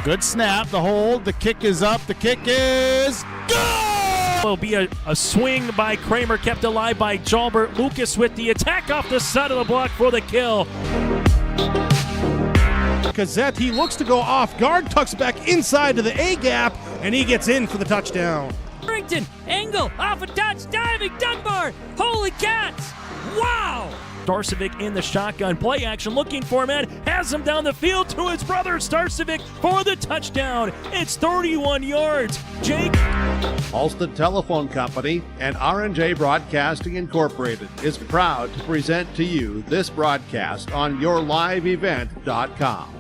Good snap, the hold, the kick is up, the kick is good! Will be a swing by Kramer, kept alive by Jalbert. Lucas with the attack off the side of the block for the kill. Gazette, he looks to go off guard, tucks back inside to the A gap, and he gets in for the touchdown. Harrington, angle, off a touch, diving, Dunbar, holy cats, wow! Starcevic in the shotgun play action, looking for a man, has him down the field to his brother Starcevic for the touchdown. It's 31 yards. Jake. Alston Telephone Company and R&J Broadcasting Incorporated is proud to present to you this broadcast on yourliveevent.com.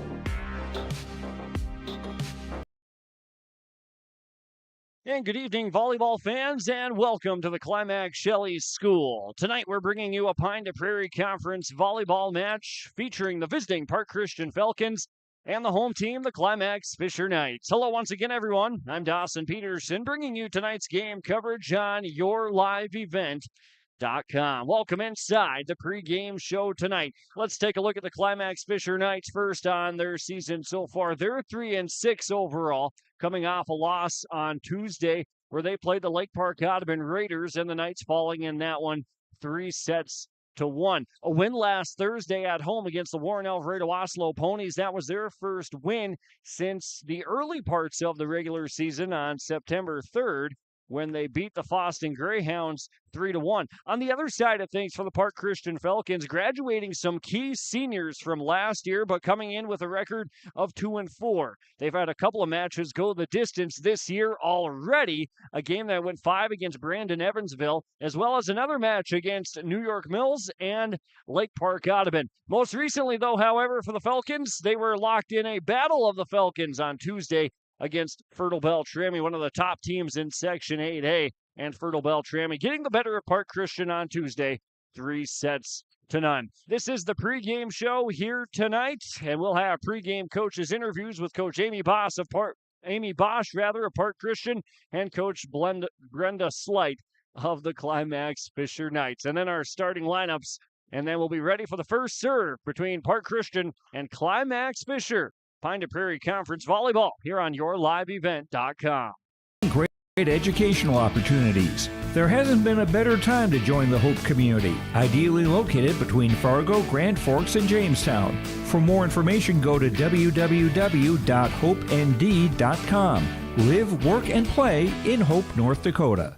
And good evening, volleyball fans, and welcome to the Climax-Shelley School. Tonight we're bringing you a Pine to Prairie Conference volleyball match featuring the visiting Park Christian Falcons and the home team, the Climax-Fisher Knights. Hello once again, everyone. I'm Dawson Peterson, bringing you tonight's game coverage on yourliveevent.com. Welcome inside the pregame show tonight. Let's take a look at the Climax-Fisher Knights first on their season so far. They're 3-6 overall, coming off a loss on Tuesday where they played the Lake Park Audubon Raiders, and the Knights falling in that one 3-1. A win last Thursday at home against the Warren Alvarado Oslo Ponies. That was their first win since the early parts of the regular season on September 3rd, when they beat the Foston Greyhounds 3-1. On the other side of things for the Park Christian Falcons, graduating some key seniors from last year, but coming in with a record of 2-4. They've had a couple of matches go the distance this year already. A game that went 5 against Brandon Evansville, as well as another match against New York Mills and Lake Park Audubon. Most recently, though, however, for the Falcons, they were locked in a Battle of the Falcons on Tuesday against Fertile Beltrami, one of the top teams in Section 8A, and Fertile Beltrami getting the better of Park Christian on Tuesday, 3-0. This is the pregame show here tonight, and we'll have pregame coaches interviews with Coach Amy Bosch of Park Christian and Coach Brenda Slight of the Climax-Fisher Knights. And then our starting lineups, and then we'll be ready for the first serve between Park Christian and Climax-Fisher. Pine to Prairie Conference volleyball here on yourliveevent.com. Great educational opportunities. There hasn't been a better time to join the Hope community, ideally located between Fargo, Grand Forks, and Jamestown. For more information, go to www.hopend.com. Live, work, and play in Hope, North Dakota.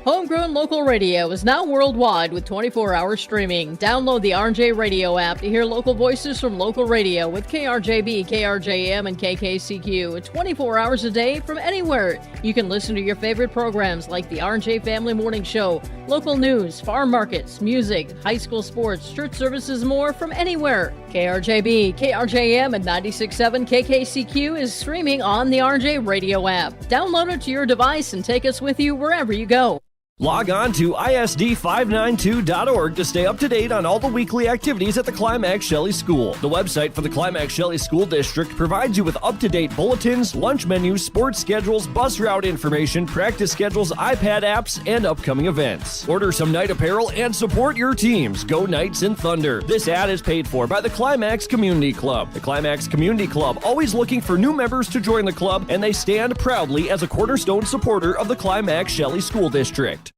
Homegrown local radio is now worldwide with 24-hour streaming. Download the RJ Radio app to hear local voices from local radio with KRJB, KRJM, and KKCQ. 24 hours a day from anywhere. You can listen to your favorite programs like the RJ Family Morning Show, local news, farm markets, music, high school sports, church services, more from anywhere. KRJB, KRJM, and 96.7 KKCQ is streaming on the RJ Radio app. Download it to your device and take us with you wherever you go. Log on to isd592.org to stay up to date on all the weekly activities at the Climax-Shelley School. The website for the Climax-Shelley School District provides you with up-to-date bulletins, lunch menus, sports schedules, bus route information, practice schedules, iPad apps, and upcoming events. Order some night apparel and support your teams. Go Knights and Thunder. This ad is paid for by the Climax Community Club. The Climax Community Club, always looking for new members to join the club, and they stand proudly as a cornerstone supporter of the Climax-Shelley School District.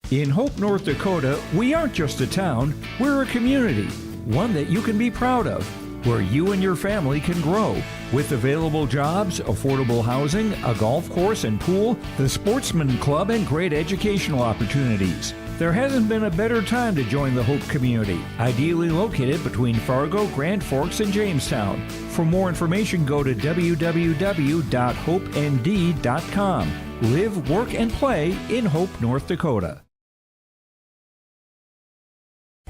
In Hope, North Dakota, we aren't just a town, we're a community, one that you can be proud of, where you and your family can grow. With available jobs, affordable housing, a golf course and pool, the Sportsman Club, and great educational opportunities. There hasn't been a better time to join the Hope community, ideally located between Fargo, Grand Forks, and Jamestown. For more information, go to www.hopend.com. Live, work, and play in Hope, North Dakota.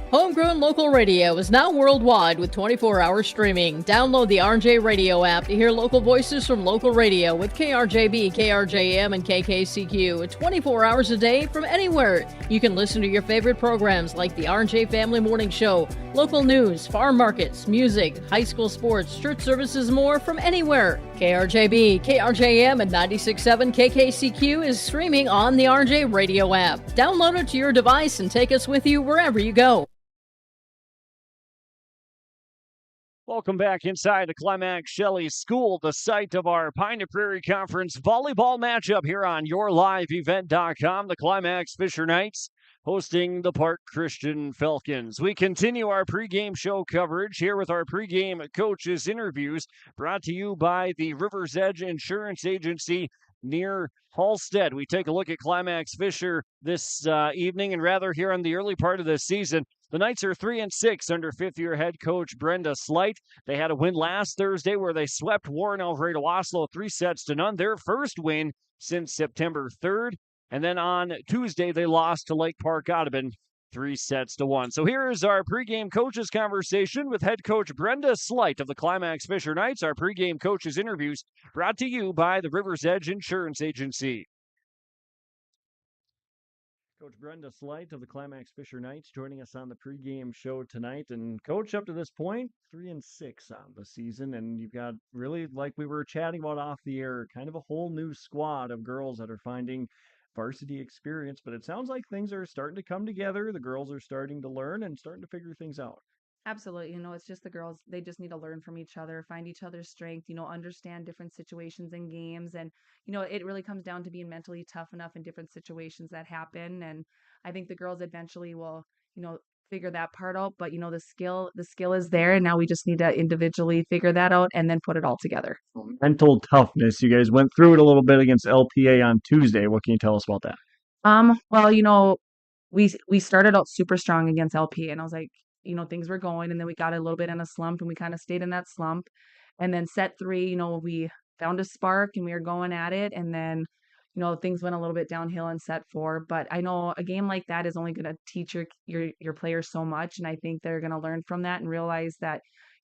Homegrown local radio is now worldwide with 24-hour streaming. Download the RJ Radio app to hear local voices from local radio with KRJB, KRJM, and KKCQ. 24 hours a day from anywhere. You can listen to your favorite programs like the RJ Family Morning Show, local news, farm markets, music, high school sports, church services, more from anywhere. KRJB, KRJM, and 96.7 KKCQ is streaming on the RJ Radio app. Download it to your device and take us with you wherever you go. Welcome back inside the Climax Shelley School, the site of our Pine to Prairie Conference volleyball matchup here on YourLiveEvent.com. The Climax-Fisher Knights hosting the Park Christian Falcons. We continue our pregame show coverage here with our pregame coaches interviews brought to you by the River's Edge Insurance Agency near Halstead. We take a look at Climax-Fisher this evening, and rather here on the early part of the season. The Knights are 3-6 under fifth-year head coach Brenda Slight. They had a win last Thursday where they swept Warren Alvarado Oslo 3-0, their first win since September 3rd. And then on Tuesday, they lost to Lake Park Audubon 3-1. So here is our pregame coaches conversation with head coach Brenda Slight of the Climax-Fisher Knights. Our pregame coaches interviews brought to you by the River's Edge Insurance Agency. Coach Brenda Slight of the Climax-Fisher Knights joining us on the pregame show tonight. And Coach, up to this point, 3-6 on the season, and you've got really, like we were chatting about off the air, kind of a whole new squad of girls that are finding varsity experience. But it sounds like things are starting to come together. The girls are starting to learn and starting to figure things out. Absolutely. It's just the girls, they just need to learn from each other, find each other's strength, understand different situations and games. And, it really comes down to being mentally tough enough in different situations that happen. And I think the girls eventually will, figure that part out. But, the skill is there. And now we just need to individually figure that out and then put it all together. Mental toughness. You guys went through it a little bit against LPA on Tuesday. What can you tell us about that? Well, we started out super strong against LPA, and I was like, things were going, and then we got a little bit in a slump, and we kind of stayed in that slump. And then set 3, we found a spark and we were going at it. And then, things went a little bit downhill in set 4. But I know a game like that is only going to teach your players so much. And I think they're going to learn from that and realize that,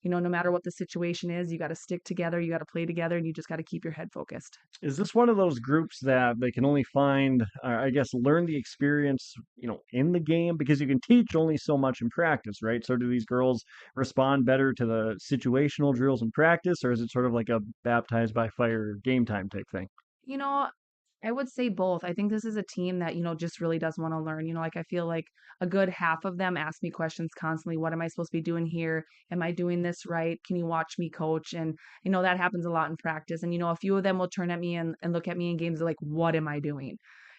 no matter what the situation is, you got to stick together, you got to play together, and you just got to keep your head focused. Is this one of those groups that they can only find, learn the experience, in the game? Because you can teach only so much in practice, right? So do these girls respond better to the situational drills in practice, or is it sort of like a baptized by fire game time type thing? I would say both. I think this is a team that, just really does want to learn. I feel like a good half of them ask me questions constantly. What am I supposed to be doing here? Am I doing this right? Can you watch me coach? And, that happens a lot in practice. And, a few of them will turn at me and look at me in games like, what am I doing?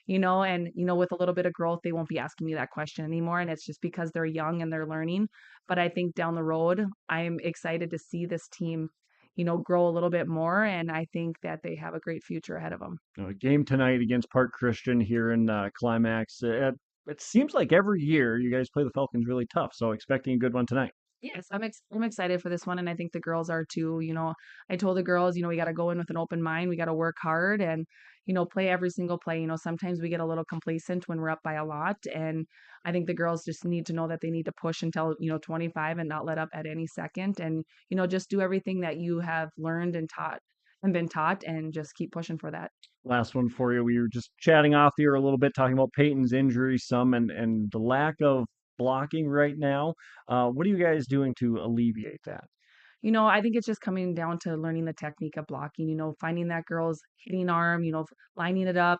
With a little bit of growth, they won't be asking me that question anymore. And it's just because they're young and they're learning. But I think down the road, I'm excited to see this team grow a little bit more. And I think that they have a great future ahead of them. A game tonight against Park Christian here in Climax. It seems like every year you guys play the Falcons really tough. So expecting a good one tonight. Yes, I'm excited for this one. And I think the girls are too. I told the girls, we got to go in with an open mind. We got to work hard and, play every single play. Sometimes we get a little complacent when we're up by a lot. And I think the girls just need to know that they need to push until, 25 and not let up at any second. And, just do everything that you have learned and been taught and just keep pushing for that. Last one for you. We were just chatting off the air a little bit, talking about Peyton's injury some and the lack of blocking right now. What are you guys doing to alleviate that? I think it's just coming down to learning the technique of blocking, finding that girl's hitting arm, lining it up,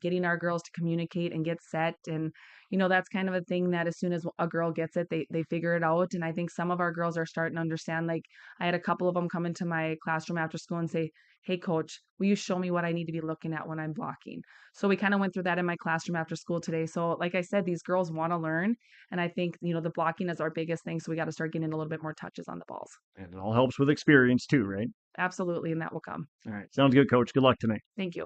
getting our girls to communicate and get set. And, that's kind of a thing that as soon as a girl gets it, they figure it out. And I think some of our girls are starting to understand. Like I had a couple of them come into my classroom after school and say, hey, coach, will you show me what I need to be looking at when I'm blocking? So we kind of went through that in my classroom after school today. So like I said, these girls want to learn. And I think, the blocking is our biggest thing. So we got to start getting a little bit more touches on the balls. And it all helps with experience too, right? Absolutely. And that will come. All right. Sounds good, Coach. Good luck tonight. Thank you.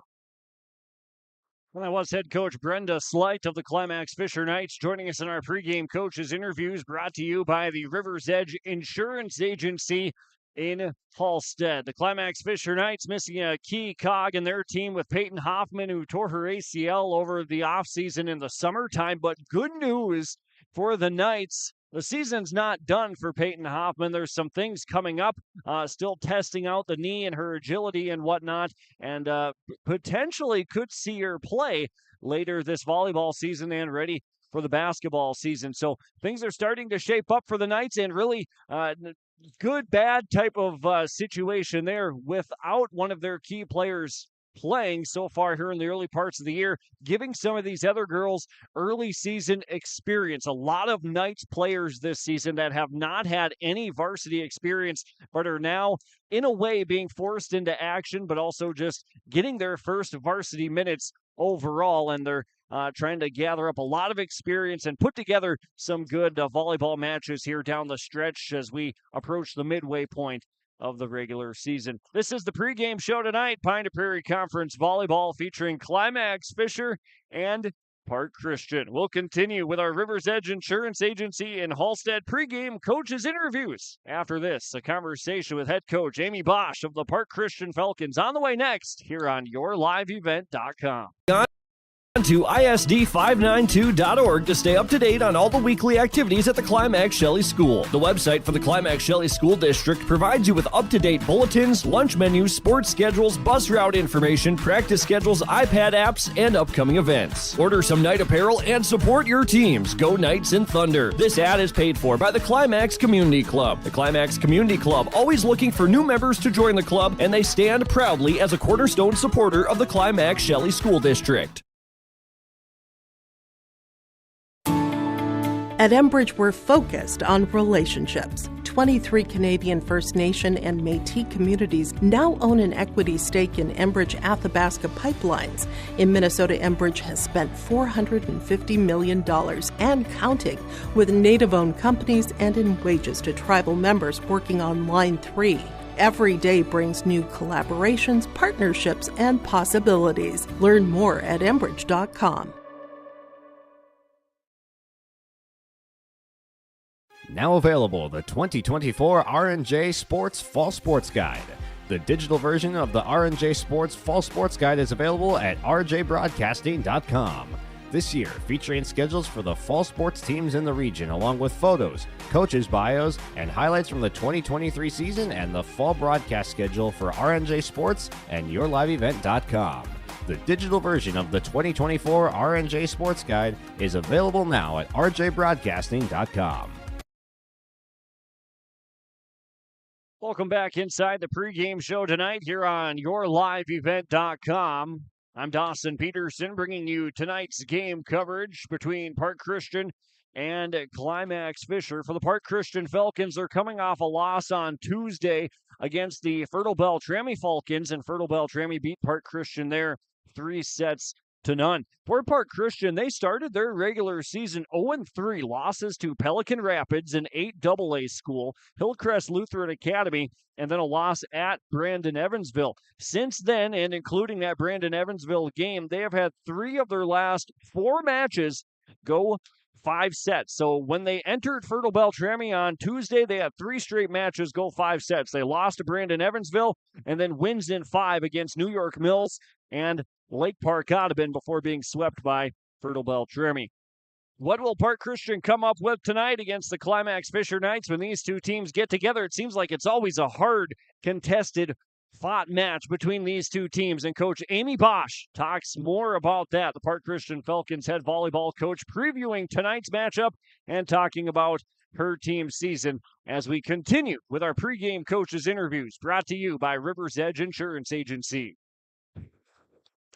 Well, that was head coach Brenda Slight of the Climax-Fisher Knights joining us in our pregame coaches interviews brought to you by the River's Edge Insurance Agency in Halstead. The Climax-Fisher Knights missing a key cog in their team with Peyton Hoffman, who tore her ACL over the offseason in the summertime. But good news for the Knights. The season's not done for Peyton Hoffman. There's some things coming up, still testing out the knee and her agility and whatnot, and potentially could see her play later this volleyball season and ready for the basketball season. So things are starting to shape up for the Knights, and really good, bad type of situation there without one of their key players playing so far here in the early parts of the year, giving some of these other girls early season experience. A lot of Knights players this season that have not had any varsity experience, but are now in a way being forced into action, but also just getting their first varsity minutes overall. And they're trying to gather up a lot of experience and put together some good volleyball matches here down the stretch as we approach the midway point of the regular season. This is the pregame show tonight. Pine to Prairie Conference Volleyball featuring Climax-Fisher and Park Christian. We'll continue with our River's Edge Insurance Agency in Hallstead pregame coaches interviews. After this, a conversation with head coach Amy Bosch of the Park Christian Falcons on the way next here on YourLiveEvent.com. To ISD592.org to stay up to date on all the weekly activities at the Climax-Shelley School. The website for the Climax-Shelley School District provides you with up-to-date bulletins, lunch menus, sports schedules, bus route information, practice schedules, iPad apps, and upcoming events. Order some Knight apparel and support your teams. Go Knights and Thunder. This ad is paid for by the Climax Community Club. The Climax Community Club, always looking for new members to join the club, and they stand proudly as a cornerstone supporter of the Climax-Shelley School District. At Enbridge, we're focused on relationships. 23 Canadian First Nation and Métis communities now own an equity stake in Enbridge Athabasca Pipelines. In Minnesota, Enbridge has spent $450 million and counting with Native-owned companies and in wages to tribal members working on Line 3. Every day brings new collaborations, partnerships, and possibilities. Learn more at Enbridge.com. Now available, the 2024 R&J Sports Fall Sports Guide. The digital version of the R&J Sports Fall Sports Guide is available at rjbroadcasting.com. This year, featuring schedules for the fall sports teams in the region, along with photos, coaches' bios, and highlights from the 2023 season and the fall broadcast schedule for R&J Sports and YourLiveEvent.com. The digital version of the 2024 R&J Sports Guide is available now at rjbroadcasting.com. Welcome back inside the pregame show tonight here on YourLiveEvent.com. I'm Dawson Peterson bringing you tonight's game coverage between Park Christian and Climax-Fisher. For the Park Christian Falcons, they're coming off a loss on Tuesday against the Fertile Beltrami Falcons, and Fertile Beltrami beat Park Christian there 3-0. For Park Christian, they started their regular season 0-3, losses to Pelican Rapids, an 8AA school, Hillcrest Lutheran Academy, and then a loss at Brandon Evansville. Since then, and including that Brandon Evansville game, they have had 3 of their last 4 matches go 5 sets. So when they entered Fertile Beltrami on Tuesday, they had 3 straight matches go 5 sets. They lost to Brandon Evansville and then wins in 5 against New York Mills and Lake Park Audubon before being swept by Fertile Beltrami. What will Park Christian come up with tonight against the Climax-Fisher Knights when these two teams get together? It seems like it's always a hard, contested, fought match between these two teams. And Coach Amy Bosch talks more about that. The Park Christian Falcons head volleyball coach previewing tonight's matchup and talking about her team's season as we continue with our pregame coaches interviews brought to you by River's Edge Insurance Agency.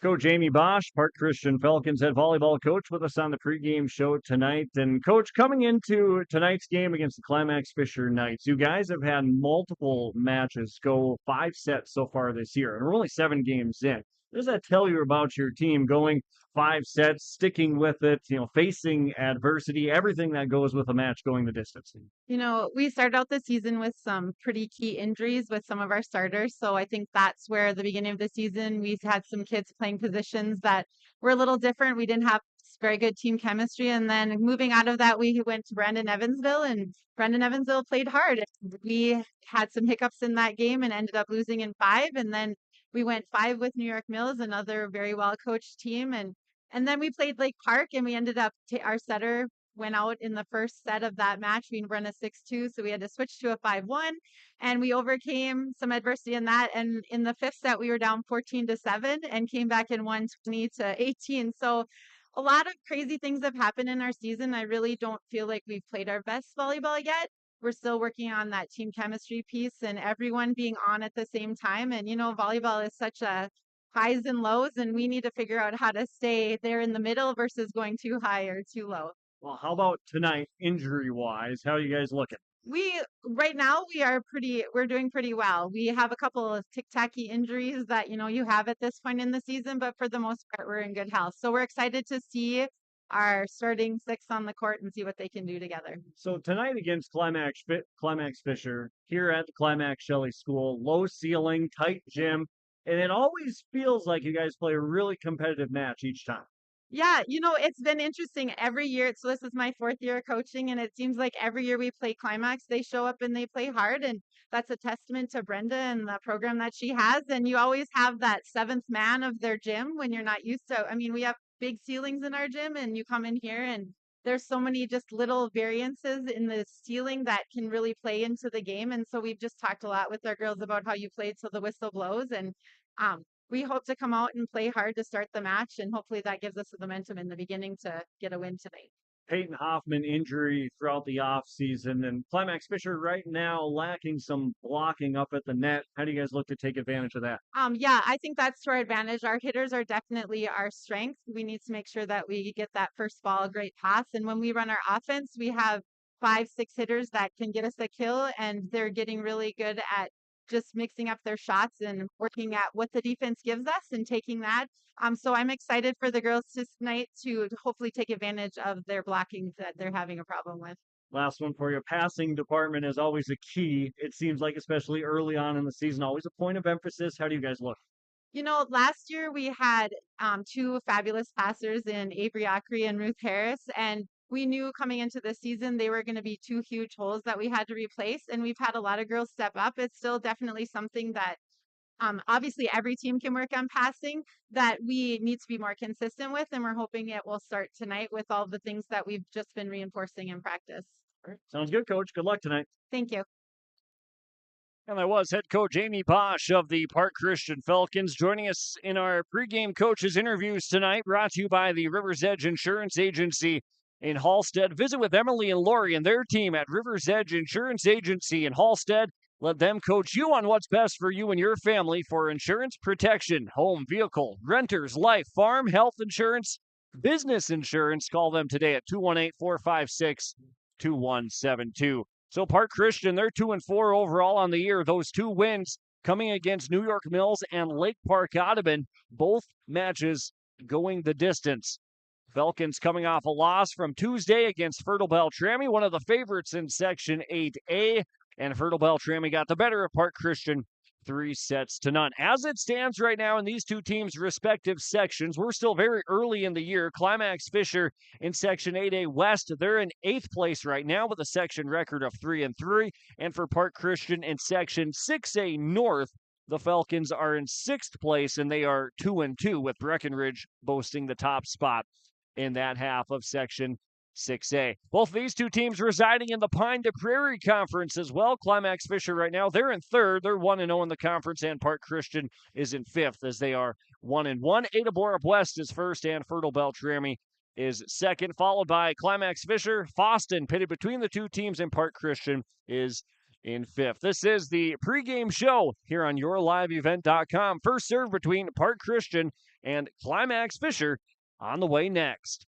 Coach Amy Bosch, Park Christian Falcons head volleyball coach, with us on the pregame show tonight. And Coach, coming into tonight's game against the Climax-Fisher Knights, you guys have had multiple matches go 5 sets so far this year, and we're only 7 games in. What does that tell you about your team going 5 sets, sticking with it, facing adversity, everything that goes with a match going the distance? We started out the season with some pretty key injuries with some of our starters. So I think that's where the beginning of the season, we've had some kids playing positions that were a little different. We didn't have very good team chemistry. And then moving out of that, we went to Brandon Evansville, and Brandon Evansville played hard. We had some hiccups in that game and ended up losing in 5. And then we went 5 with New York Mills, another very well-coached team. And then we played Lake Park, and we ended up, our setter went out in the first set of that match. We run a 6-2, so we had to switch to a 5-1, and we overcame some adversity in that. And in the 5th set, we were down 14-7 and came back and won 20-18. So a lot of crazy things have happened in our season. I really don't feel like we've played our best volleyball yet. We're still working on that team chemistry piece and everyone being on at the same time. And, volleyball is such a highs and lows, and we need to figure out how to stay there in the middle versus going too high or too low. Well, how about tonight, injury-wise? How are you guys looking? Right now we're doing pretty well. We have a couple of tick-tacky injuries that, you have at this point in the season, but for the most part, we're in good health. So we're excited to see our starting six on the court and see what they can do together. So tonight against Climax-Fisher, here at the Climax Shelley School, low ceiling, tight gym, and it always feels like you guys play a really competitive match each time. Yeah, it's been interesting every year. So this is my 4th year of coaching, and it seems like every year we play Climax, they show up and they play hard. And that's a testament to Brenda and the program that she has. And you always have that 7th man of their gym when you're not used to. I mean, we have big ceilings in our gym, and you come in here and there's so many just little variances in the ceiling that can really play into the game. And so we've just talked a lot with our girls about how you played till the whistle blows. And we hope to come out and play hard to start the match, and hopefully that gives us the momentum in the beginning to get a win tonight. Peyton Hoffman injury throughout the offseason, and Climax-Fisher right now lacking some blocking up at the net. How do you guys look to take advantage of that? Yeah, I think that's to our advantage. Our hitters are definitely our strength. We need to make sure that we get that first ball, a great pass. And when we run our offense, we have 5-6 hitters that can get us a kill, and they're getting really good at just mixing up their shots and working at what the defense gives us and taking that. So I'm excited for the girls tonight to hopefully take advantage of their blocking that they're having a problem with. Last one for you. Passing department is always a key. It seems like, especially early on in the season, always a point of emphasis. How do you guys look? Last year we had 2 fabulous passers in Avery Acri and Ruth Harris, and we knew coming into the season they were going to be 2 huge holes that we had to replace, and we've had a lot of girls step up. It's still definitely something that obviously every team can work on passing, that we need to be more consistent with, and we're hoping it will start tonight with all the things that we've just been reinforcing in practice. All right. Sounds good, Coach. Good luck tonight. Thank you. And that was head coach Amy Bosch of the Park Christian Falcons joining us in our pregame coaches interviews tonight, brought to you by the River's Edge Insurance Agency in Hallstead. Visit with Emily and Lori and their team at River's Edge Insurance Agency in Hallstead. Let them coach you on what's best for you and your family for insurance protection, home, vehicle, renters, life, farm, health insurance, business insurance. Call them today at 218-456-2172. So Park Christian, they're 2-4 overall on the year. Those 2 wins coming against New York Mills and Lake Park Audubon, both matches going the distance. Falcons coming off a loss from Tuesday against Fertile Beltrami, one of the favorites in Section 8A. And Fertile Beltrami got the better of Park Christian 3-0. As it stands right now in these 2 teams' respective sections, we're still very early in the year. Climax-Fisher in Section 8A West, they're in 8th place right now with a section record of 3-3. And for Park Christian in Section 6A North, the Falcons are in 6th place, and they are 2-2, with Breckenridge boasting the top spot in that half of Section 6A. Both these 2 teams residing in the Pine to Prairie Conference as well. Climax-Fisher right now, they're in 3rd. They're 1-0 in the conference, and Park Christian is in 5th as they are 1-1. Ada Borup West is 1st, and Fertile Beltrami is 2nd, followed by Climax-Fisher. Foston, pitted between the 2 teams, and Park Christian is in 5th. This is the pregame show here on YourLiveEvent.com. First serve between Park Christian and Climax-Fisher on the way next.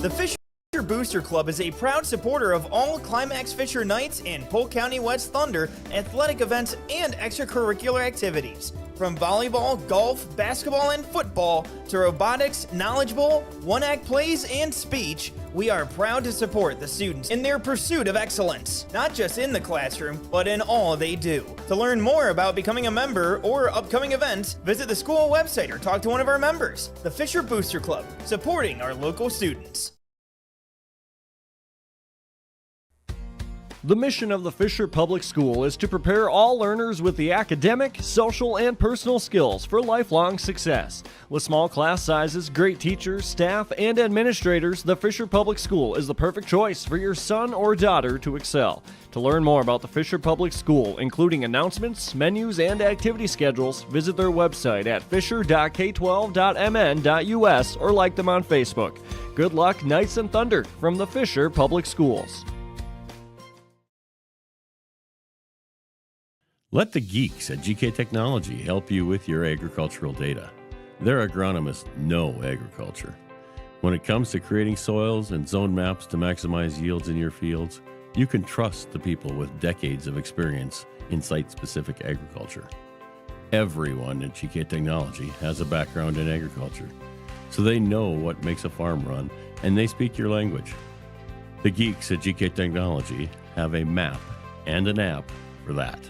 The Fisher Booster Club is a proud supporter of all Climax-Fisher Knights and Polk County West Thunder athletic events and extracurricular activities. From volleyball, golf, basketball, and football to robotics, knowledge bowl, one-act plays, and speech, we are proud to support the students in their pursuit of excellence, not just in the classroom, but in all they do. To learn more about becoming a member or upcoming events, visit the school website or talk to one of our members. The Fisher Booster Club, supporting our local students. The mission of the Fisher Public School is to prepare all learners with the academic, social, and personal skills for lifelong success. With small class sizes, great teachers, staff, and administrators, the Fisher Public School is the perfect choice for your son or daughter to excel. To learn more about the Fisher Public School, including announcements, menus, and activity schedules, visit their website at fisher.k12.mn.us or like them on Facebook. Good luck, Knights and Thunder, from the Fisher Public Schools. Let the geeks at GK Technology help you with your agricultural data. Their agronomists know agriculture. When it comes to creating soils and zone maps to maximize yields in your fields, you can trust the people with decades of experience in site-specific agriculture. Everyone at GK Technology has a background in agriculture, so they know what makes a farm run, and they speak your language. The geeks at GK Technology have a map and an app for that.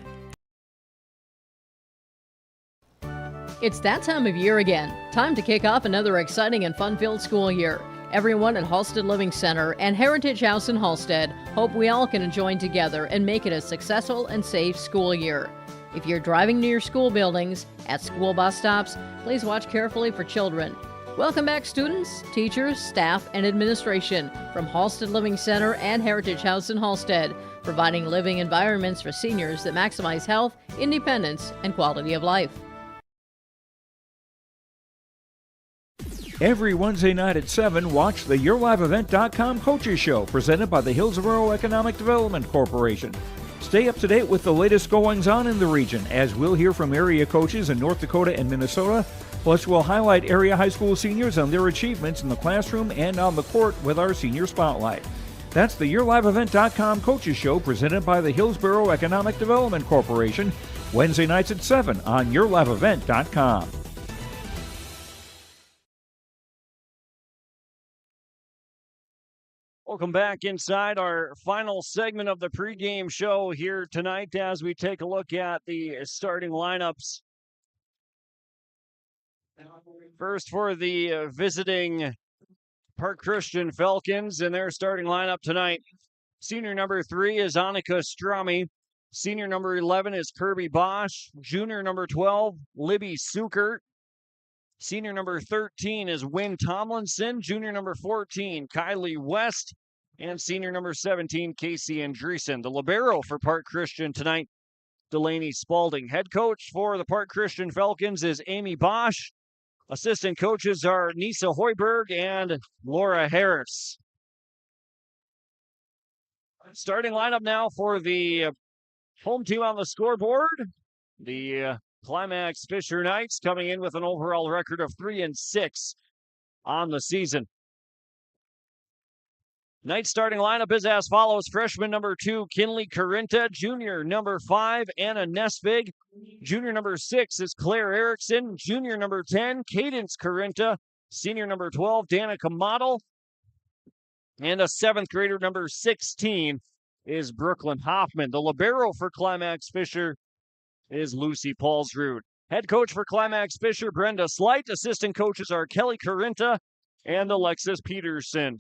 It's that time of year again. Time to kick off another exciting and fun-filled school year. Everyone at Halstead Living Center and Heritage House in Halstead hope we all can join together and make it a successful and safe school year. If you're driving near school buildings, at school bus stops, please watch carefully for children. Welcome back, students, teachers, staff, and administration from Halstead Living Center and Heritage House in Halstead, providing living environments for seniors that maximize health, independence, and quality of life. Every Wednesday night at 7, watch the YourLiveEvent.com Coaches Show presented by the Hillsborough Economic Development Corporation. Stay up to date with the latest goings-on in the region, as we'll hear from area coaches in North Dakota and Minnesota. Plus, we'll highlight area high school seniors and their achievements in the classroom and on the court with our Senior Spotlight. That's the YourLiveEvent.com Coaches Show presented by the Hillsborough Economic Development Corporation, Wednesday nights at 7 on YourLiveEvent.com. Welcome back inside our final segment of the pregame show here tonight as we take a look at the starting lineups. First for the visiting Park Christian Falcons in their starting lineup tonight. Senior number 3 is Annika Strami. Senior number 11 is Kirby Bosch. Junior number 12, Libby Sukert. Senior number 13 is Wynn Tomlinson. Junior number 14, Kylie West. And senior number 17, Casey Andreessen. The libero for Park Christian tonight, Delaney Spalding. Head coach for the Park Christian Falcons is Amy Bosch. Assistant coaches are Nisa Hoiberg and Laura Harris. Starting lineup now for the home team on the scoreboard. The Climax-Fisher Knights coming in with an overall record of 3-6 on the season. Knights starting lineup is as follows. Freshman number 2, Kinley Carinta. Junior number 5, Anna Nesvig. Junior number 6 is Claire Erickson. Junior number 10, Cadence Carinta. Senior number 12, Danica Model. And a 7th grader number 16 is Brooklyn Hoffman. The libero for Climax-Fisher is Lucy Paulsrud. Head coach for Climax-Fisher, Brenda Slight. Assistant coaches are Kelly Carinta and Alexis Peterson.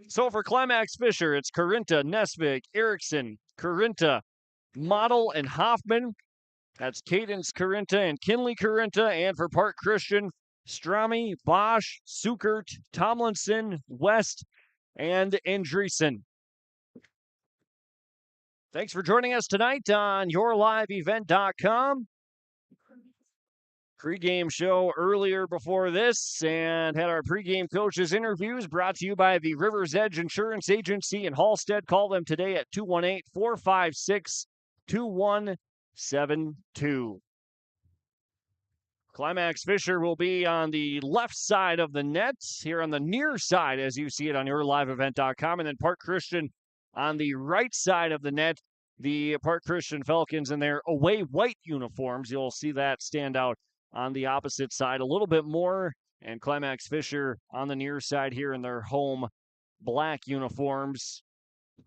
So for Climax-Fisher, it's Carinta, Nesvig, Erickson, Carinta, Model, and Hoffman. That's Cadence Carinta and Kinley Carinta. And for Park Christian, Strami, Bosch, Sukert, Tomlinson, West, and Andreessen. Thanks for joining us tonight on YourLiveEvent.com. Pre-game show earlier before this and had our pregame coaches interviews brought to you by the River's Edge Insurance Agency in Halstead. Call them today at 218-456-2172. Climax-Fisher will be on the left side of the net, here on the near side as you see it on YourLiveEvent.com, and then Park Christian on the right side of the net. The Park Christian Falcons in their away white uniforms. You'll see that stand out on the opposite side a little bit more, and Climax-Fisher on the near side here in their home black uniforms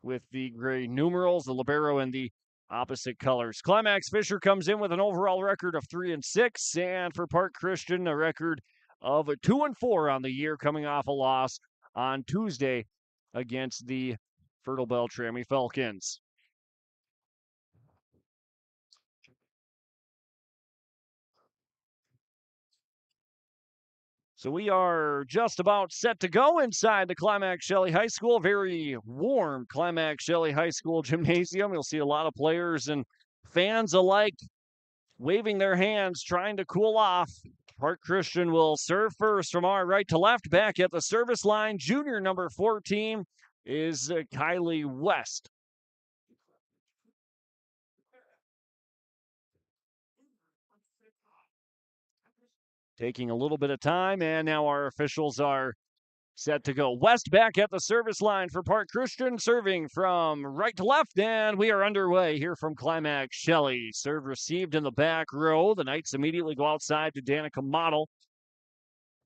with the gray numerals, the libero, and the opposite colors. Climax-Fisher comes in with an overall record of 3-6, and for Park Christian, a record of 2-4 on the year, coming off a loss on Tuesday against the Fertile Beltrami Falcons. So we are just about set to go inside the Climax Shelley High School. Very warm Climax Shelley High School gymnasium. You'll see a lot of players and fans alike waving their hands, trying to cool off. Park Christian will serve first from our right to left. Back at the service line, junior number 14 is Kylie West. taking a little bit of time, and now our officials are set to go. West back at the service line for Park Christian, serving from right to left, and we are underway here from Climax Shelley. Serve received in the back row. The Knights immediately go outside to Danica Model.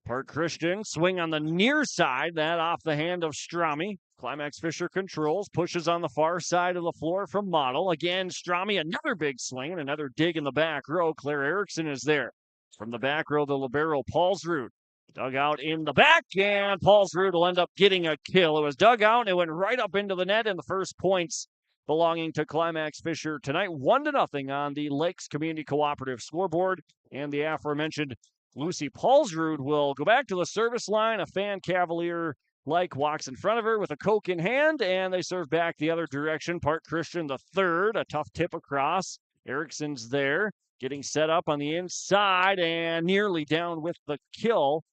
Park Christian swing on the near side, that off the hand of Strami. Climax-Fisher controls, pushes on the far side of the floor from Model. Again, Strami, another big swing and another dig in the back row. Claire Erickson is there. From the back row, the libero, Paulsrud. Dug out in the back, and Paulsrud will end up getting a kill. It was dug out, and it went right up into the net, and the first points belonging to Climax-Fisher tonight. 1-0 on the Lakes Community Cooperative scoreboard, and the aforementioned Lucy Paulsrud will go back to the service line. A fan cavalier-like walks in front of her with a Coke in hand, and they serve back the other direction. Park Christian, the third, a tough tip across. Erickson's there, getting set up on the inside, and nearly down with the kill.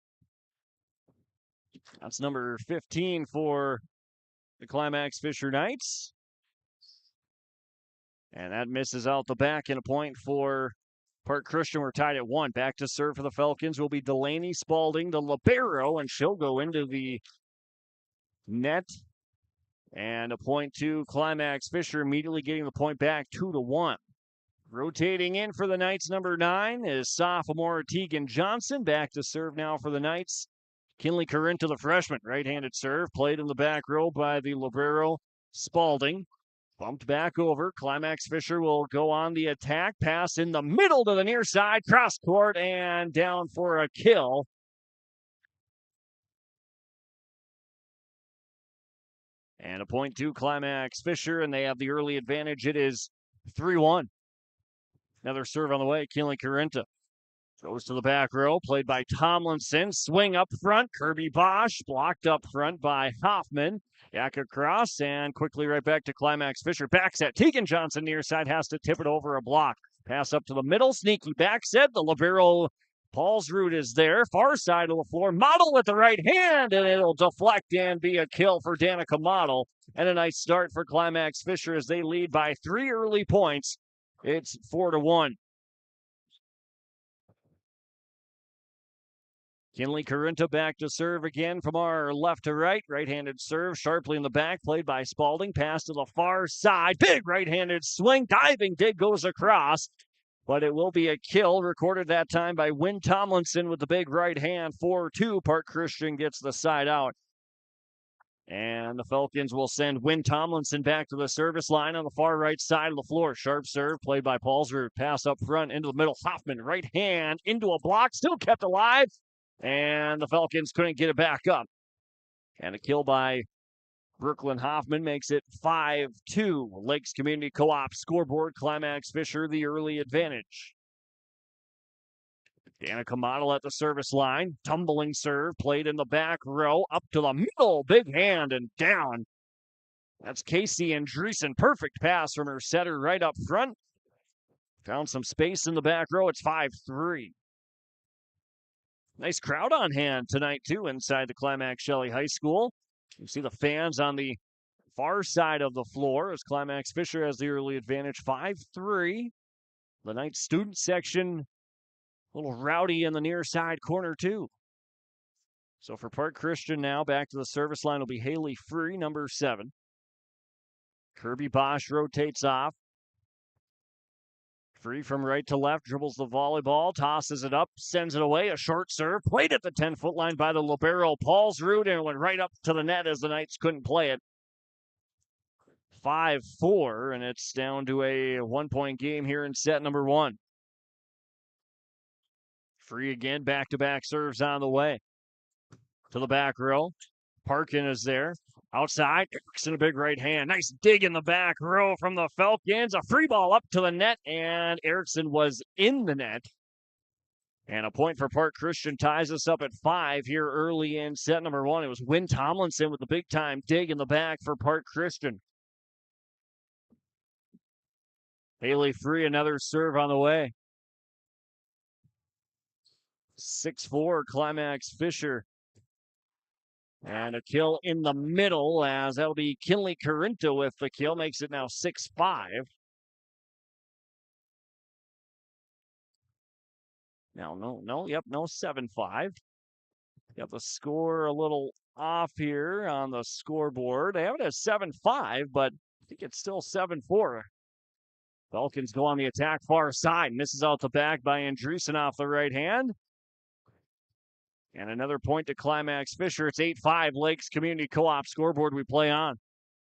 That's number 15 for the Climax-Fisher Knights. And that misses out the back, and a point for Park Christian. We're tied at 1. Back to serve for the Falcons will be Delaney Spalding, the libero, and she'll go into the net. And a point to Climax-Fisher, immediately getting the point back 2-1. Rotating in for the Knights, number 9, is sophomore Tegan Johnson. Back to serve now for the Knights. Kinley Corinta, the freshman, right-handed serve, played in the back row by the libero Spalding. Bumped back over. Climax-Fisher will go on the attack. Pass in the middle to the near side. Cross court and down for a kill. And a point to Climax-Fisher, and they have the early advantage. It is 3-1. Another serve on the way. Kinley Corinta goes to the back row, played by Tomlinson. Swing up front. Kirby Bosch blocked up front by Hoffman. Back across and quickly right back to Climax-Fisher. Back set. Tegan Johnson near side has to tip it over a block. Pass up to the middle. Sneaky back set. The libero Paulsrud is there. Far side of the floor. Model with the right hand, and it'll deflect and be a kill for Danica Model. And a nice start for Climax-Fisher as they lead by 3 early points. It's 4-1. Kinley Corinta back to serve again from our left to right. Right-handed serve sharply in the back, played by Spalding. Pass to the far side. Big right-handed swing. Diving dig goes across, but it will be a kill. Recorded that time by Wynn Tomlinson with the big right hand. 4-2. Park Christian gets the side out. And the Falcons will send Wynn Tomlinson back to the service line on the far right side of the floor. Sharp serve played by Paulsrud. Pass up front into the middle. Hoffman, right hand into a block. Still kept alive. And the Falcons couldn't get it back up. And a kill by Brooklyn Hoffman makes it 5-2. Lakes Community Co-op scoreboard. Climax-Fisher the early advantage. Danica Model at the service line. Tumbling serve played in the back row. Up to the middle. Big hand and down. That's Casey Andreessen. Perfect pass from her setter right up front. Found some space in the back row. It's 5-3. Nice crowd on hand tonight, too, inside the Climax Shelley High School. You see the fans on the far side of the floor as Climax-Fisher has the early advantage, 5-3. The night student section, a little rowdy in the near side corner, too. So for Park Christian now, back to the service line will be Haley Free, number 7. Kirby Bosch rotates off. Free from right to left, dribbles the volleyball, tosses it up, sends it away. A short serve, played at the 10-foot line by the libero Paulsrud, and it went right up to the net as the Knights couldn't play it. 5-4, and it's down to a 1-point game here in set number 1. Free again, back-to-back serves on the way. To the back row. Parkin is there. Outside, Erickson, a big right hand. Nice dig in the back row from the Falcons. A free ball up to the net, and Erickson was in the net. And a point for Park Christian ties us up at 5 here early in set number 1. It was Wynn Tomlinson with the big-time dig in the back for Park Christian. Haley Free, another serve on the way. 6-4, Climax-Fisher. And a kill in the middle as that'll be Kinley Corinta with the kill. Makes it now 6-5. No, 7-5. Got the score a little off here on the scoreboard. They have it as 7-5, but I think it's still 7-4. Falcons go on the attack far side. Misses out the back by Andreessen off the right hand. And another point to Climax-Fisher. It's 8-5 Lakes Community Co-op scoreboard we play on.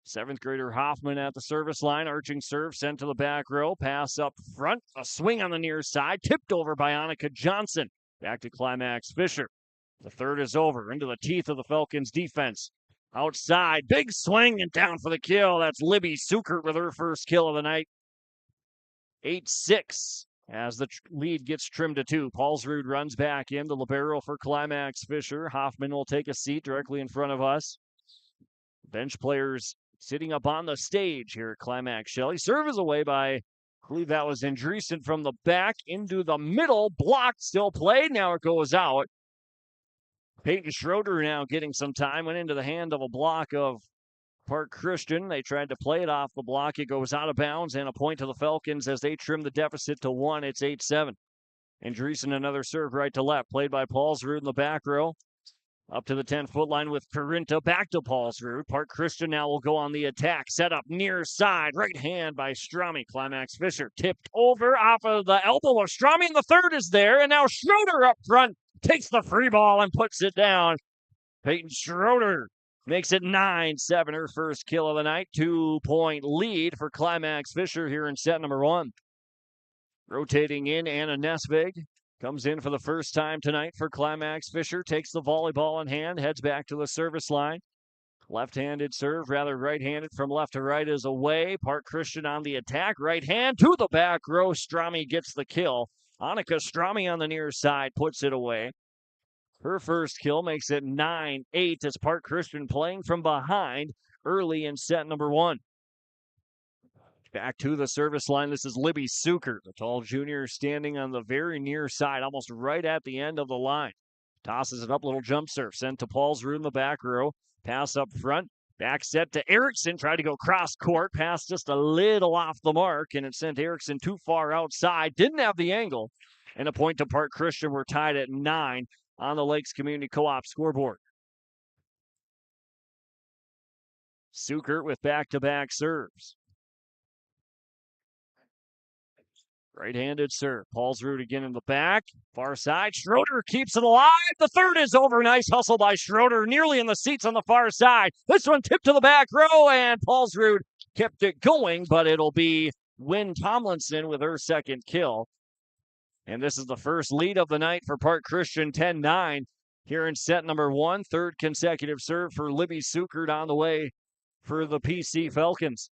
7th grader Hoffman at the service line. Arching serve sent to the back row. Pass up front. A swing on the near side. Tipped over by Annika Johnson. Back to Climax-Fisher. The third is over. Into the teeth of the Falcons defense. Outside. Big swing and down for the kill. That's Libby Sukert with her first kill of the night. 8-6 as the lead gets trimmed to 2. Paulsrud runs back in. The libero for Climax-Fisher. Hoffman will take a seat directly in front of us. Bench players sitting up on the stage here at Climax Shelley. Serve is away by, I believe that was Andreessen from the back into the middle. Blocked, still played. Now it goes out. Peyton Schroeder now getting some time. Went into the hand of a block of Park Christian. They tried to play it off the block. It goes out of bounds and a point to the Falcons as they trim the deficit to 1. It's 8-7. Andreessen another serve right to left. Played by Paulsrud in the back row. Up to the 10-foot line with Corinta. Back to Paulsrud. Park Christian now will go on the attack. Set up near side. Right hand by Strami. Climax-Fisher tipped over off of the elbow of Strami. And the third is there. And now Schroeder up front takes the free ball and puts it down. Peyton Schroeder makes it 9-7. Her first kill of the night. 2-point lead for Climax-Fisher here in set number 1. Rotating in, Anna Nesvig. Comes in for the first time tonight for Climax-Fisher. Takes the volleyball in hand. Heads back to the service line. Left-handed serve, rather right-handed from left to right is away. Park Christian on the attack. Right hand to the back row. Strami gets the kill. Annika Strami on the near side puts it away. Her first kill makes it 9-8 as Park Christian playing from behind early in set number 1. Back to the service line. This is Libby Sukert, the tall junior standing on the very near side, almost right at the end of the line. Tosses it up, little jump serve. Sent to Paulsrud in the back row. Pass up front. Back set to Erickson. Tried to go cross court. Pass just a little off the mark, and it sent Erickson too far outside. Didn't have the angle. And a point to Park Christian. We're tied at 9 on the Lakes Community Co-op scoreboard. Sukert with back-to-back serves. Right-handed serve. Paulsrud again in the back. Far side. Schroeder keeps it alive. The third is over. Nice hustle by Schroeder. Nearly in the seats on the far side. This one tipped to the back row, and Paulsrud kept it going, but it'll be Wynn Tomlinson with her second kill. And this is the first lead of the night for Park Christian, 10-9 here in set number 1. Third consecutive serve for Libby Sukert on the way for the PC Falcons.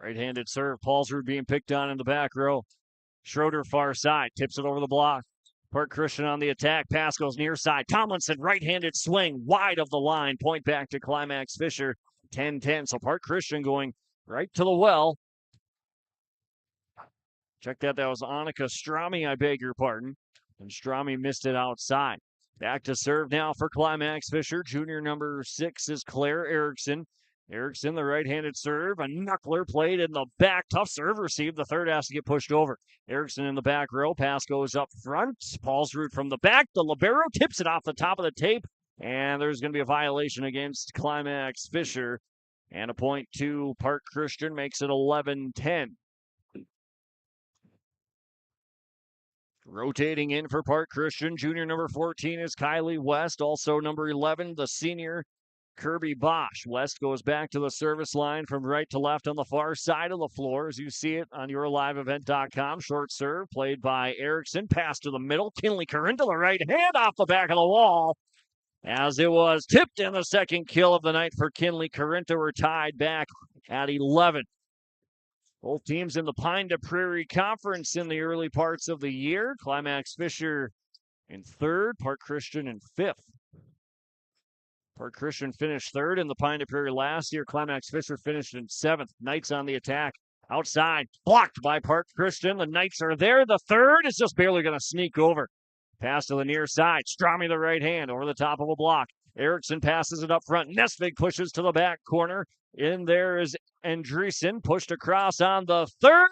Right-handed serve. Paulsrud being picked on in the back row. Schroeder far side. Tips it over the block. Park Christian on the attack. Pass goes near side. Tomlinson right-handed swing. Wide of the line. Point back to Climax-Fisher. 10-10. So Park Christian going right to the well. Check that. That was Annika Strami. I beg your pardon. And Strami missed it outside. Back to serve now for Climax-Fisher. Junior number 6 is Claire Erickson. Erickson, the right-handed serve. A knuckler played in the back. Tough serve received. The third has to get pushed over. Erickson in the back row. Pass goes up front. Paulsrud from the back. The libero tips it off the top of the tape. And there's going to be a violation against Climax-Fisher. And a point to Park Christian makes it 11-10. Rotating in for Park Christian. Junior number 14 is Kylie West. Also number 11, the senior Kirby Bosch. West goes back to the service line from right to left on the far side of the floor as you see it on yourliveevent.com. Short serve played by Erickson. Pass to the middle. Kinley Corinne to the right hand off the back of the wall. As it was tipped in the second kill of the night for Kinley Corinta. We're tied back at 11. Both teams in the Pine to Prairie Conference in the early parts of the year. Climax-Fisher in 3rd, Park Christian in 5th. Park Christian finished 3rd in the Pine to Prairie last year. Climax-Fisher finished in 7th. Knights on the attack. Outside, blocked by Park Christian. The Knights are there. The third is just barely going to sneak over. Pass to the near side. Strami the right hand over the top of a block. Erickson passes it up front. Nesvig pushes to the back corner. In there is Andreessen, pushed across on the third,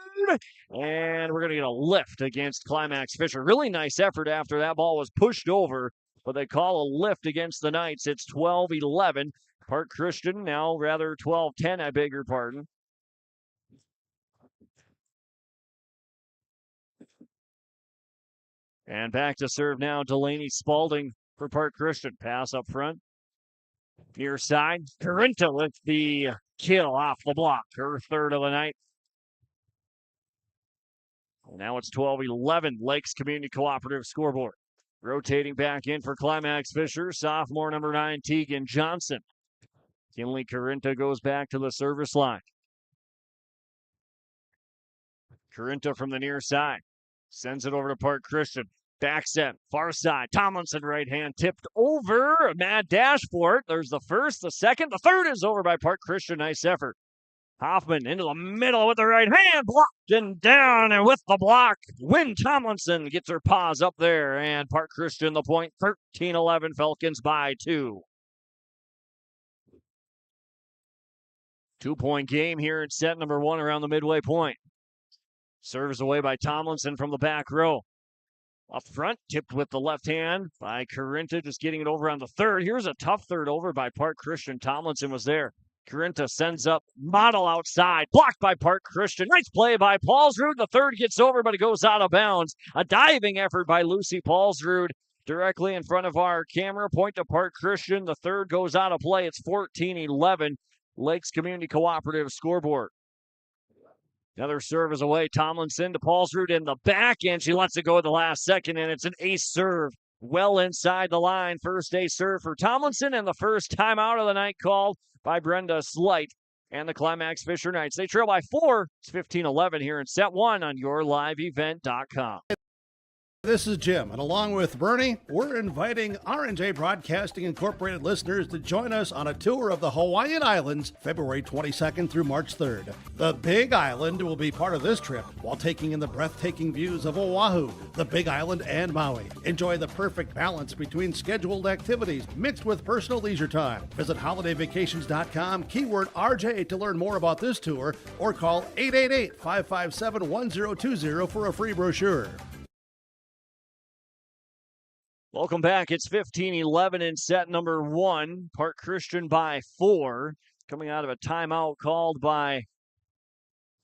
and we're going to get a lift against Climax-Fisher. Really nice effort after that ball was pushed over, but they call a lift against the Knights. It's 12-11. Park Christian now, rather 12-10, I beg your pardon. And back to serve now, Delaney Spalding for Park Christian. Pass up front. Near side, Corinta with the kill off the block. Her third of the night. And now it's 12-11, Lakes Community Cooperative scoreboard. Rotating back in for Climax-Fisher, sophomore number 9, Tegan Johnson. Kinley Corinta goes back to the service line. Corinta from the near side. Sends it over to Park Christian. Back set, far side. Tomlinson right hand tipped over. A mad dash for it. There's the first, the second, the third is over by Park Christian. Nice effort. Hoffman into the middle with the right hand. Blocked and down, and with the block, Wynn Tomlinson gets her paws up there. And Park Christian the point. 13-11, Falcons by 2. 2-point game here in set number 1 around the midway point. Serves away by Tomlinson from the back row. Up front, tipped with the left hand by Corinta, just getting it over on the third. Here's a tough third over by Park Christian. Tomlinson was there. Corinta sends up Model outside. Blocked by Park Christian. Nice play by Paulsrud. The third gets over, but it goes out of bounds. A diving effort by Lucy Paulsrud directly in front of our camera. Point to Park Christian. The third goes out of play. It's 14-11. Lakes Community Cooperative scoreboard. Another serve is away. Tomlinson to Paulsrud in the back, and she lets it go at the last second, and it's an ace serve well inside the line. First ace serve for Tomlinson, and the first timeout of the night called by Brenda Slight and the Climax-Fisher Knights. They trail by 4. It's 15-11 here in set 1 on yourliveevent.com. This is Jim, and along with Bernie, we're inviting R&J Broadcasting Incorporated listeners to join us on a tour of the Hawaiian Islands, February 22nd through March 3rd. The Big Island will be part of this trip while taking in the breathtaking views of Oahu, the Big Island, and Maui. Enjoy the perfect balance between scheduled activities mixed with personal leisure time. Visit holidayvacations.com, keyword RJ to learn more about this tour, or call 888-557-1020 for a free brochure. Welcome back. It's 15-11 in set number 1. Park Christian by 4. Coming out of a timeout called by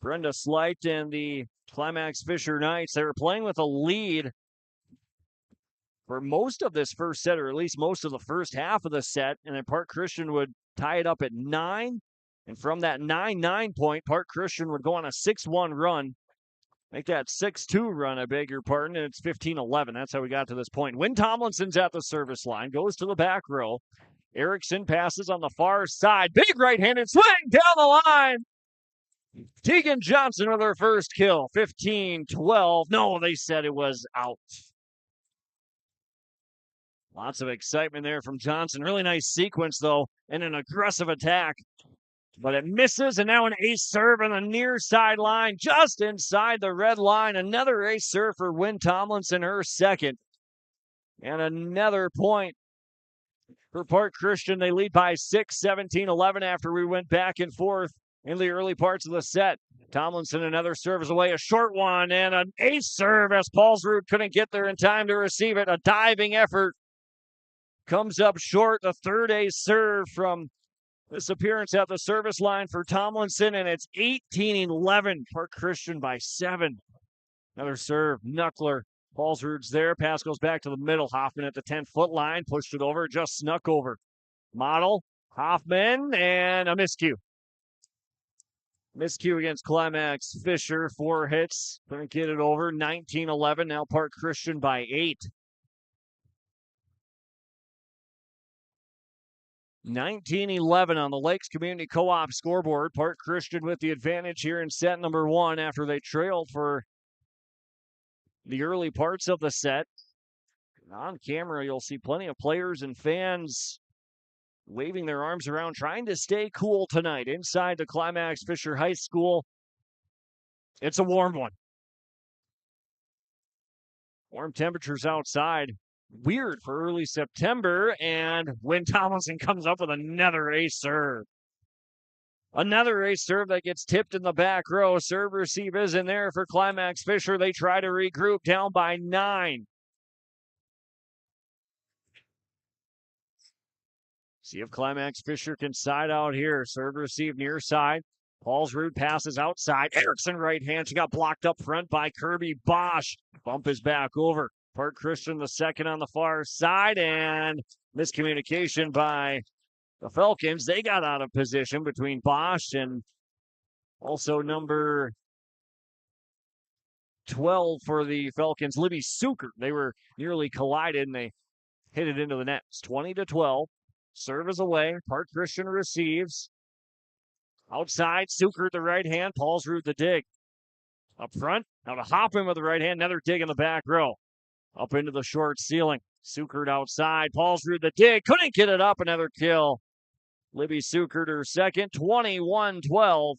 Brenda Slight and the Climax-Fisher Knights. They were playing with a lead for most of this first set, or at least most of the first half of the set. And then Park Christian would tie it up at 9. And from that 9-9 point, Park Christian would go on a 6-1 run. Make that 6-2 run, I beg your pardon, and it's 15-11. That's how we got to this point. Wynn Tomlinson's at the service line, goes to the back row. Erickson passes on the far side. Big right-handed swing down the line. Tegan Johnson with her first kill, 15-12. No, they said it was out. Lots of excitement there from Johnson. Really nice sequence, though, and an aggressive attack. But it misses, and now an ace serve on the near sideline, just inside the red line. Another ace serve for Wynn Tomlinson, her second. And another point for Park Christian. They lead by 6, 17-11 after we went back and forth in the early parts of the set. Tomlinson, another serve is away, a short one, and an ace serve as Paulsrud couldn't get there in time to receive it. A diving effort comes up short. The third ace serve from this appearance at the service line for Tomlinson, and it's 18-11. Park Christian by 7. Another serve, Knuckler. Paulsrud's there. Pass goes back to the middle. Hoffman at the 10-foot line. Pushed it over. Just snuck over. Model, Hoffman, and a miscue. Miscue against Climax-Fisher. 4 hits. Couldn't get it over. 19-11. Now Park Christian by 8. 19-11 on the Lakes Community Co-op scoreboard. Park Christian with the advantage here in set number 1 after they trailed for the early parts of the set. On camera, you'll see plenty of players and fans waving their arms around, trying to stay cool tonight inside the Climax-Fisher High School. It's a warm one. Warm temperatures outside. Weird for early September, and Wynn Tomlinson comes up with another ace serve. Another ace serve that gets tipped in the back row. Serve receive is in there for Climax-Fisher. They try to regroup, down by 9. See if Climax-Fisher can side out here. Serve receive near side. Paulsrud passes outside. Erickson right hand. She got blocked up front by Kirby Bosch. Bump is back over. Park Christian the second on the far side, and miscommunication by the Falcons. They got out of position between Bosch and also number 12 for the Falcons, Libby Suker. They were nearly collided, and they hit it into the net. It's 20-12. Serve is away. Park Christian receives. Outside, Suker the right hand. Paulsrud the dig. Up front, now to Hoffman with the right hand. Another dig in the back row. Up into the short ceiling. Suker outside. Paulsrud the dig. Couldn't get it up. Another kill. Libby Suker her second. 21-12.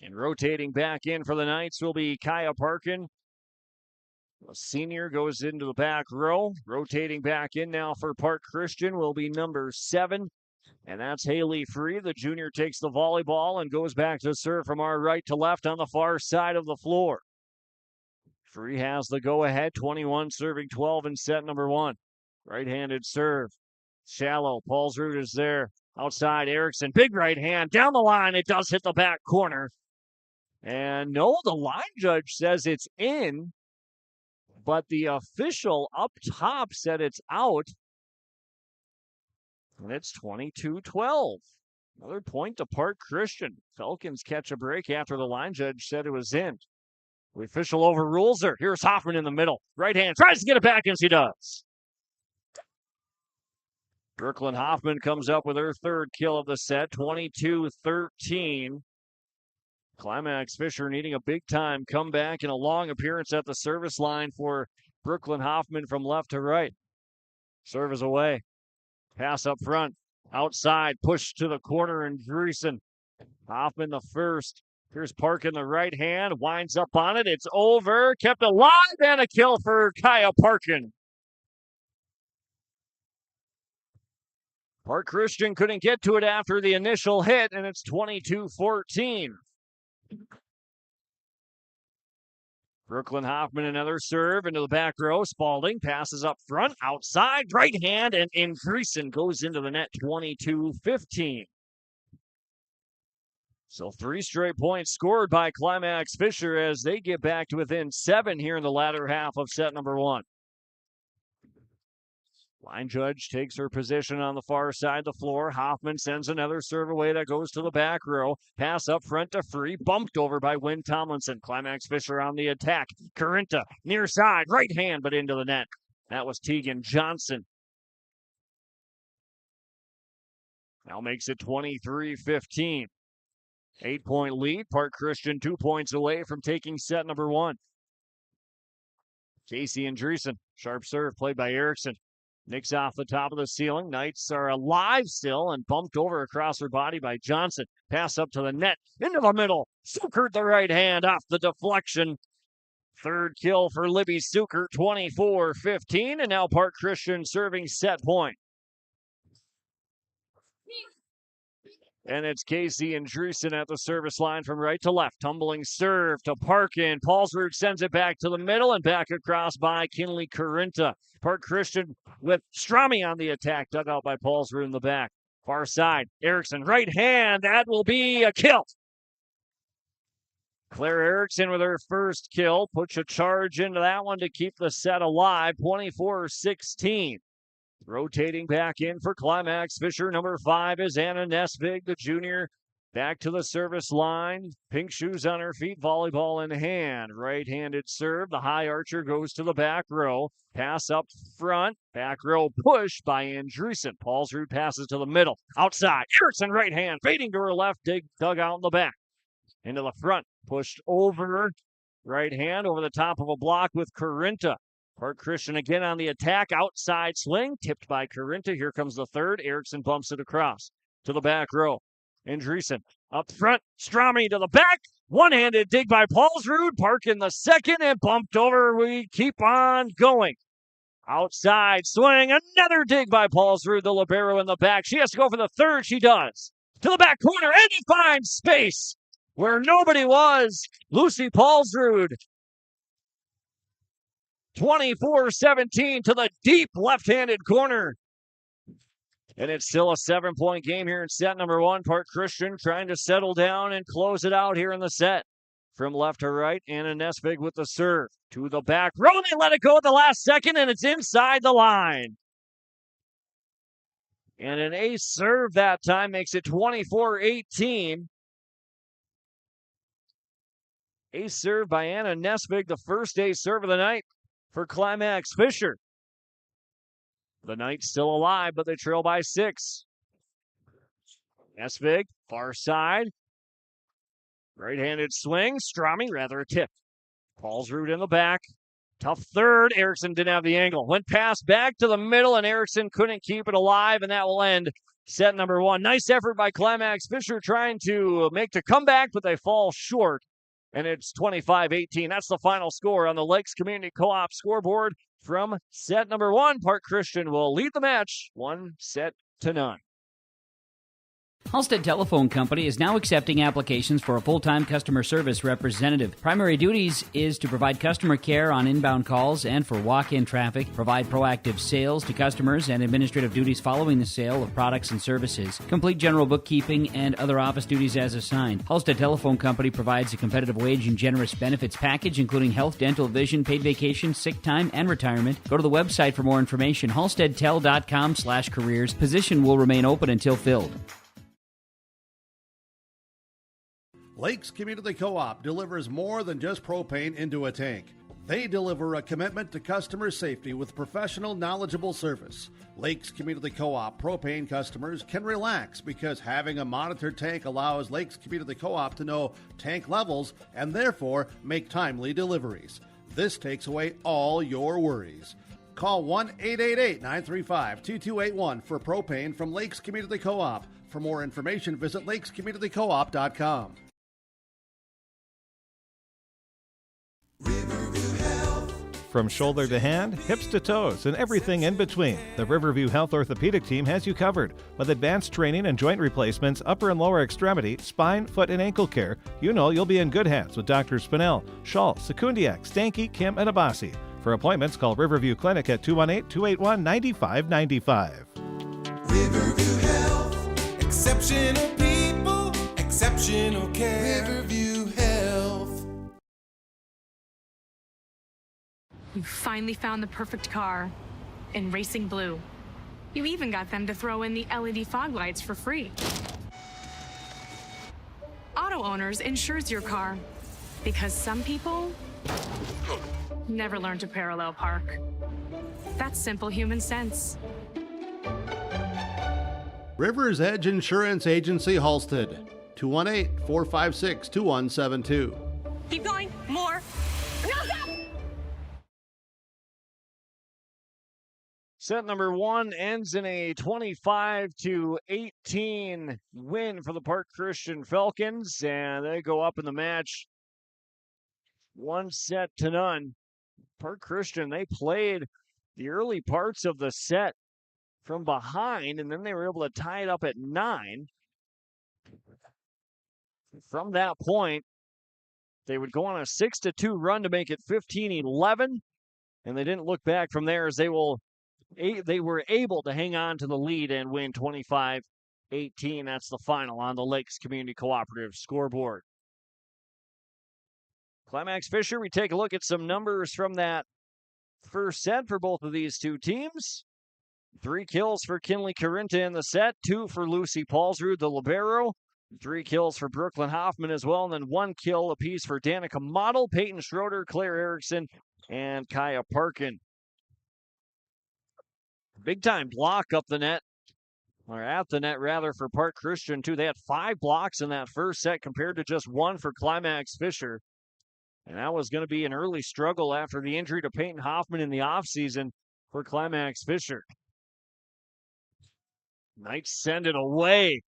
And rotating back in for the Knights will be Kaya Parkin. A senior goes into the back row. Rotating back in now for Park Christian will be number 7. And that's Haley Free. The junior takes the volleyball and goes back to serve from our right to left on the far side of the floor. Free has the go-ahead. 21 serving 12 in set number 1. Right-handed serve. Shallow. Paulsrud is there. Outside, Erickson. Big right hand. Down the line. It does hit the back corner. And no, the line judge says it's in. But the official up top said it's out. And it's 22-12. Another point to Park Christian. Falcons catch a break after the line judge said it was in. The official overrules her. Here's Hoffman in the middle. Right hand. Tries to get it back, and she does. Brooklyn Hoffman comes up with her third kill of the set. 22-13. Climax-Fisher needing a big-time comeback and a long appearance at the service line for Brooklyn Hoffman from left to right. Serve is away. Pass up front. Outside. Push to the corner, and Dreesen. Hoffman the first. Here's Park in the right hand. Winds up on it. It's over. Kept alive, and a kill for Kaya Parkin. Park Christian couldn't get to it after the initial hit, and it's 22-14. Brooklyn Hoffman, another serve into the back row. Spalding passes up front, outside, right hand, and Dreesen goes into the net. 22-15. So 3 straight points scored by Climax-Fisher as they get back to within 7 here in the latter half of set number 1. Line judge takes her position on the far side of the floor. Hoffman sends another serve away that goes to the back row. Pass up front to Free. Bumped over by Wynn Tomlinson. Climax-Fisher on the attack. Carinta near side. Right hand, but into the net. That was Tegan Johnson. Now makes it 23-15. 8-point lead. Park Christian 2 points away from taking set number 1. Casey and Dreesen. Sharp serve played by Erickson. Nicks off the top of the ceiling. Knights are alive still and bumped over across her body by Johnson. Pass up to the net. Into the middle. Suker the right hand off the deflection. Third kill for Libby Suker. 24-15. And now Park Christian serving set point. And it's Casey and Dreesen at the service line from right to left. Tumbling serve to Parkin. Paulsrud sends it back to the middle and back across by Kinley Carinta. Park Christian with Strami on the attack. Dug out by Paulsrud in the back. Far side. Erickson, right hand. That will be a kill. Claire Erickson with her first kill. Puts a charge into that one to keep the set alive. 24-16. Rotating back in for Climax-Fisher. Number 5 is Anna Nesvig, the junior. Back to the service line. Pink shoes on her feet. Volleyball in hand. Right-handed serve. The high archer goes to the back row. Pass up front. Back row push by Andreessen. Paulsrud passes to the middle. Outside. Erickson right hand. Fading to her left. Dug out in the back. Into the front. Pushed over. Right hand over the top of a block with Carinta. Park Christian again on the attack. Outside swing. Tipped by Carinta. Here comes the third. Erickson bumps it across to the back row. Andreessen up front. Strami to the back. One-handed dig by Paulsrud. Park in the second and bumped over. We keep on going. Outside swing, another dig by Paulsrud, the libero in the back. She has to go for the third. She does. To the back corner, and he finds space where nobody was. Lucy Paulsrud. 24-17 to the deep left-handed corner. And it's still a 7-point game here in set number one. Park Christian trying to settle down and close it out here in the set. From left to right, Anna Nesbig with the serve. To the back row, they let it go at the last second, and it's inside the line. And an ace serve that time makes it 24-18. Ace serve by Anna Nesbig, the first ace serve of the night for Climax-Fisher. The Knights still alive, but they trail by 6. Nesbig, far side. Right-handed swing. Strami, rather a tip. Paulsrud in the back. Tough third. Erickson didn't have the angle. Went pass back to the middle, and Erickson couldn't keep it alive, and that will end set number one. Nice effort by Climax-Fisher trying to make the comeback, but they fall short, and it's 25-18. That's the final score on the Lakes Community Co-op scoreboard from set number one. Park Christian will lead the match 1-0. Halstead Telephone Company is now accepting applications for a full-time customer service representative. Primary duties is to provide customer care on inbound calls and for walk-in traffic, provide proactive sales to customers and administrative duties following the sale of products and services, complete general bookkeeping and other office duties as assigned. Halstead Telephone Company provides a competitive wage and generous benefits package, including health, dental, vision, paid vacation, sick time, and retirement. Go to the website for more information, halsteadtel.com/careers. Position will remain open until filled. Lakes Community Co-op delivers more than just propane into a tank. They deliver a commitment to customer safety with professional, knowledgeable service. Lakes Community Co-op propane customers can relax because having a monitored tank allows Lakes Community Co-op to know tank levels and therefore make timely deliveries. This takes away all your worries. Call 1-888-935-2281 for propane from Lakes Community Co-op. For more information, visit lakescommunitycoop.com. From shoulder to hand, hips to toes, and everything in between, the Riverview Health Orthopedic Team has you covered. With advanced training and joint replacements, upper and lower extremity, spine, foot, and ankle care, you know you'll be in good hands with Drs. Spinell, Schall, Sekundiak, Stanky, Kim, and Abasi. For appointments, call Riverview Clinic at 218-281-9595. Riverview Health, exceptional people, exceptional care. Riverview Health. You finally found the perfect car in Racing Blue. You even got them to throw in the LED fog lights for free. Auto Owners insures your car because some people never learn to parallel park. That's simple human sense. Rivers Edge Insurance Agency, Halstead, 218-456-2172. Keep going. More. No, stop! Set number one ends in a 25-18 win for the Park Christian Falcons, and they go up in the match 1-0. Park Christian, they played the early parts of the set from behind, and then they were able to tie it up at 9. From that point, they would go on a 6-2 run to make it 15-11, and they didn't look back from there as they were able to hang on to the lead and win 25-18. That's the final on the Lakes Community Cooperative scoreboard. Climax-Fisher, we take a look at some numbers from that first set for both of these two teams. 3 kills for Kinley Carinta in the set, 2 for Lucy Paulsrud, the libero, 3 kills for Brooklyn Hoffman as well, and then 1 kill apiece for Danica Model, Peyton Schroeder, Claire Erickson, and Kaya Parkin. Big time block up the net, or at the net rather, for Park Christian too. They had 5 blocks in that first set compared to just 1 for Climax-Fisher. And that was going to be an early struggle after the injury to Peyton Hoffman in the offseason for Climax-Fisher. Knights send it away.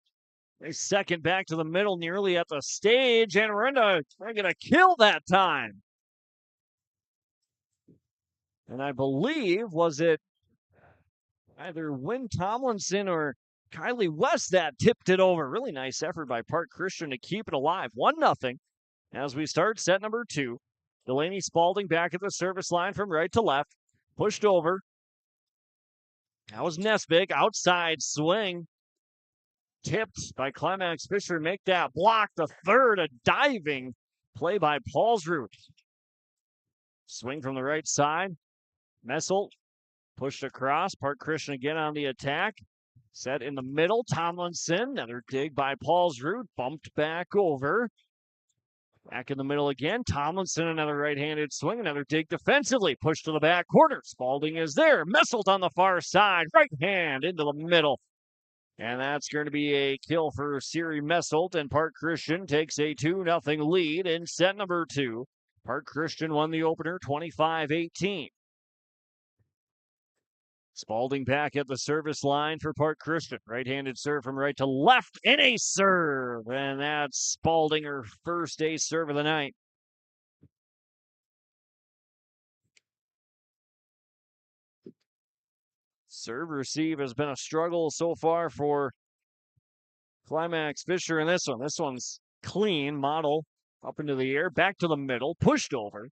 They second back to the middle nearly at the stage, and Renda, they're going to kill that time. And I believe, was it either Wynn Tomlinson or Kylie West that tipped it over? Really nice effort by Park Christian to keep it alive. 1-0 as we start set number 2. Delaney Spalding back at the service line from right to left. Pushed over. That was Nesbitt. Outside swing. Tipped by Climax-Fisher. Make that block. The third, a diving play by Paulsrud. Swing from the right side. Messel pushed across. Park Christian again on the attack. Set in the middle. Tomlinson. Another dig by Paulsrud. Bumped back over. Back in the middle again. Tomlinson, another right-handed swing. Another dig defensively. Pushed to the back corner. Spalding is there. Messelt on the far side. Right hand into the middle. And that's going to be a kill for Siri Messelt. And Park Christian takes a 2-0 lead in set number 2. Park Christian won the opener 25-18. Spalding back at the service line for Park Christian. Right-handed serve from right to left. And a serve. And that's Spalding, her first ace serve of the night. Serve receive has been a struggle so far for Climax-Fisher in this one. This one's clean. Model up into the air. Back to the middle. Pushed over.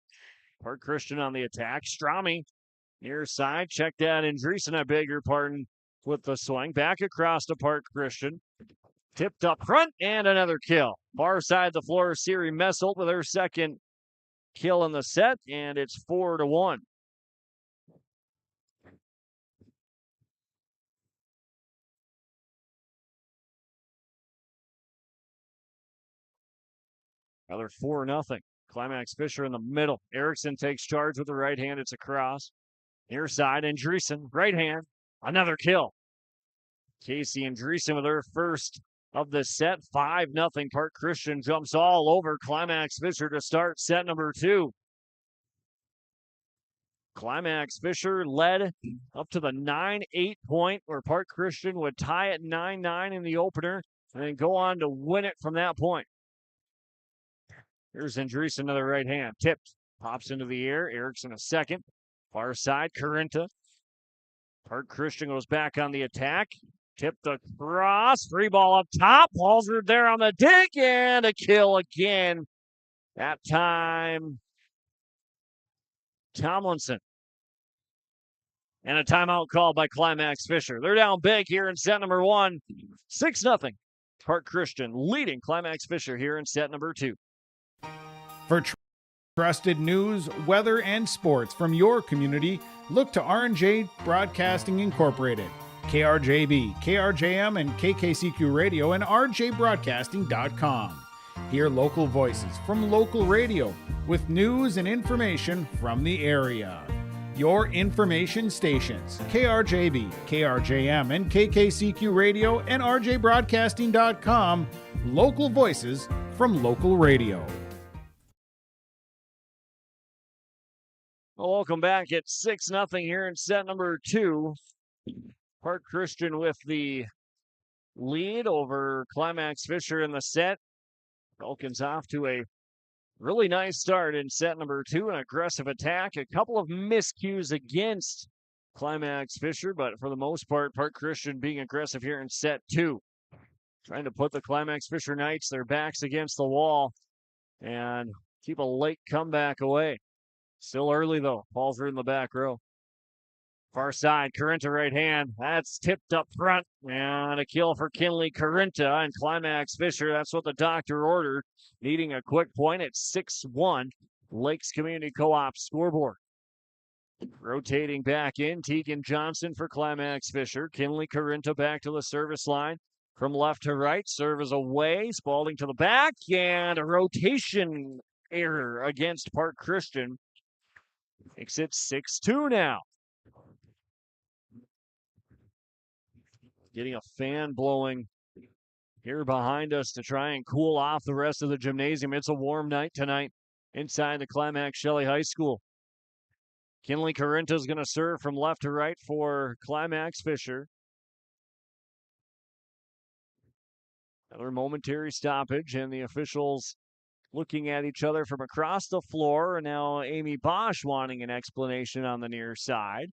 Park Christian on the attack. Strami near side. Check that. Andreessen, I beg your pardon, with the swing. Back across to Park Christian. Tipped up front and another kill. Far side the floor, Siri Messelt with her second kill in the set, and it's 4-1. Another 4-0. Climax-Fisher in the middle. Erickson takes charge with the right hand. It's across. Near side, Andreessen, right hand. Another kill. Casey Andreessen with her first of the set. 5-0. Park Christian jumps all over Climax-Fisher to start set number 2. Climax-Fisher led up to the 9-8 point where Park Christian would tie it 9-9 in the opener and then go on to win it from that point. Here's Andreessen, another right hand. Tipped. Pops into the air. Erickson a second. Far side, Carinta. Park Christian goes back on the attack. Tipped across. Free ball up top. Paulsrud there on the dig. And a kill again. That time, Tomlinson. And a timeout called by Climax-Fisher. They're down big here in set number 1. 6-0. Park Christian leading Climax-Fisher here in set number 2. For trusted news, weather, and sports from your community, look to R&J Broadcasting Incorporated, KRJB, KRJM, and KKCQ Radio, and rjbroadcasting.com. Hear local voices from local radio with news and information from the area. Your information stations, KRJB, KRJM, and KKCQ Radio, and rjbroadcasting.com. Local voices from local radio. Well, welcome back at 6-0 here in set number 2. Park Christian with the lead over Climax-Fisher in the set. Falcons off to a really nice start in set number 2. An aggressive attack. A couple of miscues against Climax-Fisher, but for the most part, Park Christian being aggressive here in set 2. Trying to put the Climax-Fisher Knights, their backs against the wall, and keep a late comeback away. Still early, though. Paulsrud in the back row. Far side, Carinta right hand. That's tipped up front. And a kill for Kinley Carinta and Climax-Fisher. That's what the doctor ordered. Needing a quick point at 6-1. Lakes Community Co-op scoreboard. Rotating back in, Tegan Johnson for Climax-Fisher. Kinley Carinta back to the service line. From left to right, serve is away. Spalding to the back. And a rotation error against Park Christian. Makes it 6-2 now. Getting a fan blowing here behind us to try and cool off the rest of the gymnasium. It's a warm night tonight inside the Climax Shelley High School. Kinley Carinta is going to serve from left to right for Climax-Fisher. Another momentary stoppage, and the officials looking at each other from across the floor. And now Amy Bosch wanting an explanation on the near side.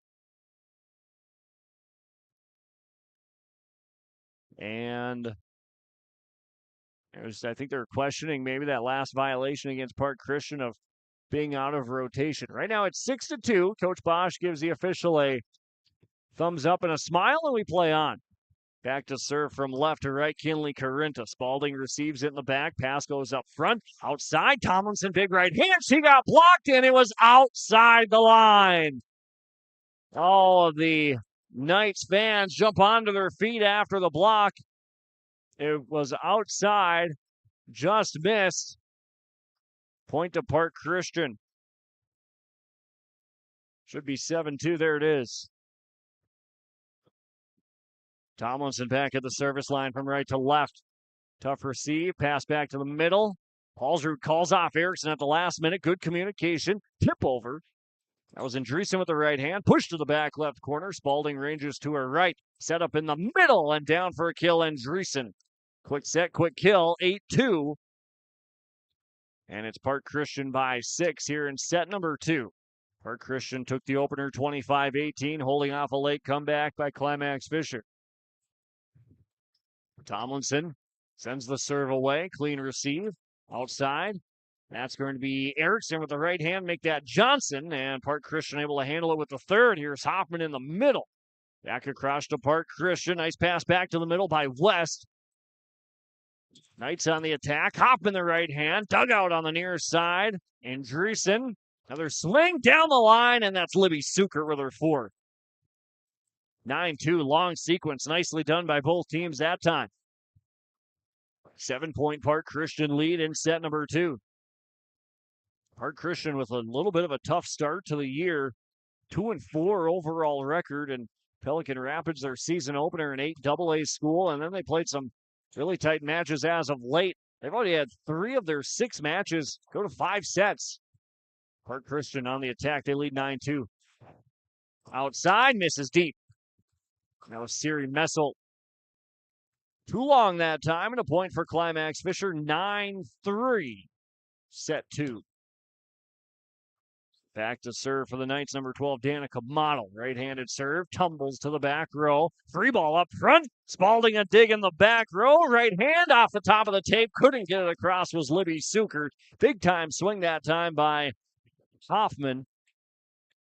And I think they're questioning maybe that last violation against Park Christian of being out of rotation. Right now it's 6-2. Coach Bosch gives the official a thumbs up and a smile, and we play on. Back to serve from left to right, Kinley Carinta. Spalding receives it in the back. Pass goes up front. Outside, Tomlinson, big right hand. She got blocked, and it was outside the line. All of the Knights fans jump onto their feet after the block. It was outside, just missed. Point to Park Christian. Should be 7-2. There it is. Tomlinson back at the service line from right to left. Tough receive. Pass back to the middle. Paulsrud calls off Erickson at the last minute. Good communication. Tip over. That was Andreessen with the right hand. Push to the back left corner. Spalding ranges to her right. Set up in the middle and down for a kill, Andreessen. Quick set, quick kill. 8-2. And it's Park Christian by 6 here in set number 2. Park Christian took the opener 25-18, holding off a late comeback by Climax-Fisher. Tomlinson sends the serve away. Clean receive. Outside. That's going to be Erickson with the right hand. Make that Johnson. And Park Christian able to handle it with the third. Here's Hoffman in the middle. Back across to Park Christian. Nice pass back to the middle by West. Knights on the attack. Hoffman the right hand. Dugout on the near side. Andreessen. Another swing down the line. And that's Libby Sukert with her fourth. 9-2, long sequence. Nicely done by both teams that time. 7-point Park Christian lead in set number 2. Park Christian with a little bit of a tough start to the year. 2-4 overall record. And Pelican Rapids, their season opener, an 8 AA school. And then they played some really tight matches as of late. They've already had 3 of their 6 matches go to 5 sets. Park Christian on the attack. They lead 9-2. Outside, misses deep. That was Siri Messel. Too long that time, and a point for Climax-Fisher. 9-3. Set 2. Back to serve for the Knights, number 12, Danica Model. Right-handed serve, tumbles to the back row. Free ball up front. Spalding a dig in the back row. Right hand off the top of the tape. Couldn't get it across was Libby Sukert. Big time swing that time by Hoffman.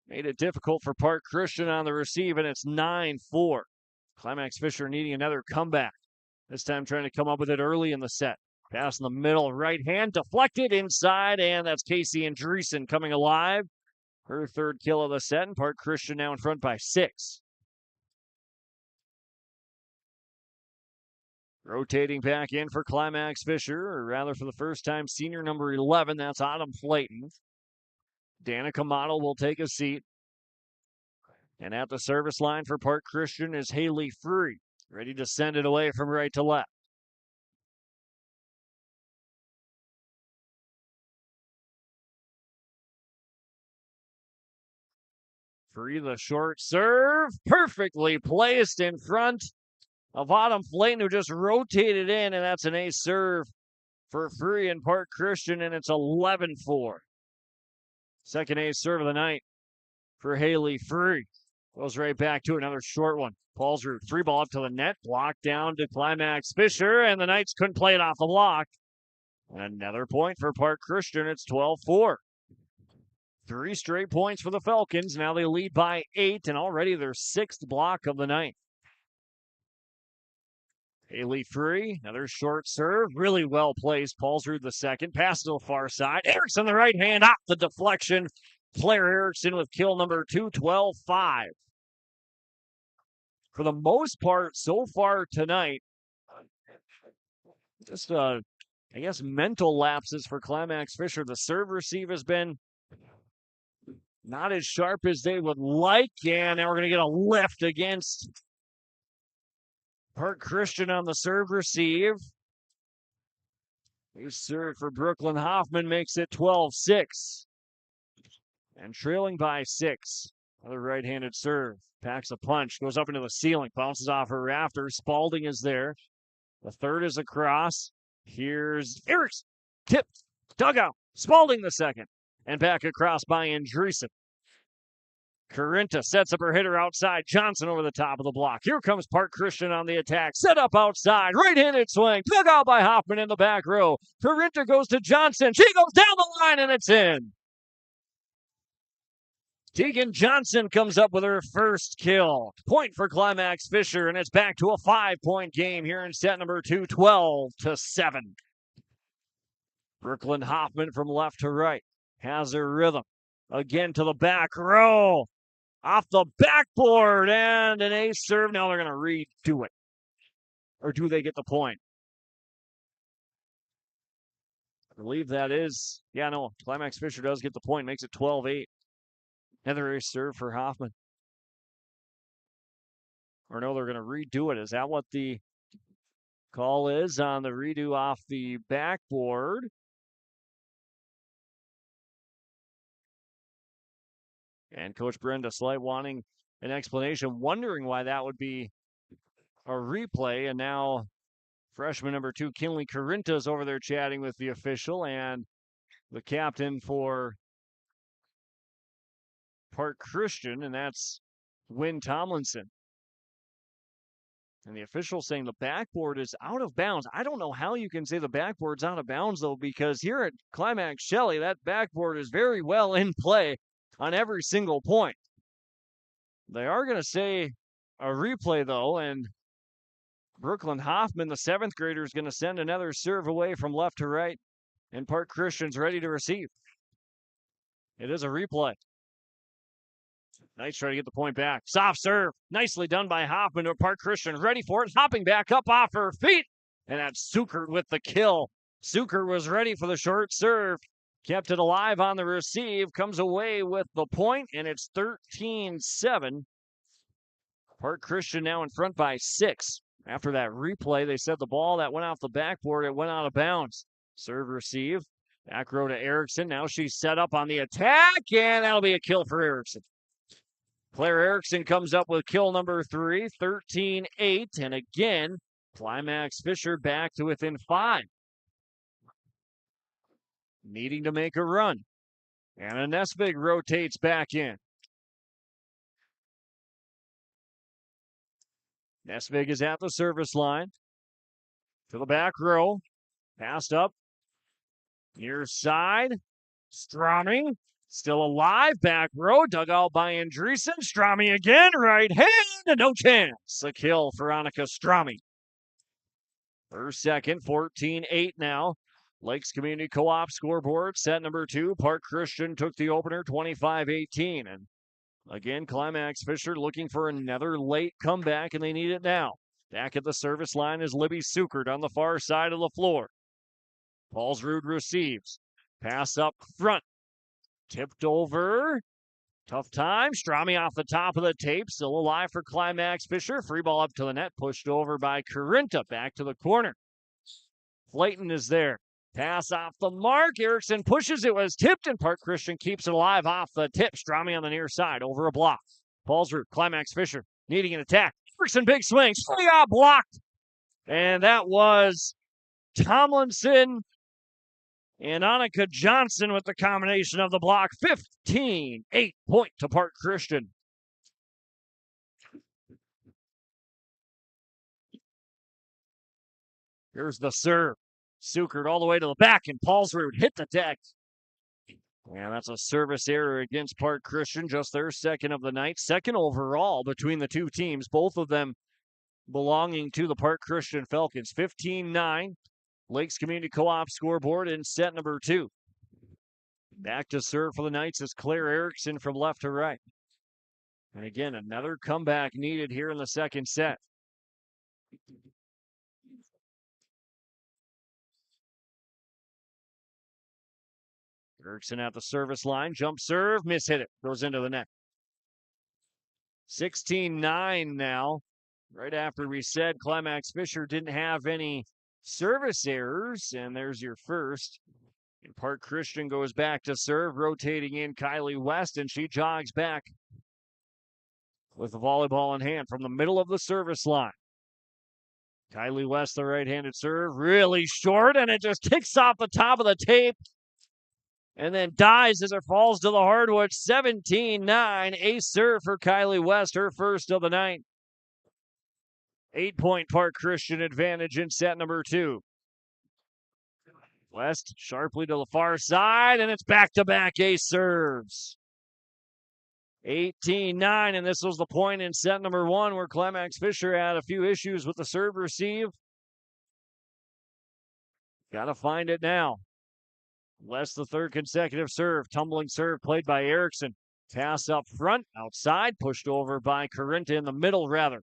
Made it difficult for Park Christian on the receive, and it's 9-4. Climax-Fisher needing another comeback. This time trying to come up with it early in the set. Pass in the middle, right hand, deflected inside, and that's Casey Andreessen coming alive. Her third kill of the set, and Park Christian now in front by 6. Rotating back in for Climax-Fisher, or rather for the first time, senior number 11, that's Autumn Flayton. Danica Model will take a seat. And at the service line for Park Christian is Haley Free, ready to send it away from right to left. Free the short serve, perfectly placed in front of Autumn Flayton, who just rotated in, and that's an ace serve for Free and Park Christian, and it's 11-4. Second ace serve of the night for Haley Free. Goes right back to another short one. Paulsrud, 3 ball up to the net, blocked down to Climax-Fisher, and the Knights couldn't play it off the block. Another point for Park Christian. It's 12-4. 3 straight points for the Falcons. Now they lead by 8, and already their 6th block of the night. Haley Free, another short serve, really well placed. Paulsrud the second, pass to the far side. Erickson the right hand, off the deflection. Claire Erickson with kill number 2, 12-5. For the most part, so far tonight, just, I guess, mental lapses for Climax-Fisher. The serve receive has been not as sharp as they would like, and now we're going to get a lift against Park Christian on the serve receive. His serve for Brooklyn Hoffman makes it 12-6. And trailing by 6. Another right-handed serve. Packs a punch. Goes up into the ceiling. Bounces off her rafter. Spalding is there. The third is across. Here's Erickson. Tip. Dugout. Spalding the second. And back across by Andreessen. Corinta sets up her hitter outside. Johnson over the top of the block. Here comes Park Christian on the attack. Set up outside. Right-handed swing. Dugout by Hoffman in the back row. Corinta goes to Johnson. She goes down the line, and it's in. Tegan Johnson comes up with her first kill. Point for Climax-Fisher, and it's back to a 5-point game here in set number 2, 12-7. Brooklyn Hoffman from left to right has her rhythm. Again to the back row. Off the backboard, and an ace serve. Now they're going to redo it. Or do they get the point? I believe that is. Yeah, no. Climax-Fisher does get the point. Makes it 12-8. Another ace serve for Hoffman. Or no, they're going to redo it. Is that what the call is on the redo off the backboard? And Coach Brenda Slight wanting an explanation, wondering why that would be a replay. And now freshman number 2, Kinley Corinta, is over there chatting with the official, and the captain for Park Christian, and that's Wynn Tomlinson. And the official saying the backboard is out of bounds. I don't know how you can say the backboard's out of bounds, though, because here at Climax Shelley, that backboard is very well in play on every single point. They are going to say a replay, though, and Brooklyn Hoffman, the 7th grader, is going to send another serve away from left to right, and Park Christian's ready to receive. It is a replay. Knights try to get the point back. Soft serve. Nicely done by Hoffman to Park Christian. Ready for it. Hopping back up off her feet. And that's Sukert with the kill. Sukert was ready for the short serve. Kept it alive on the receive. Comes away with the point, and it's 13-7. Park Christian now in front by 6. After that replay, they said the ball that went off the backboard, it went out of bounds. Serve receive. Back row to Erickson. Now she's set up on the attack, and that'll be a kill for Erickson. Claire Erickson comes up with kill number 3, 13-8. And again, Climax-Fisher back to within 5. Needing to make a run. Anna Nesbig rotates back in. Nesbig is at the service line. To the back row. Passed up. Near side. Strami. Still alive. Back row. Dug out by Andreessen. Strami again. Right hand. No chance. A kill for Annika Strami. Her second. 14-8 now. Lakes Community Co-op scoreboard. Set number 2. Park Christian took the opener 25-18. And again, Climax-Fisher looking for another late comeback, and they need it now. Back at the service line is Libby Sukert on the far side of the floor. Paulsrud receives. Pass up front. Tipped over. Tough time. Strami off the top of the tape. Still alive for Climax-Fisher. Free ball up to the net. Pushed over by Corinta. Back to the corner. Flayton is there. Pass off the mark. Erickson pushes. It was tipped, and Park Christian keeps it alive off the tip. Strami on the near side over a block. Paulsrud, Climax-Fisher needing an attack. Erickson, big swing. Swing out, blocked. And that was Tomlinson and Annika Johnson with the combination of the block. 15-8 point to Park Christian. Here's the serve. Sukert all the way to the back, and Paulsrud hit the deck. And that's a service error against Park Christian, just their second of the night. Second overall between the two teams, both of them belonging to the Park Christian Falcons. 15-9, Lakes Community Co-op scoreboard in set number 2. Back to serve for the Knights is Claire Erickson from left to right. And again, another comeback needed here in the second set. Erickson at the service line. Jump serve. Mishit it. Goes into the net. 16-9 now. Right after we said Climax-Fisher didn't have any service errors. And there's your first. And Park Christian goes back to serve. Rotating in Kylie West. And she jogs back with the volleyball in hand from the middle of the service line. Kylie West, the right-handed serve. Really short. And it just kicks off the top of the tape. and then dies as it falls to the hardwood. 17-9. Ace serve for Kylie West, her first of the night. 8-point Park Christian advantage in set number 2. West sharply to the far side, and it's back-to-back ace serves. 18-9, and this was the point in set number 1 where Climax-Fisher had a few issues with the serve receive. Got to find it now. West, the third consecutive serve. Tumbling serve played by Erickson. Pass up front, outside, pushed over by Corinta in the middle, rather.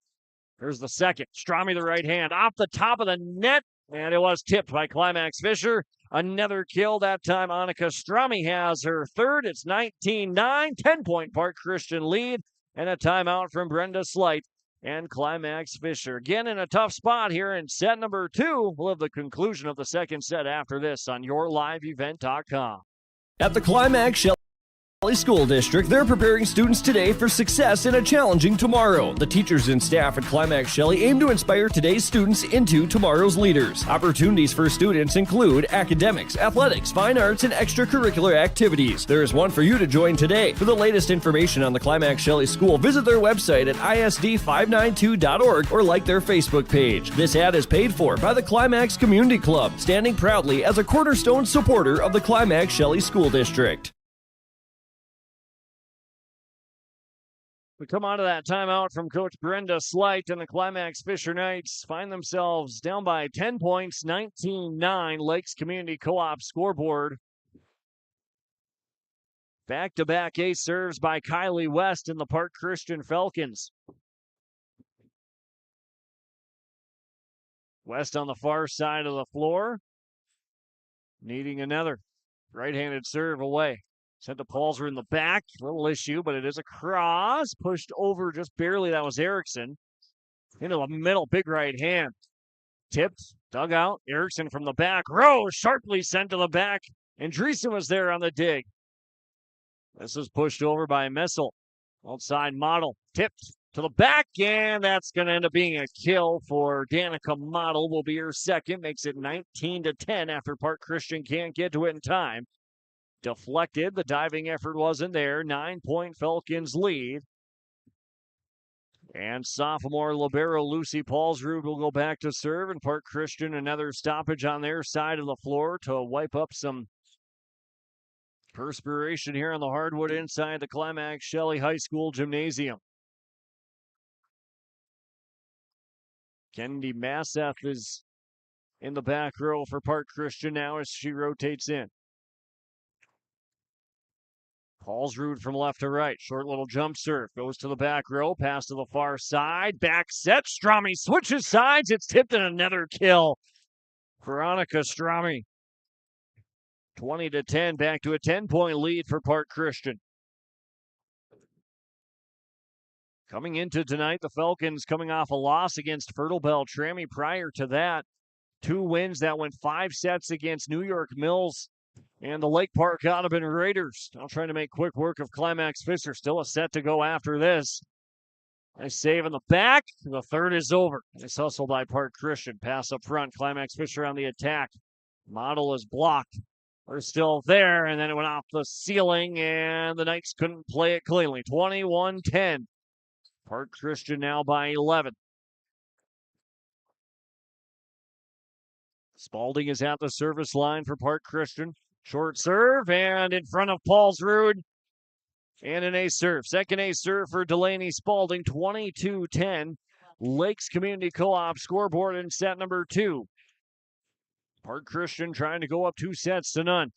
Here's the second. Strami, the right hand, off the top of the net, and it was tipped by Climax-Fisher. Another kill, that time Annika Strami has her third. It's 19-9, 10-point Park Christian lead, and a timeout from Brenda Slight and Climax-Fisher. Again, in a tough spot here in set number 2. We'll have the conclusion of the second set after this on YourLiveEvent.com. At the Climax Shelley School District, they're preparing students today for success in a challenging tomorrow. The teachers and staff at Climax Shelley aim to inspire today's students into tomorrow's leaders. Opportunities for students include academics, athletics, fine arts, and extracurricular activities. There is one for you to join today. For the latest information on the Climax Shelley School, visit their website at isd592.org or like their Facebook page. This ad is paid for by the Climax Community Club, standing proudly as a cornerstone supporter of the Climax Shelley School District. We come out of that timeout from Coach Brenda Slight, and the Climax-Fisher Knights find themselves down by 10 points, 19-9, Lakes Community Co-op scoreboard. Back-to-back ace serves by Kylie West and the Park Christian Falcons. West on the far side of the floor, needing another. Right-handed serve away. Sent to Paulsrud in the back. Little issue, but it is a cross. Pushed over just barely. That was Erickson. Into the middle. Big right hand. Tipped. Dug out. Erickson from the back. Rowe sharply sent to the back. Andreessen was there on the dig. This was pushed over by Messel. Outside Model. Tipped to the back. And that's going to end up being a kill for Danica Model. Will be her second. Makes it 19-10 after Park Christian can't get to it in time. Deflected. The diving effort wasn't there. 9-point Falcons lead. And sophomore libero Lucy Paulsrud will go back to serve, and Park Christian another stoppage on their side of the floor to wipe up some perspiration here on the hardwood inside the Climax Shelley High School gymnasium. Kennedy Masseth is in the back row for Park Christian now as she rotates in. Paulsrud from left to right. Short little jump serve. Goes to the back row. Pass to the far side. Back set. Strami switches sides. It's tipped and another kill. Veronica Strami. 20-10. Back to a 10-point lead for Park Christian. Coming into tonight, the Falcons coming off a loss against Fertile Beltrami. Prior to that, 2 wins that went 5 sets against New York Mills and the Lake Park Audubon Raiders. Now trying to make quick work of Climax-Fisher. Still a set to go after this. Nice save in the back. The third is over. Nice hustle by Park Christian. Pass up front. Climax-Fisher on the attack. Model is blocked. They're still there, and then it went off the ceiling, and the Knights couldn't play it cleanly. 21-10. Park Christian now by 11. Spalding is at the service line for Park Christian. Short serve, and in front of Paulsrud. And an ace serve. Second ace serve for Delaney Spalding. 22-10. Lakes Community Co-op scoreboard in set number 2. Park Christian trying to go up 2 sets to none.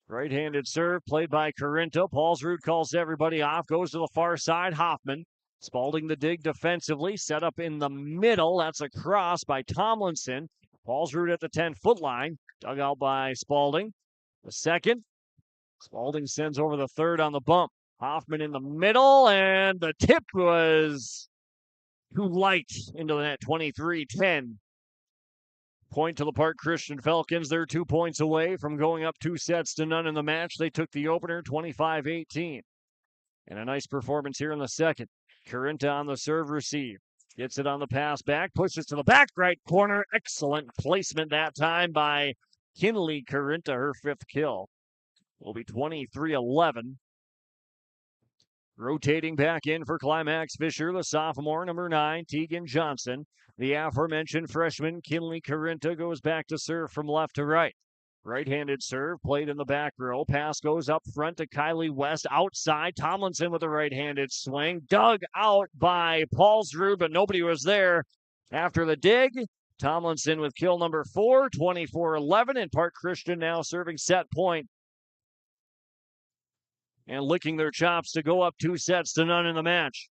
Right-handed serve played by Corinta. Paulsrud calls everybody off. Goes to the far side. Hoffman. Spalding the dig defensively. Set up in the middle. That's a cross by Tomlinson. Paulsrud at the 10-foot line. Dug out by Spalding. The second. Spalding sends over the third on the bump. Hoffman in the middle, and the tip was too light into the net. 23-10. Point to the Park Christian Falcons. They're 2 points away from going up 2 sets to none in the match. They took the opener 25-18. And a nice performance here in the second. Corinta on the serve receive. Gets it on the pass back. Pushes to the back right corner. Excellent placement that time by Kinley Corinta, her 5th kill. will be 23-11. Rotating back in for Climax-Fisher, the sophomore, number 9, Tegan Johnson. The aforementioned freshman, Kinley Carinta, goes back to serve from left to right. Right-handed serve, played in the back row. Pass goes up front to Kylie West. Outside, Tomlinson with a right-handed swing. Dug out by Paulsrud, but nobody was there after the dig. Tomlinson with kill number 4, 24-11, and Park Christian now serving set point and licking their chops to go up 2-0 in the match.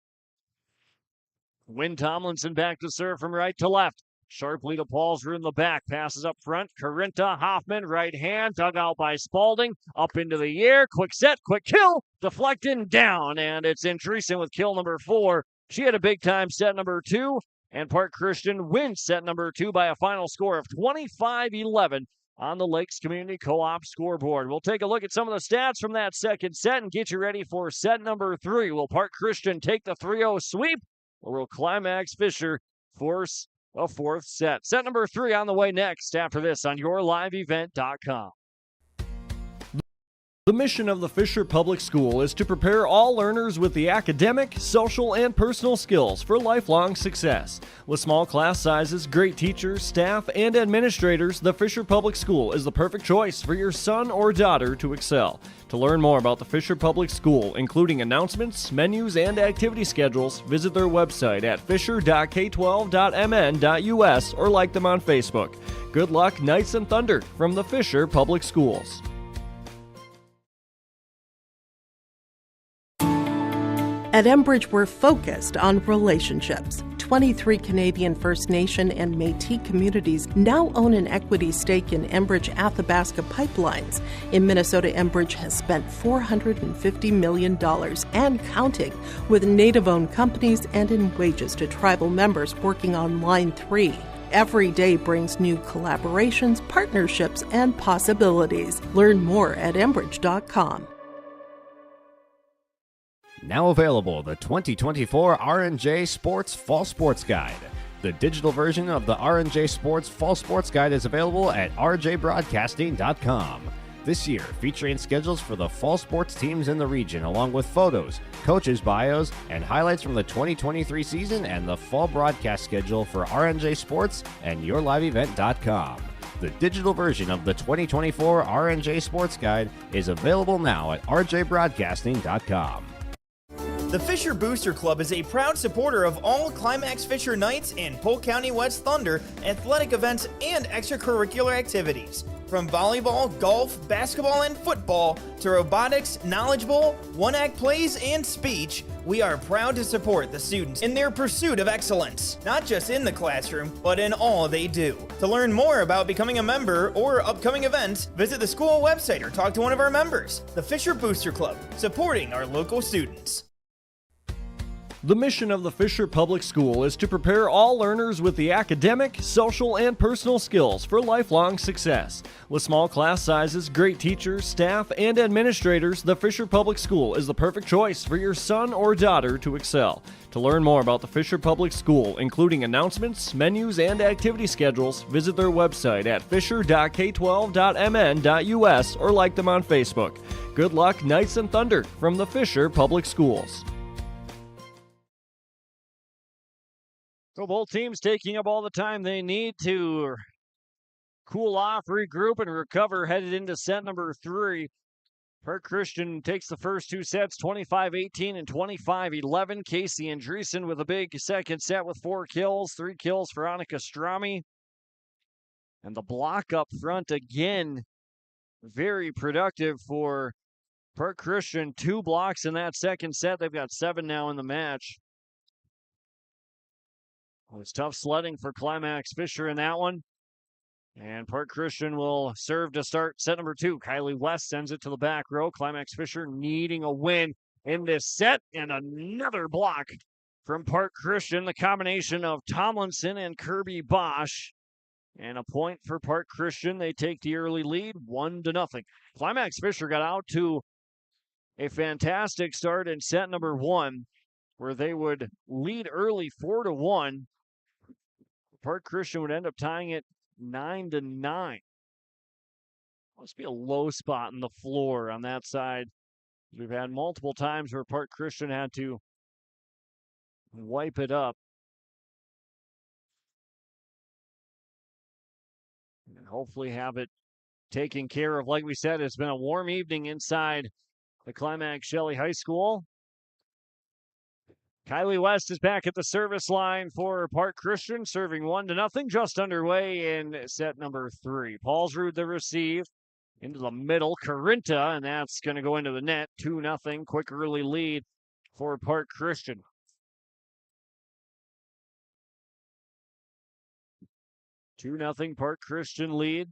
Wynn Tomlinson back to serve from right to left. Sharply to Paulsrud in the back. Passes up front. Carinta, Hoffman, right hand. Dug out by Spalding. Up into the air. Quick set, quick kill. Deflected down. And it's Andreessen with kill number 4. She had a big time set number 2. And Park Christian wins set number 2 by a final score of 25-11 on the Lakes Community Co-op scoreboard. We'll take a look at some of the stats from that second set and get you ready for set number 3. Will Park Christian take the 3-0 sweep, or will Climax-Fisher force a 4th set? Set number 3 on the way next after this on yourliveevent.com. The mission of the Fisher Public School is to prepare all learners with the academic, social, and personal skills for lifelong success. With small class sizes, great teachers, staff, and administrators, the Fisher Public School is the perfect choice for your son or daughter to excel. To learn more about the Fisher Public School, including announcements, menus, and activity schedules, visit their website at fisher.k12.mn.us or like them on Facebook. Good luck, Knights and Thunder, from the Fisher Public Schools. At Enbridge, we're focused on relationships. 23 Canadian First Nation and Métis communities now own an equity stake in Enbridge Athabasca Pipelines. In Minnesota, Enbridge has spent $450 million and counting with Native-owned companies and in wages to tribal members working on Line 3. Every day brings new collaborations, partnerships, and possibilities. Learn more at Enbridge.com. Now available, the 2024 R&J Sports Fall Sports Guide. The digital version of the R&J Sports Fall Sports Guide is available at rjbroadcasting.com. This year, featuring schedules for the fall sports teams in the region, along with photos, coaches' bios, and highlights from the 2023 season and the fall broadcast schedule for R&J Sports and yourliveevent.com. The digital version of the 2024 R&J Sports Guide is available now at rjbroadcasting.com. The Fisher Booster Club is a proud supporter of all Climax-Fisher Knights and Polk County West Thunder athletic events and extracurricular activities. From volleyball, golf, basketball, and football to robotics, knowledge bowl, one-act plays, and speech, we are proud to support the students in their pursuit of excellence, not just in the classroom, but in all they do. To learn more about becoming a member or upcoming events, visit the school website or talk to one of our members. The Fisher Booster Club, supporting our local students. The mission of the Fisher Public School is to prepare all learners with the academic, social, and personal skills for lifelong success. With small class sizes, great teachers, staff, and administrators, the Fisher Public School is the perfect choice for your son or daughter to excel. To learn more about the Fisher Public School, including announcements, menus, and activity schedules, visit their website at fisher.k12.mn.us or like them on Facebook. Good luck, Knights and Thunder, from the Fisher Public Schools. So both teams taking up all the time they need to cool off, regroup, and recover headed into set number 3. Park Christian takes the first 2 sets, 25-18 and 25-11. Casey Andreessen with a big second set with 4 kills, 3 kills for Annika Strami. And the block up front again, very productive for Park Christian. 2 blocks in that second set. They've got 7 now in the match. It was tough sledding for Climax-Fisher in that one. And Park Christian will serve to start set number 2. Kylie West sends it to the back row. Climax-Fisher needing a win in this set. And another block from Park Christian. The combination of Tomlinson and Kirby Bosch. And a point for Park Christian. They take the early lead, 1-0. Climax-Fisher got out to a fantastic start in set number 1, where they would lead early 4-1. Park Christian would end up tying it 9-9. Must be a low spot in the floor on that side. We've had multiple times where Park Christian had to wipe it up. And hopefully have it taken care of. Like we said, it's been a warm evening inside the Climax Shelley High School. Kylie West is back at the service line for Park Christian, serving 1-0, just underway in set number 3. Paulsrud the receive into the middle. Carinta, and that's going to go into the net. 2-0, quick early lead for Park Christian. 2-0 Park Christian lead.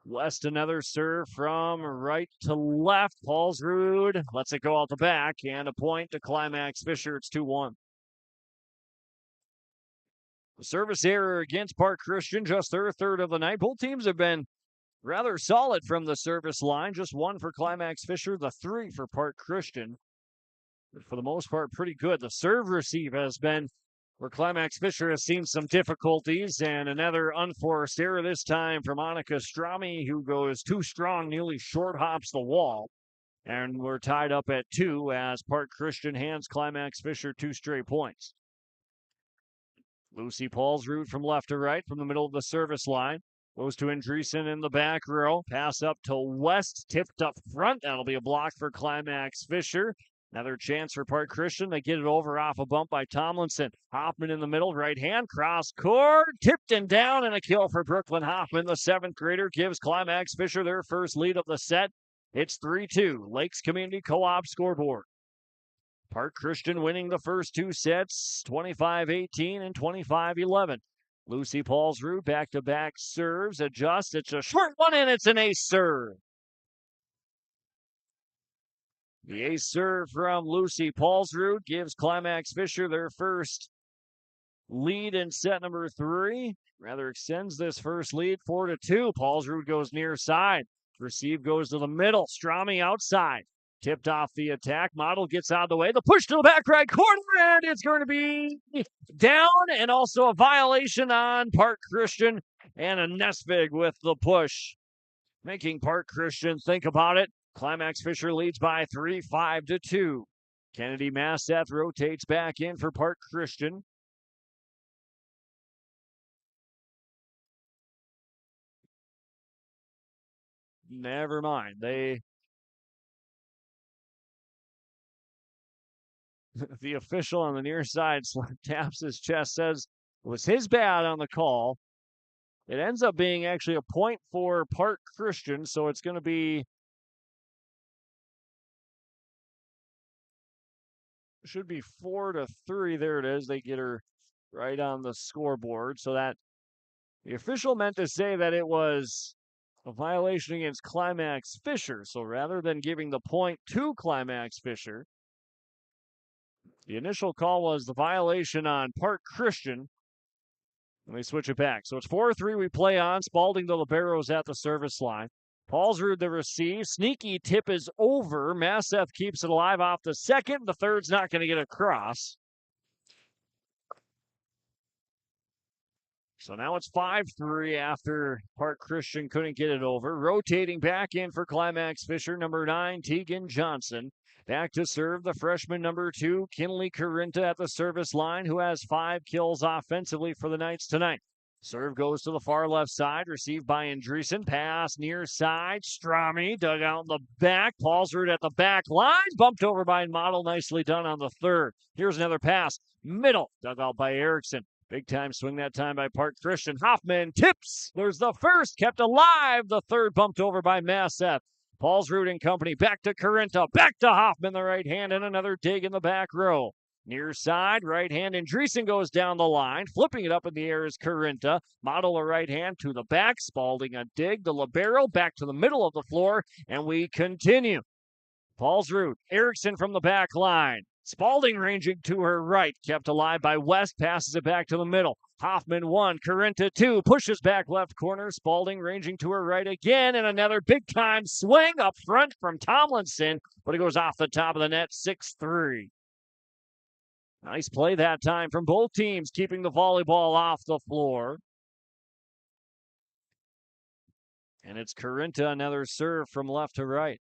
West another serve from right to left. Paulsrud lets it go out the back, and a point to Climax-Fisher. It's 2-1. The service error against Park Christian, just their third of the night. Both teams have been rather solid from the service line. Just one for Climax-Fisher, the 3 for Park Christian. But for the most part, pretty good. The serve receive has been where Climax-Fisher has seen some difficulties, and another unforced error this time for Monica Strami, who goes too strong, nearly short hops the wall. And we're tied up at 2 as Park Christian hands Climax-Fisher 2 straight points. Lucy Paulsrud from left to right from the middle of the service line. Goes to Andreessen in the back row. Pass up to West, tipped up front. That'll be a block for Climax-Fisher. Another chance for Park Christian. They get it over off a bump by Tomlinson. Hoffman in the middle, right hand, cross court, tipped and down, and a kill for Brooklyn Hoffman. The 7th grader gives Climax-Fisher their first lead of the set. It's 3-2, Lakes Community Co-op scoreboard. Park Christian winning the first 2 sets, 25-18 and 25-11. Lucy Paulsrud back-to-back serves, adjusts. It's a short one, and it's an ace serve. The ace serve from Lucy Paulsrud gives Climax-Fisher their first lead in set number 3. Rather extends this first lead 4-2. Paulsrud goes near side. Receive goes to the middle. Strami outside. Tipped off the attack. Model gets out of the way. The push to the back right corner, and it's going to be down, and also a violation on Park Christian, and a Nesvig with the push, making Park Christian think about it. Climax-Fisher leads by 3, 5-2. Kennedy Masseth rotates back in for Park Christian. Never mind. The official on the near side taps his chest, says it was his bad on the call. It ends up being actually a point for Park Christian, so it's going to be should be 4-3. There it is. They get her right on the scoreboard. So that the official meant to say that it was a violation against Climax-Fisher. So rather than giving the point to Climax-Fisher, the initial call was the violation on Park Christian. And they switch it back. So it's 4-3 we play on. Spalding the liberos at the service line. Paulsrud the receive. Sneaky tip is over. Masseth keeps it alive off the second. The third's not going to get across. So now it's 5-3 after Park Christian couldn't get it over. Rotating back in for Climax-Fisher, number 9, Tegan Johnson. Back to serve the freshman number 2, Kinley Carinta at the service line, who has 5 kills offensively for the Knights tonight. Serve goes to the far left side, received by Andreessen. Pass near side, Strami dug out in the back. Paulsrud at the back line, bumped over by Model. Nicely done on the third. Here's another pass, middle, dug out by Erickson. Big time swing that time by Park Christian. Hoffman tips. There's the first, kept alive. The third bumped over by Masseth. Paulsrud and company back to Carinta, back to Hoffman, the right hand, and another dig in the back row. Near side, right hand, Andreessen goes down the line. Flipping it up in the air is Carinta. Model a right hand to the back. Spalding a dig. The libero back to the middle of the floor, and we continue. Paulsrud, Erickson from the back line. Spalding ranging to her right. Kept alive by West. Passes it back to the middle. Hoffman 1, Carinta 2. Pushes back left corner. Spalding ranging to her right again. And another big-time swing up front from Tomlinson. But it goes off the top of the net, 6-3. Nice play that time from both teams, keeping the volleyball off the floor. And it's Carinta, another serve from left to right.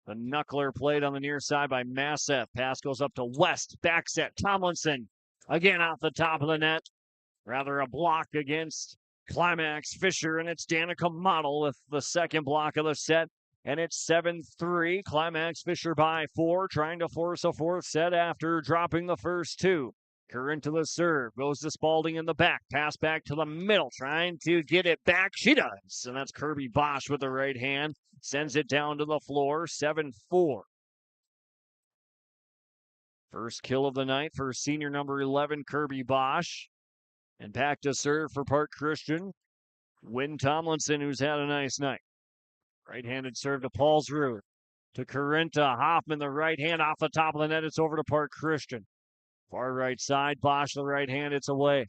The knuckler played on the near side by Masseth. Pass goes up to West. Back set. Tomlinson again off the top of the net. Rather a block against Climax-Fisher, and it's Danica Model with the second block of the set. And it's 7-3. Climax-Fisher by 4, trying to force a fourth set after dropping the first two. Carinta the serve. Goes to Spalding in the back. Pass back to the middle. Trying to get it back. She does. And that's Kirby Bosch with the right hand. Sends it down to the floor. 7-4. First kill of the night for senior number 11, Kirby Bosch. And back to serve for Park Christian. Wynn Tomlinson, who's had a nice night. Right-handed serve to Paulsrud. To Carinta. Hoffman, the right hand off the top of the net. It's over to Park Christian. Far right side, Bosch, the right hand, it's away.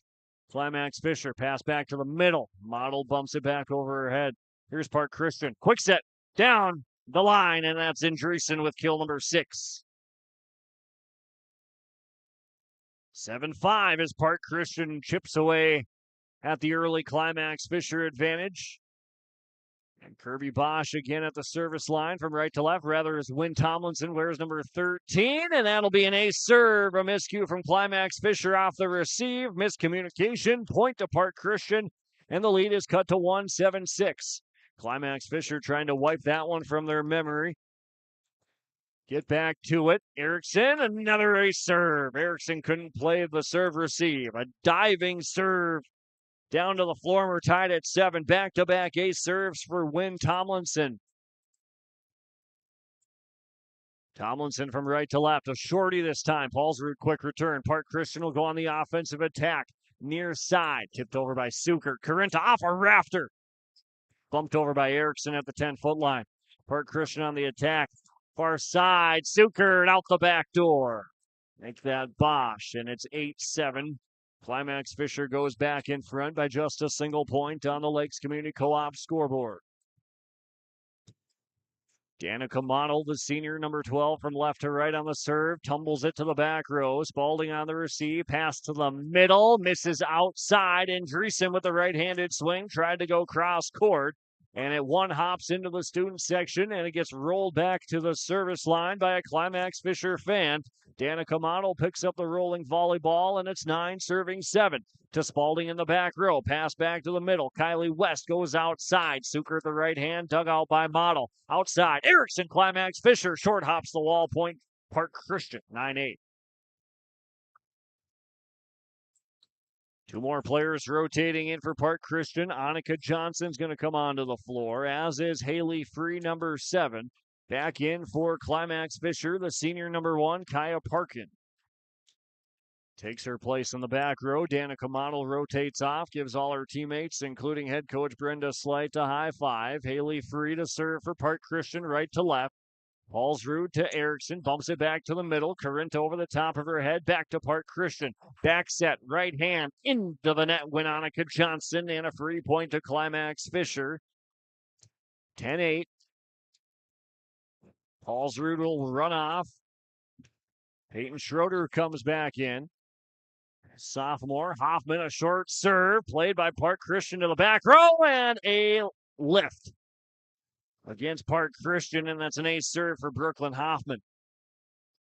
Climax-Fisher, pass back to the middle. Model bumps it back over her head. Here's Park Christian. Quick set, down the line, and that's Andreessen with kill number 6. 7-5 as Park Christian chips away at the early Climax-Fisher advantage. And Kirby Bosch again at the service line from right to left. Rather as Wynn Tomlinson wears number 13. And that'll be an ace serve. A miscue from Climax-Fisher off the receive. Miscommunication. Point to Park Christian. And the lead is cut to 1-7-6. Climax-Fisher trying to wipe that one from their memory. Get back to it. Erickson, another ace serve. Erickson couldn't play the serve receive. A diving serve. Down to the floor, and we're tied at 7. Back-to-back ace serves for Wynn Tomlinson. Tomlinson from right to left. A shorty this time. Paulsrud, quick return. Park Christian will go on the offensive attack. Near side. Tipped over by Suker. Carinta off a rafter. Bumped over by Erickson at the 10-foot line. Park Christian on the attack. Far side. Suker out the back door. Make that Bosch, and it's 8-7. Climax-Fisher goes back in front by just a single point on the Lakes Community Co-op scoreboard. Danica Model, the senior, number 12, from left to right on the serve, tumbles it to the back row. Spalding on the receive, pass to the middle, misses outside. Andreessen with the right-handed swing, tried to go cross court, and it one hops into the student section, and it gets rolled back to the service line by a Climax-Fisher fan. Danica Model picks up the rolling volleyball, and it's 9-7 to Spalding in the back row. Pass back to the middle. Kylie West goes outside. Suker at the right hand, dug out by Model. Outside, Erickson, Climax-Fisher, short hops the wall point. Park Christian, 9-8. Two more players rotating in for Park Christian. Annika Johnson's going to come onto the floor, as is Haley Free, number 7. Back in for Climax-Fisher, the senior number 1, Kaya Parkin. Takes her place in the back row. Danica Model rotates off, gives all her teammates, including head coach Brenda Slight, a high five. Haley Free to serve for Park Christian, right to left. Paulsrud to Erickson, bumps it back to the middle. Carinta over the top of her head, back to Park Christian. Back set, right hand, into the net, win Annika Johnson, and a free point to Climax-Fisher. 10-8. Paulsrud will run off. Peyton Schroeder comes back in. Sophomore, Hoffman, a short serve, played by Park Christian to the back row, and a lift against Park Christian, and that's an ace serve for Brooklyn Hoffman.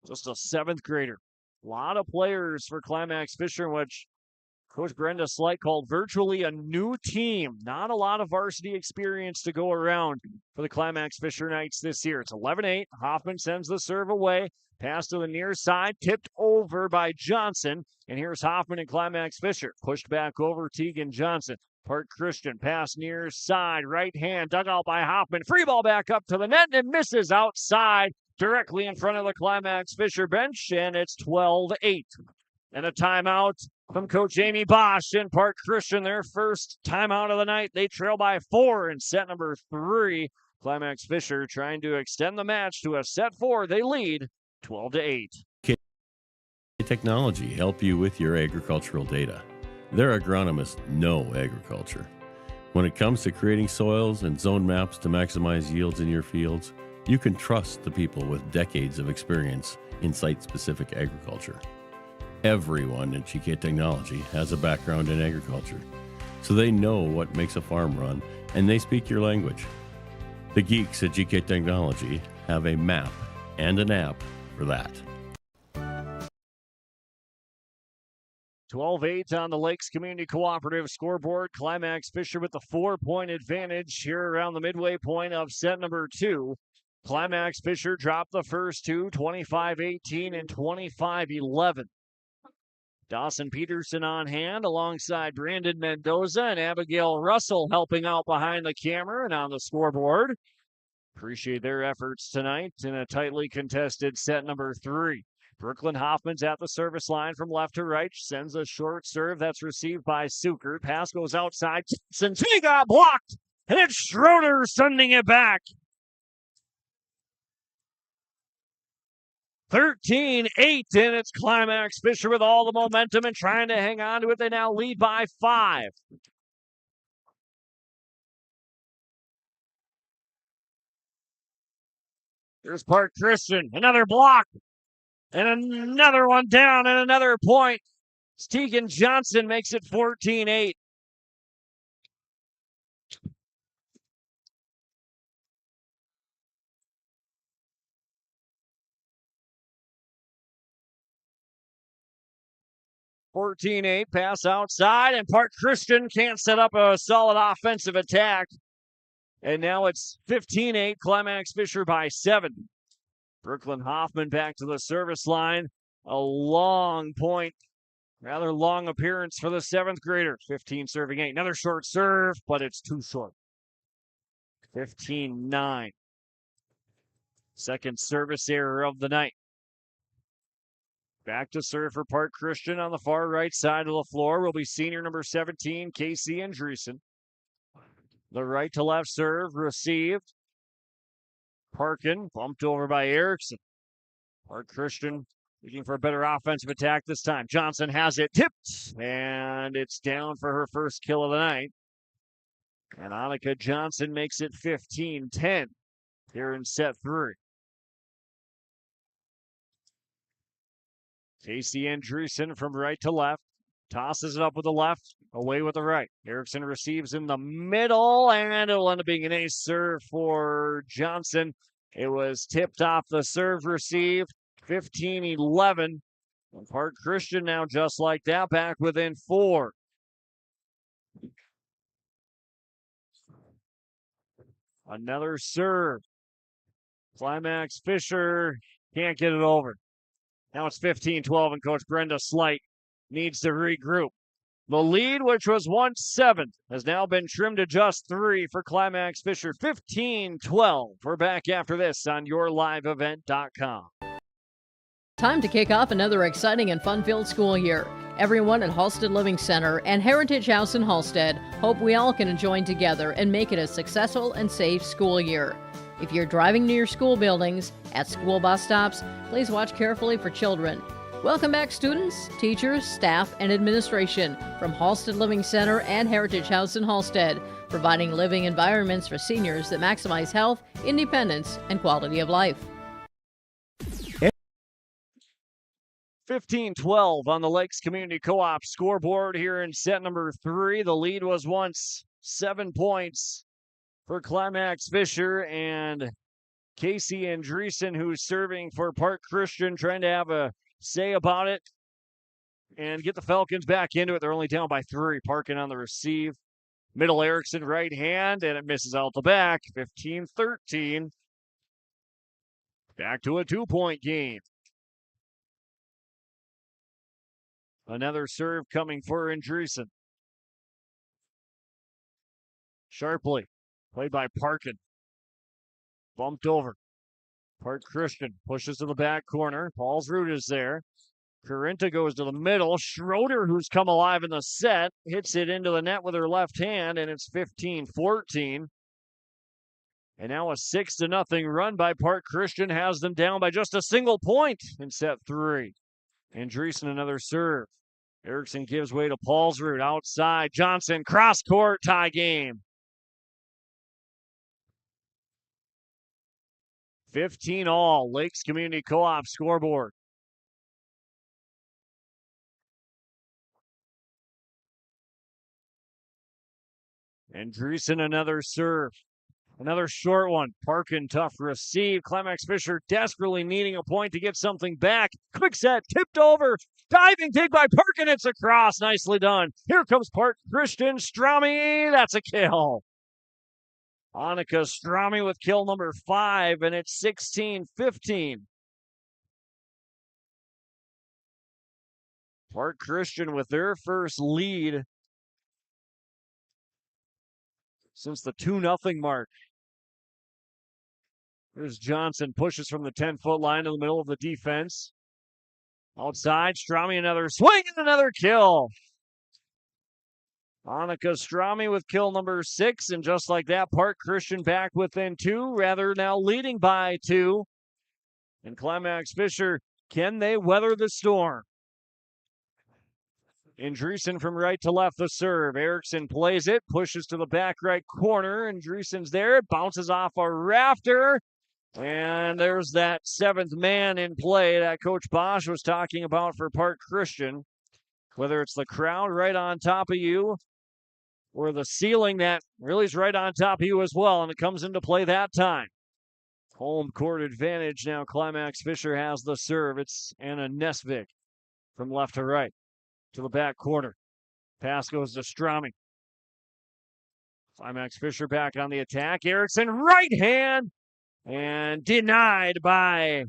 Just a 7th grader. A lot of players for Climax-Fisher, which Coach Brenda Slight called virtually a new team. Not a lot of varsity experience to go around for the Climax-Fisher Knights this year. It's 11-8. Hoffman sends the serve away. Pass to the near side, tipped over by Johnson. And here's Hoffman and Climax-Fisher. Pushed back over Tegan Johnson. Park Christian, pass near side, right hand, dug out by Hoffman. Free ball back up to the net, and it misses outside, directly in front of the Climax-Fisher bench, and it's 12-8. And a timeout from Coach Amy Bosch and Park Christian, their first timeout of the night. They trail by 4 in set number 3. Climax-Fisher trying to extend the match to a set 4. They lead 12-8. Technology help you with your agricultural data. Their agronomists know agriculture. When it comes to creating soils and zone maps to maximize yields in your fields, you can trust the people with decades of experience in site-specific agriculture. Everyone at GK Technology has a background in agriculture, so they know what makes a farm run and they speak your language. The geeks at GK Technology have a map and an app for that. 12-8 on the Lakes Community Cooperative scoreboard. Climax-Fisher with the 4-point advantage here around the midway point of set number 2. Climax-Fisher dropped the first two, 25-18 and 25-11. Dawson Peterson on hand alongside Brandon Mendoza and Abigail Russell helping out behind the camera and on the scoreboard. Appreciate their efforts tonight in a tightly contested set number 3. Brooklyn Hoffman's at the service line from left to right. Sends a short serve that's received by Suker. Pass goes outside. He got blocked. And it's Schroeder sending it back. 13-8, and it's Climax-Fisher with all the momentum and trying to hang on to it. They now lead by 5. Here's Park Christian. Another block. And another one down and another point. Tegan Johnson makes it 14-8. Pass outside, and Park Christian can't set up a solid offensive attack. And now it's 15-8, Climax-Fisher by 7. Brooklyn Hoffman back to the service line. A long point, rather long appearance for the 7th grader. 15 serving 8. Another short serve, but it's too short. 15-9. Second service error of the night. Back to serve for Park Christian on the far right side of the floor will be senior number 17, Casey Andreessen. The right to left serve received. Parkin bumped over by Erickson. Park Christian looking for a better offensive attack this time. Johnson has it tipped, and it's down for her first kill of the night. And Annika Johnson makes it 15-10 here in set 3. Casey Andreessen from right to left. Tosses it up with the left, away with the right. Erickson receives in the middle, and it'll end up being an ace serve for Johnson. It was tipped off the serve received, 15-11. And Park Christian now just like that, back within 4. Another serve. Climax-Fisher can't get it over. Now it's 15-12, and Coach Brenda Slight needs to regroup. The lead, which was once 7, has now been trimmed to just 3 for Climax-Fisher. 15-12. We're back after this on YourLiveEvent.com. Time to kick off another exciting and fun-filled school year. Everyone at Halstead Living Center and Heritage House in Halstead hope we all can join together and make it a successful and safe school year. If you're driving near school buildings, at school bus stops, please watch carefully for children. Welcome back, students, teachers, staff, and administration from Halstead Living Center and Heritage House in Halstead, providing living environments for seniors that maximize health, independence, and quality of life. 15-12 on the Lakes Community Co-op scoreboard here in set number 3. The lead was once 7 points for Climax-Fisher, and Casey Andreessen, who's serving for Park Christian, trying to have a say about it and get the Falcons back into it. They're only down by 3. Parkin on the receive. Middle Erickson right hand, and it misses out the back. 15-13. Back to a 2-point game. Another serve coming for Andreessen. Sharply played by Parkin. Bumped over. Park Christian pushes to the back corner. Paul's root is there. Corinta goes to the middle. Schroeder, who's come alive in the set, hits it into the net with her left hand, and it's 15-14. And now a 6-0 run by Park Christian has them down by just a single point in set 3. Andreessen another serve. Erickson gives way to Paul's root outside. Johnson cross court, tie game. 15 all, Lakes Community Co-op scoreboard. Andreessen another serve. Another short one. Parkin tough receive. Climax-Fisher desperately needing a point to get something back. Quick set, tipped over. Diving dig by Parkin. It's across. Nicely done. Here comes Park Christian Strami. That's a kill. Annika Strami with kill number 5, and it's 16-15. Park Christian with their first lead since the 2-0 mark. Here's Johnson, pushes from the 10-foot line to the middle of the defense. Outside, Strami another swing and another kill. Annika Strami with kill number 6, and just like that, Park Christian back within 2, rather now leading by 2. And Climax-Fisher, can they weather the storm? Andreessen from right to left, the serve. Erickson plays it, pushes to the back right corner. Andreessen's there, it bounces off a rafter. And there's that 7th man in play that Coach Bosch was talking about for Park Christian. Whether it's the crowd right on top of you or the ceiling that really is right on top of you as well, and it comes into play that time. Home court advantage now. Climax-Fisher has the serve. It's Anna Nesvik from left to right to the back corner. Pass goes to Strami. Climax-Fisher back on the attack. Erickson, right hand, and denied by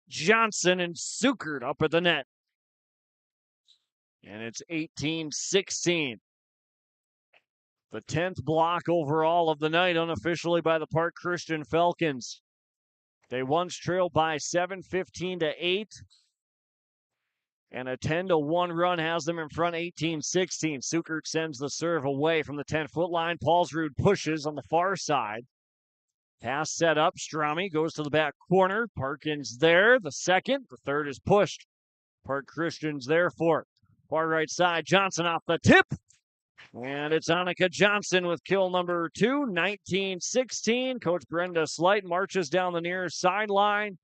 Johnson, and Suckered up at the net. And it's 18-16. The 10th block overall of the night, unofficially by the Park Christian Falcons. They once trailed by 7, 15-8. And a 10-1 run has them in front, 18-16. Suckered sends the serve away from the 10-foot line. Paulsrud pushes on the far side. Pass set up. Strami goes to the back corner. Parkin's there. The second. The third is pushed. Park Christian's there for it. Far right side. Johnson off the tip. And it's Annika Johnson with kill number 2, 19-16. Coach Brenda Slight marches down the near sideline.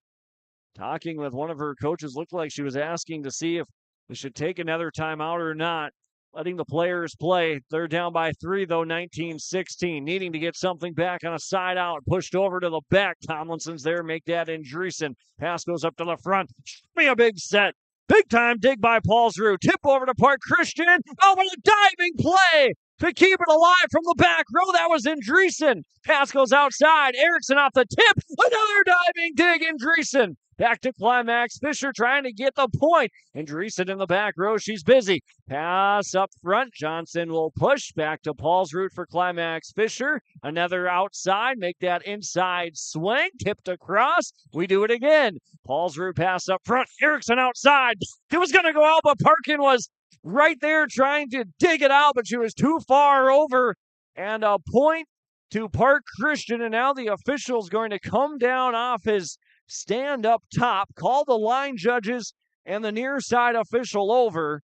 Talking with one of her coaches, looked like she was asking to see if they should take another timeout or not. Letting the players play. They're down by 3, though, 19-16. Needing to get something back on a side out. Pushed over to the back. Tomlinson's there. Make that Andreessen. Pass goes up to the front. Show me a big set. Big time dig by Paulsrud. Tip over to Park Christian. Oh, what a diving play to keep it alive from the back row. That was Andreessen. Pass goes outside. Erickson off the tip. Another diving dig, Andreessen. Back to Climax-Fisher trying to get the point. Andreessen in the back row. She's busy. Pass up front. Johnson will push back to Paulsrud for Climax-Fisher. Another outside. Make that inside swing. Tipped across. We do it again. Paulsrud pass up front. Erickson outside. It was going to go out, but Parkin was right there trying to dig it out, but she was too far over. And a point to Park Christian. And now the official's going to come down off his stand up top, call the line judges and the near side official over.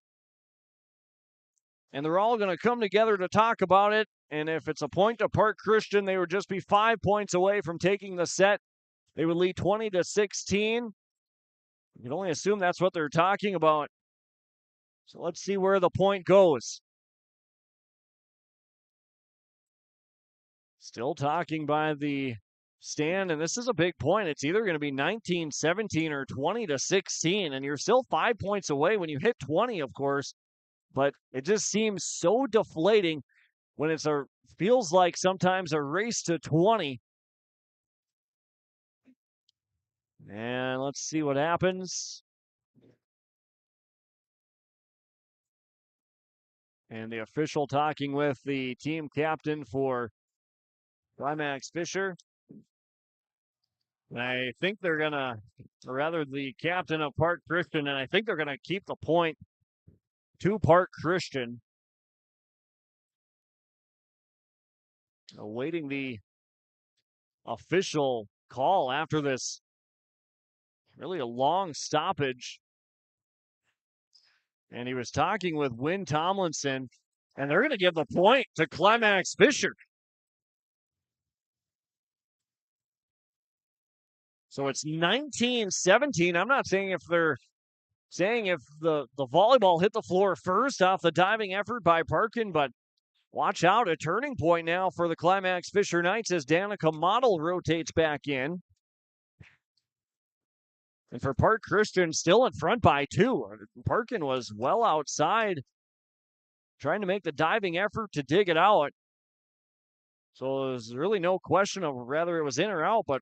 And they're all going to come together to talk about it. And if it's a point to Park Christian, they would just be 5 points away from taking the set. They would lead 20-16. You can only assume that's what they're talking about. So let's see where the point goes. Still talking by the stand, and this is a big point. It's either going to be 19-17 or 20-16, and you're still 5 points away when you hit 20, of course. But it just seems so deflating when it's feels like sometimes a race to 20. And let's see what happens. And the official talking with the team captain for Climax-Fisher. I think they're going to, or rather the captain of Park Christian, and I think they're going to keep the point to Park Christian. Awaiting the official call after this really a long stoppage. And he was talking with Wynn Tomlinson, and they're going to give the point to Climax-Fisher. So it's 19-17. I'm not saying if they're saying if the volleyball hit the floor first off the diving effort by Parkin, but Watch out, a turning point now for the Climax-Fisher Knights as Danica Model rotates back in. And for Park Christian, still in front by 2. Parkin was well outside, trying to make the diving effort to dig it out. So there's really no question of whether it was in or out, but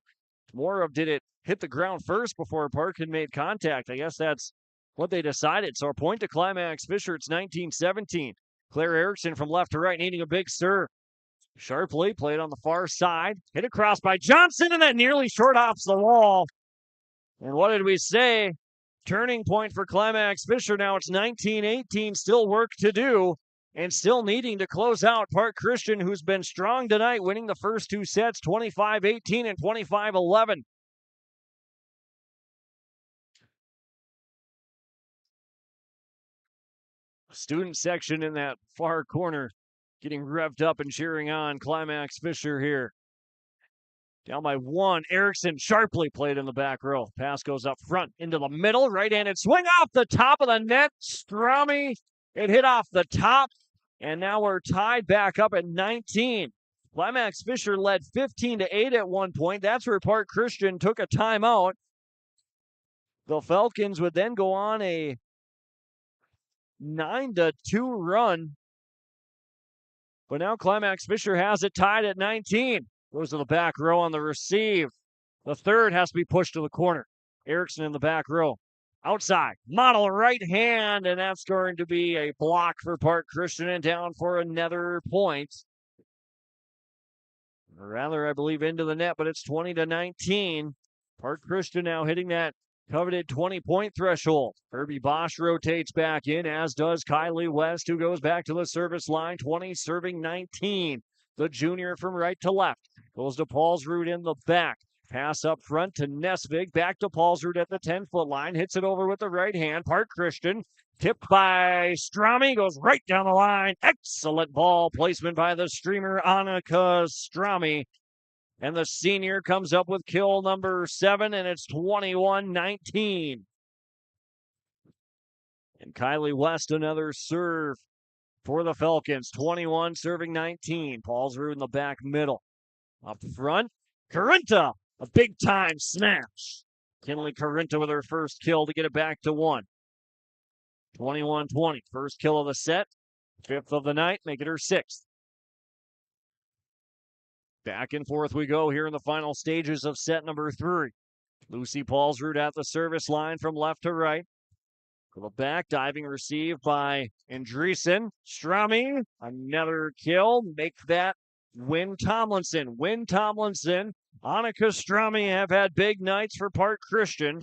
more of did it hit the ground first before Parkin made contact. I guess that's what they decided. So a point to Climax-Fisher, it's 19-17. Claire Erickson from left to right, needing a big serve. Sharply played on the far side. Hit across by Johnson, and that nearly short off the wall. And what did we say? Turning point for Climax-Fisher. Now it's 19-18. Still work to do. And still needing to close out Park Christian, who's been strong tonight, winning the first 2 sets, 25-18 and 25-11. Student section in that far corner getting revved up and cheering on Climax-Fisher here. Down by 1. Erickson sharply played in the back row. Pass goes up front into the middle. Right-handed swing off the top of the net. Strami. It hit off the top. And now we're tied back up at 19. Climax-Fisher led 15-8 at one point. That's where Park Christian took a timeout. The Falcons would then go on a 9-2 run. But now Climax-Fisher has it tied at 19. Goes to the back row on the receive. The third has to be pushed to the corner. Erickson in the back row. Outside, Model right hand, and that's going to be a block for Park Christian and down for another point. Or rather, I believe into the net, but it's 20-19. Park Christian now hitting that coveted 20-point threshold. Herbie Bosch rotates back in, as does Kylie West, who goes back to the service line, 20 serving 19. The junior from right to left goes to Paulsrud in the back. Pass up front to Nesvig, back to Paulsrud at the 10-foot line, hits it over with the right hand. Park Christian, tipped by Strami, goes right down the line. Excellent ball placement by the streamer, Annika Strami. And the senior comes up with kill number 7, and it's 21-19. And Kylie West, another serve for the Falcons. 21 serving 19. Paulsrud in the back middle. Up front, Carinta. A big-time smash. Kinley Carinta with her first kill to get it back to 1. 21-20. First kill of the set. 5th of the night. Make it her 6th. Back and forth we go here in the final stages of set number 3. Lucy Paulsrud at the service line from left to right. To the back, diving receive by Andreessen. Strami, another kill. Make that Wynn Tomlinson. Wynn Tomlinson. Annika Strami have had big nights for Park Christian.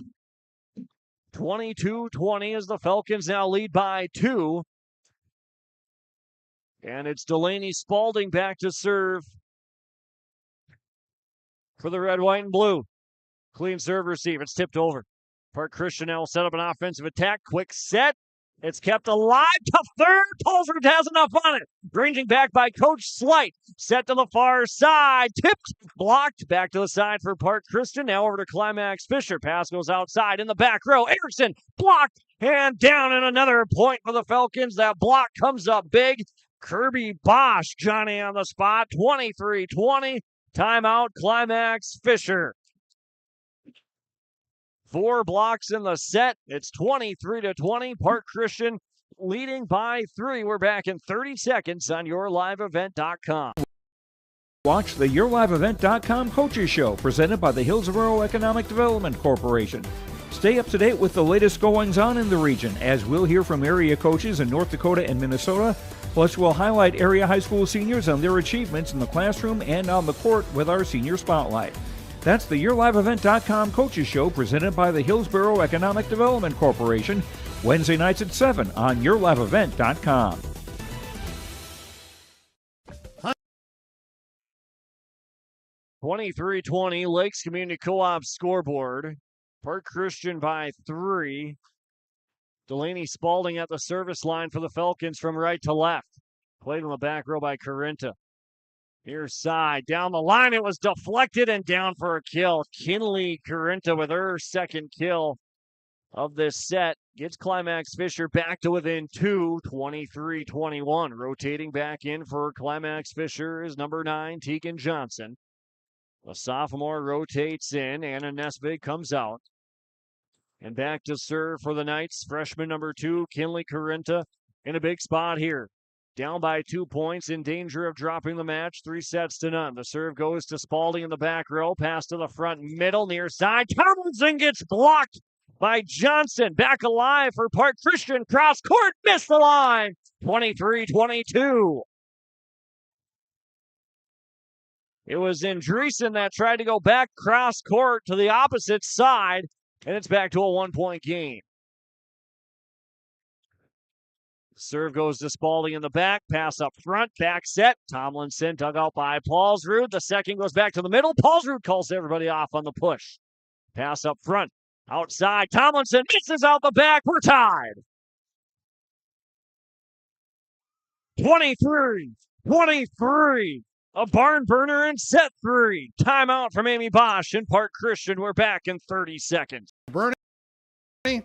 22-20 as the Falcons now lead by 2. And it's Delaney Spalding back to serve for the red, white, and blue. Clean serve receive. It's tipped over. Park Christian now will set up an offensive attack. Quick set. It's kept alive to third. Paulsrud has enough on it. Ranging back by Coach Slight. Set to the far side. Tipped. Blocked. Back to the side for Park Christian. Now over to Climax-Fisher. Pass goes outside in the back row. Erickson blocked. And down, and another point for the Falcons. That block comes up big. Kirby Bosch, Johnny on the spot. 23-20. Timeout, Climax-Fisher. 4 blocks in the set. It's 23-20. Park Christian leading by 3. We're back in 30 seconds on YourLiveEvent.com. Watch the YourLiveEvent.com Coaches Show presented by the Hillsborough Economic Development Corporation. Stay up to date with the latest goings-on in the region, as we'll hear from area coaches in North Dakota and Minnesota. Plus, we'll highlight area high school seniors on their achievements in the classroom and on the court with our Senior Spotlight. That's the YourLiveEvent.com Coaches Show presented by the Hillsborough Economic Development Corporation, Wednesday nights at 7 on YourLiveEvent.com. 23-20, Lakes Community Co-op scoreboard. Park Christian by 3. Delaney Spalding at the service line for the Falcons from right to left. Played on the back row by Carinta. Near side, down the line, it was deflected and down for a kill. Kinley Carinta with her second kill of this set. Gets Climax-Fisher back to within 2, 23-21. Rotating back in for Climax-Fisher is number 9, Tegan Johnson. The sophomore rotates in. Anna Nesbig comes out. And back to serve for the Knights, freshman number 2, Kinley Carinta, in a big spot here. Down by 2 points, in danger of dropping the match, 3-0. The serve goes to Spalding in the back row, pass to the front middle, near side. Tomlinson gets blocked by Johnson. Back alive for Park Christian, cross court, missed the line. 23-22. It was Andreessen that tried to go back cross court to the opposite side, and it's back to a 1-point game. Serve goes to Spalding in the back. Pass up front. Back set. Tomlinson dug out by Paulsrud. The second goes back to the middle. Paulsrud calls everybody off on the push. Pass up front. Outside. Tomlinson misses out the back. We're tied. 23-23. A barn burner in set 3. Timeout from Amy Bosch and Park Christian. We're back in 30 seconds.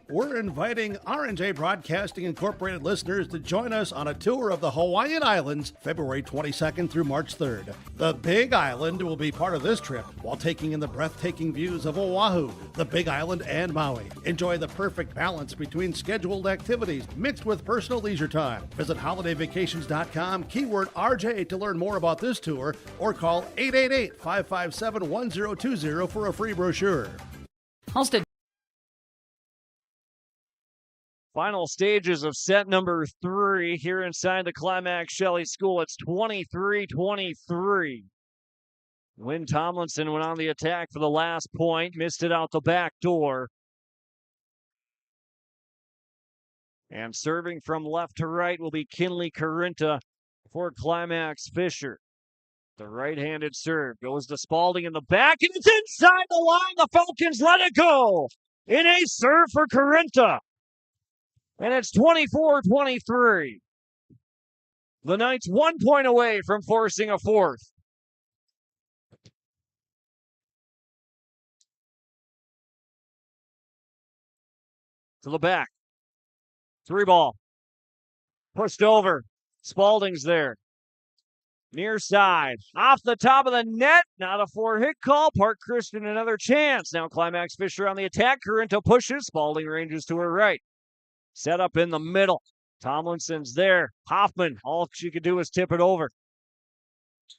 We're inviting R&J Broadcasting Incorporated listeners to join us on a tour of the Hawaiian Islands, February 22nd through March 3rd. The Big Island will be part of this trip while taking in the breathtaking views of Oahu, the Big Island, and Maui. Enjoy the perfect balance between scheduled activities mixed with personal leisure time. Visit holidayvacations.com, keyword RJ to learn more about this tour, or call 888-557-1020 for a free brochure. Halstead. Final stages of set number 3 here inside the Climax Shelley School. It's 23-23. Wynn Tomlinson went on the attack for the last point, missed it out the back door. And serving from left to right will be Kinley Carinta for Climax-Fisher. The right-handed serve goes to Spalding in the back, and it's inside the line. The Falcons let it go. In a serve for Carinta. And it's 24-23. The Knights 1 point away from forcing a fourth. To the back. 3 ball. Pushed over. Spalding's there. Near side. Off the top of the net. Not a 4-hit call. Park Christian another chance. Now Climax-Fisher on the attack. Carinta pushes. Spalding ranges to her right. Set up in the middle. Tomlinson's there. Hoffman, all she could do was tip it over.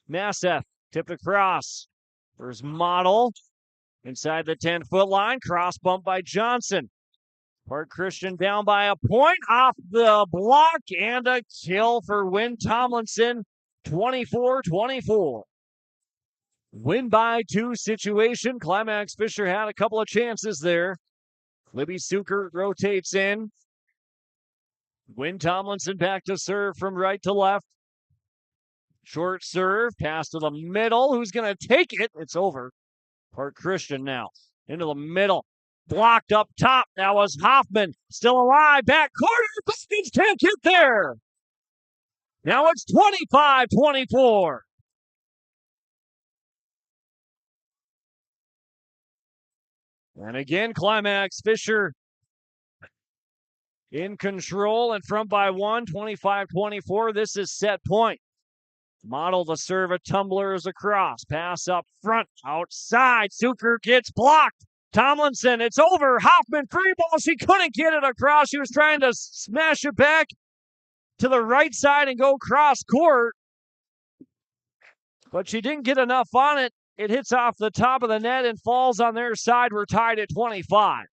Masseth tipped across. There's Model. Inside the 10-foot line. Cross bump by Johnson. Park Christian down by a point. Off the block. And a kill for Wynn Tomlinson. 24-24. Win by 2 situation. Climax-Fisher had a couple of chances there. Libby Suker rotates in. Wynn Tomlinson back to serve from right to left. Short serve, pass to the middle. Who's going to take it? It's over. Park Christian now. Into the middle. Blocked up top. That was Hoffman. Still alive. Back corner. Buskins can't get there. Now it's 25-24. And again, Climax-Fisher in control and front by 1, 25-24. This is set point. Model the serve, a tumbler is across. Pass up front, outside. Suker gets blocked. Tomlinson, it's over. Hoffman, free ball. She couldn't get it across. She was trying to smash it back to the right side and go cross court. But she didn't get enough on it. It hits off the top of the net and falls on their side. We're tied at 25.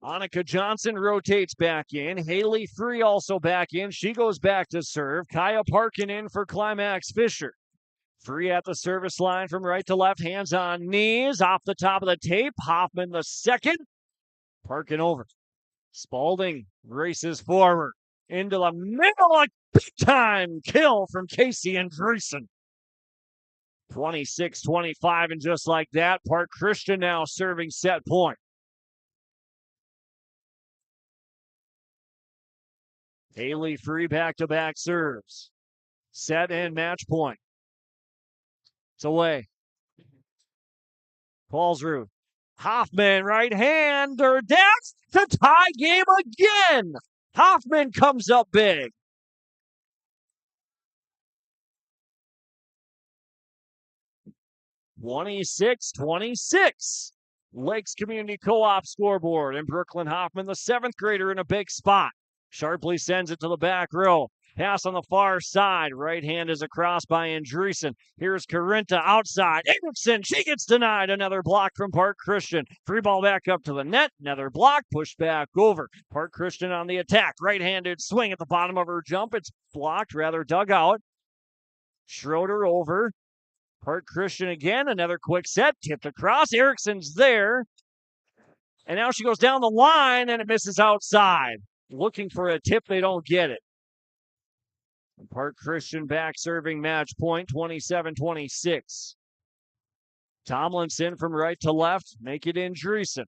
Annika Johnson rotates back in. Haley Free also back in. She goes back to serve. Kaya Parkin in for Climax-Fisher. Free at the service line from right to left. Hands on knees. Off the top of the tape. Hoffman the second. Parkin over. Spalding races forward. Into the middle. A big-time kill from Casey Andreessen. 26-25, and just like that, Park Christian now serving set point. Haley Free back-to-back serves. Set and match point. It's away. Paulsrud. Hoffman, right hander, down to tie game again. Hoffman comes up big. (26-26). Lakes Community Co-op scoreboard, and Brooklyn Hoffman, the 7th grader, in a big spot. Sharply sends it to the back row. Pass on the far side. Right hand is across by Andreessen. Here's Carinta outside. Erickson, she gets denied. Another block from Park Christian. Free ball back up to the net. Another block. Pushed back over. Park Christian on the attack. Right-handed swing at the bottom of her jump. It's blocked, rather dug out. Schroeder over. Park Christian again. Another quick set. Tipped across. Erickson's there. And now she goes down the line, and it misses outside. Looking for a tip. They don't get it. Park Christian back serving match point, 27-26. Tomlinson from right to left, make it Andreessen.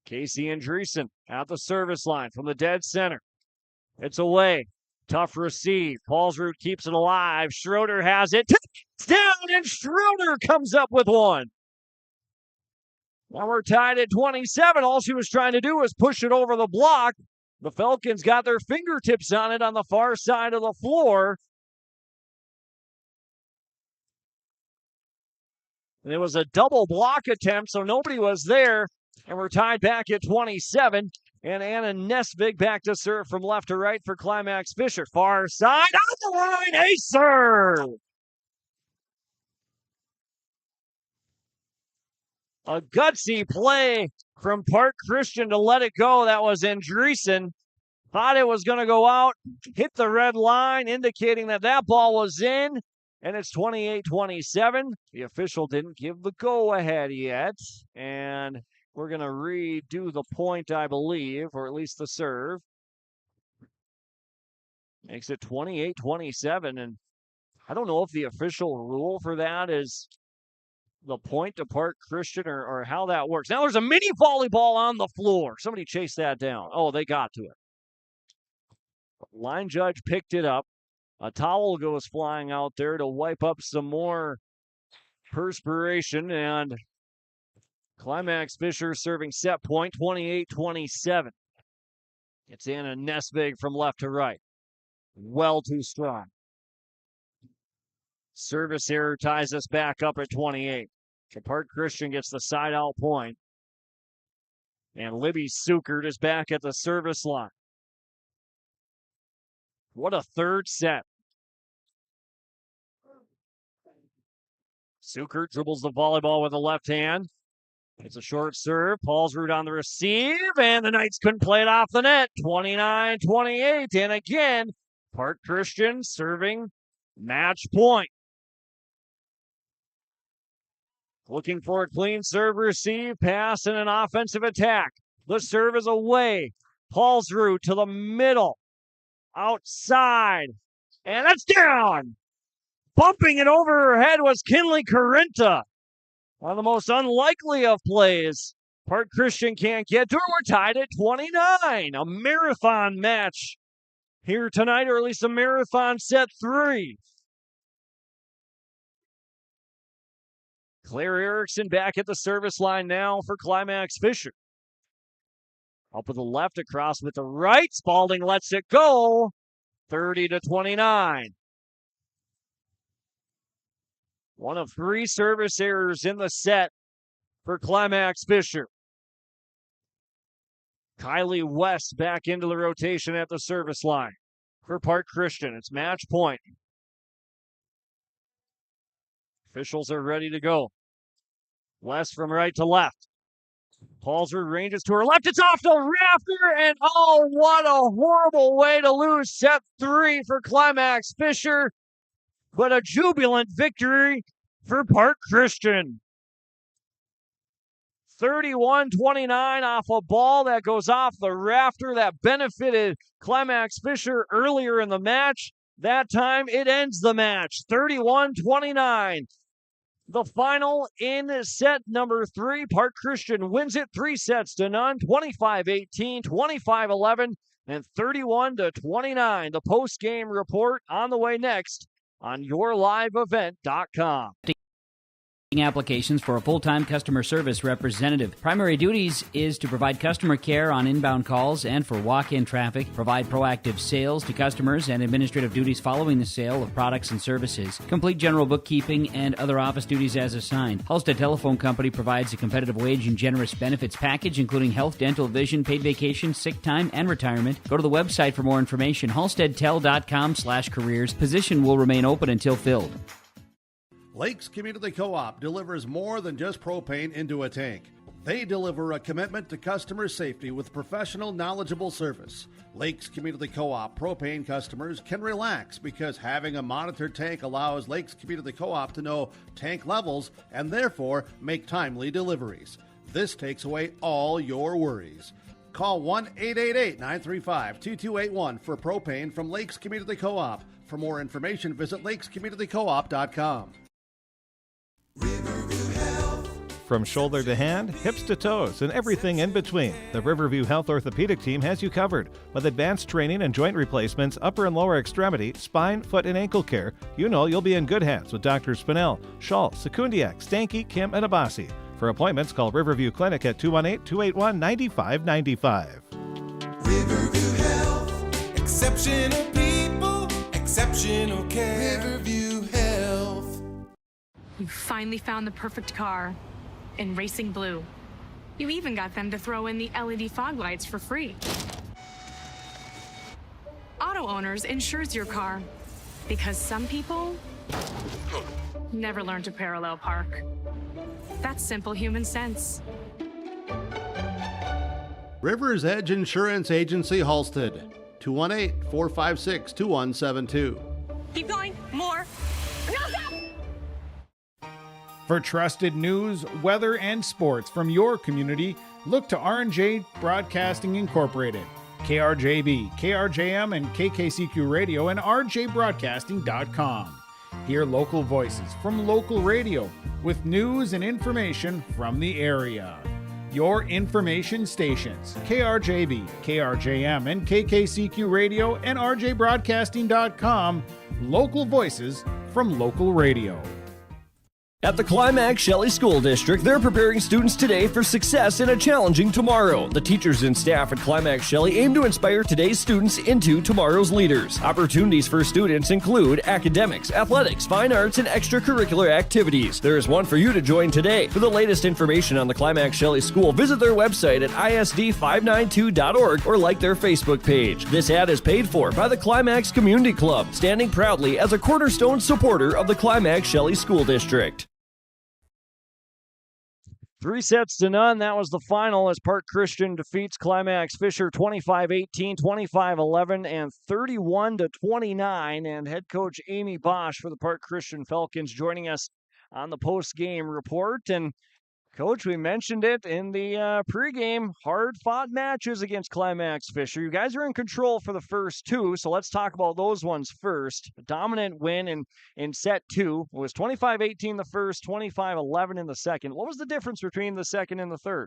Casey Andreessen at the service line from the dead center. It's away. Tough receive. Paulsrud keeps it alive. Schroeder has it. It's down, and Schroeder comes up with one. Now we're tied at 27. All she was trying to do was push it over the block. The Falcons got their fingertips on it on the far side of the floor. And it was a double block attempt, so nobody was there. And we're tied back at 27. And Anna Nesvig back to serve from left to right for Climax-Fisher. Far side, on the line, a serve! A gutsy play from Park Christian to let it go. That was Andreessen. Thought it was going to go out, hit the red line, indicating that that ball was in, and it's 28-27. The official didn't give the go-ahead yet, and we're going to redo the point, I believe, or at least the serve. Makes it 28-27, and I don't know if the official rule for that is the point to Park Christian or how that works. Now there's a mini volleyball on the floor. Somebody chased that down. Oh, they got to it. Line judge picked it up. A towel goes flying out there to wipe up some more perspiration, and Climax-Fisher serving set point, 28-27. It's Anna Nesvig from left to right. Well too strong. Service error ties us back up at 28. So Park Christian gets the side out point. And Libby Sukert is back at the service line. What a third set. Sukert dribbles the volleyball with the left hand. It's a short serve. Paulsrud on the receive, and the Knights couldn't play it off the net. 29-28. And again, Park Christian serving match point. Looking for a clean serve receive, pass, and an offensive attack. The serve is away. Paulsrud to the middle. Outside. And that's down. Bumping it over her head was Kinley Carinta. One of the most unlikely of plays. Park Christian can't get to her. We're tied at 29. A marathon match here tonight, or at least a marathon set 3. Claire Erickson back at the service line now for Climax-Fisher. Up with the left, across with the right. Spalding lets it go. 30-29. One of 3 service errors in the set for Climax-Fisher. Kylie West back into the rotation at the service line for Park Christian. It's match point. Officials are ready to go. West from right to left. Paulsrud ranges to her left. It's off the rafter, and oh, what a horrible way to lose set 3 for Climax-Fisher. But a jubilant victory for Park Christian. 31-29 off a ball that goes off the rafter that benefited Climax-Fisher earlier in the match. That time it ends the match. 31-29. The final in set number 3. Park Christian wins it 3-0, 25-18, 25-11, and 31-29. The post-game report on the way next on yourliveevent.com. Applications for a full-time customer service representative. Primary duties is to provide customer care on inbound calls and for walk-in traffic, provide proactive sales to customers and administrative duties following the sale of products and services, complete general bookkeeping and other office duties as assigned. Halstead Telephone Company provides a competitive wage and generous benefits package including health, dental, vision, paid vacation, sick time, and retirement. Go to the website for more information, halsteadtel.com/careers. Position will remain open until filled. Lakes Community Co-op delivers more than just propane into a tank. They deliver a commitment to customer safety with professional, knowledgeable service. Lakes Community Co-op propane customers can relax because having a monitored tank allows Lakes Community Co-op to know tank levels and therefore make timely deliveries. This takes away all your worries. Call 1-888-935-2281 for propane from Lakes Community Co-op. For more information, visit lakescommunitycoop.com. From shoulder to hand, hips to toes, and everything in between, the Riverview Health Orthopedic Team has you covered. With advanced training and joint replacements, upper and lower extremity, spine, foot, and ankle care, you know you'll be in good hands with Dr. Spinell, Schall, Sekundiak, Stanky, Kim, and Abasi. For appointments, call Riverview Clinic at 218-281-9595. Riverview Health, exceptional people, exceptional care. Riverview Health. You finally found the perfect car in racing blue. You even got them to throw in the LED fog lights for free. Auto Owners insures your car because some people never learn to parallel park. That's simple human sense. River's Edge Insurance Agency, Halstead, 218-456-2172. Keep going. More. No, stop! For trusted news, weather, and sports from your community, look to R&J Broadcasting Incorporated. KRJB, KRJM, and KKCQ Radio and rjbroadcasting.com. Hear local voices from local radio with news and information from the area. Your information stations, KRJB, KRJM, and KKCQ Radio and rjbroadcasting.com. Local voices from local radio. At the Climax-Shelley School District, they're preparing students today for success in a challenging tomorrow. The teachers and staff at Climax-Shelley aim to inspire today's students into tomorrow's leaders. Opportunities for students include academics, athletics, fine arts, and extracurricular activities. There is one for you to join today. For the latest information on the Climax-Shelley School, visit their website at isd592.org or like their Facebook page. This ad is paid for by the Climax Community Club, standing proudly as a cornerstone supporter of the Climax-Shelley School District. 3-0. That was the final as Park Christian defeats Climax-Fisher 25-18, 25-11, and 31-29. And head coach Amy Bosch for the Park Christian Falcons joining us on the post-game report. And Coach, we mentioned it in the pregame, hard-fought matches against Climax-Fisher. You guys are in control for the first two, so let's talk about those ones first. A dominant win in set two. It was 25-18 the first, 25-11 in the second. What was the difference between the second and the third?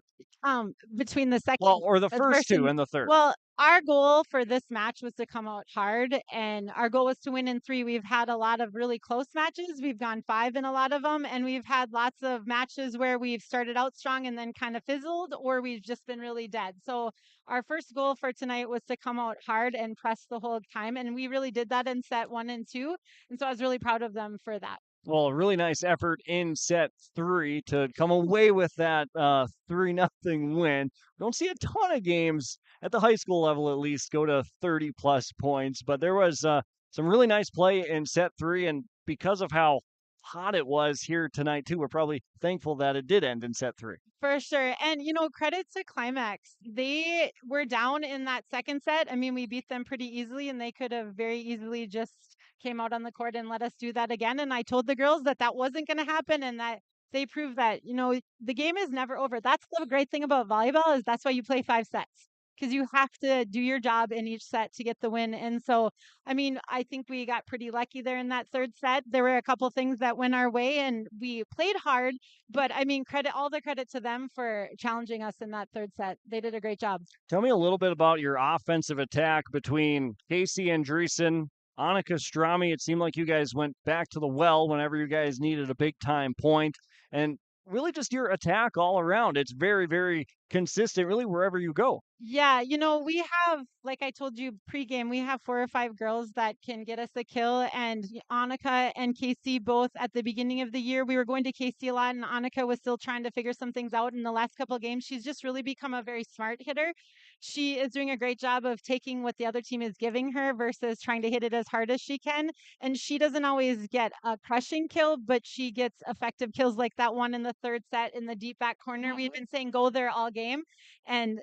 Between the second... Well, or the first two and the third. Well, our goal for this match was to come out hard, and our goal was to win in three. We've had a lot of really close matches. We've gone 5 in a lot of them, and we've had lots of matches where we've started out strong and then kind of fizzled, or we've just been really dead. So our first goal for tonight was to come out hard and press the whole time, and we really did that in set 1 and 2, and so I was really proud of them for that. Well, a really nice effort in set 3 to come away with that 3-0 win. Don't see a ton of games at the high school level, at least, go to 30-plus points. But there was some really nice play in set 3, and because of how hot it was here tonight, too, we're probably thankful that it did end in set 3. For sure. And, credit to Climax. They were down in that second set. I mean, we beat them pretty easily, and they could have very easily just came out on the court and let us do that again. And I told the girls that wasn't going to happen, and that they proved that, the game is never over. That's the great thing about volleyball, is that's why you play 5 sets, because you have to do your job in each set to get the win. And so, I mean, I think we got pretty lucky there in that third set. There were a couple things that went our way, and we played hard, but I mean, all the credit to them for challenging us in that third set. They did a great job. Tell me a little bit about your offensive attack between Casey Andreessen, Annika Strami. It seemed like you guys went back to the well whenever you guys needed a big-time point. and really just your attack all around. It's very, very consistent, really, wherever you go. Yeah, we have, like I told you pregame, we have 4 or 5 girls that can get us a kill. And Annika and Casey, both at the beginning of the year, we were going to Casey a lot, and Annika was still trying to figure some things out. In the last couple of games, she's just really become a very smart hitter. She is doing a great job of taking what the other team is giving her versus trying to hit it as hard as she can. And she doesn't always get a crushing kill, but she gets effective kills like that one in the third set in the deep back corner. We've been saying go there all game, and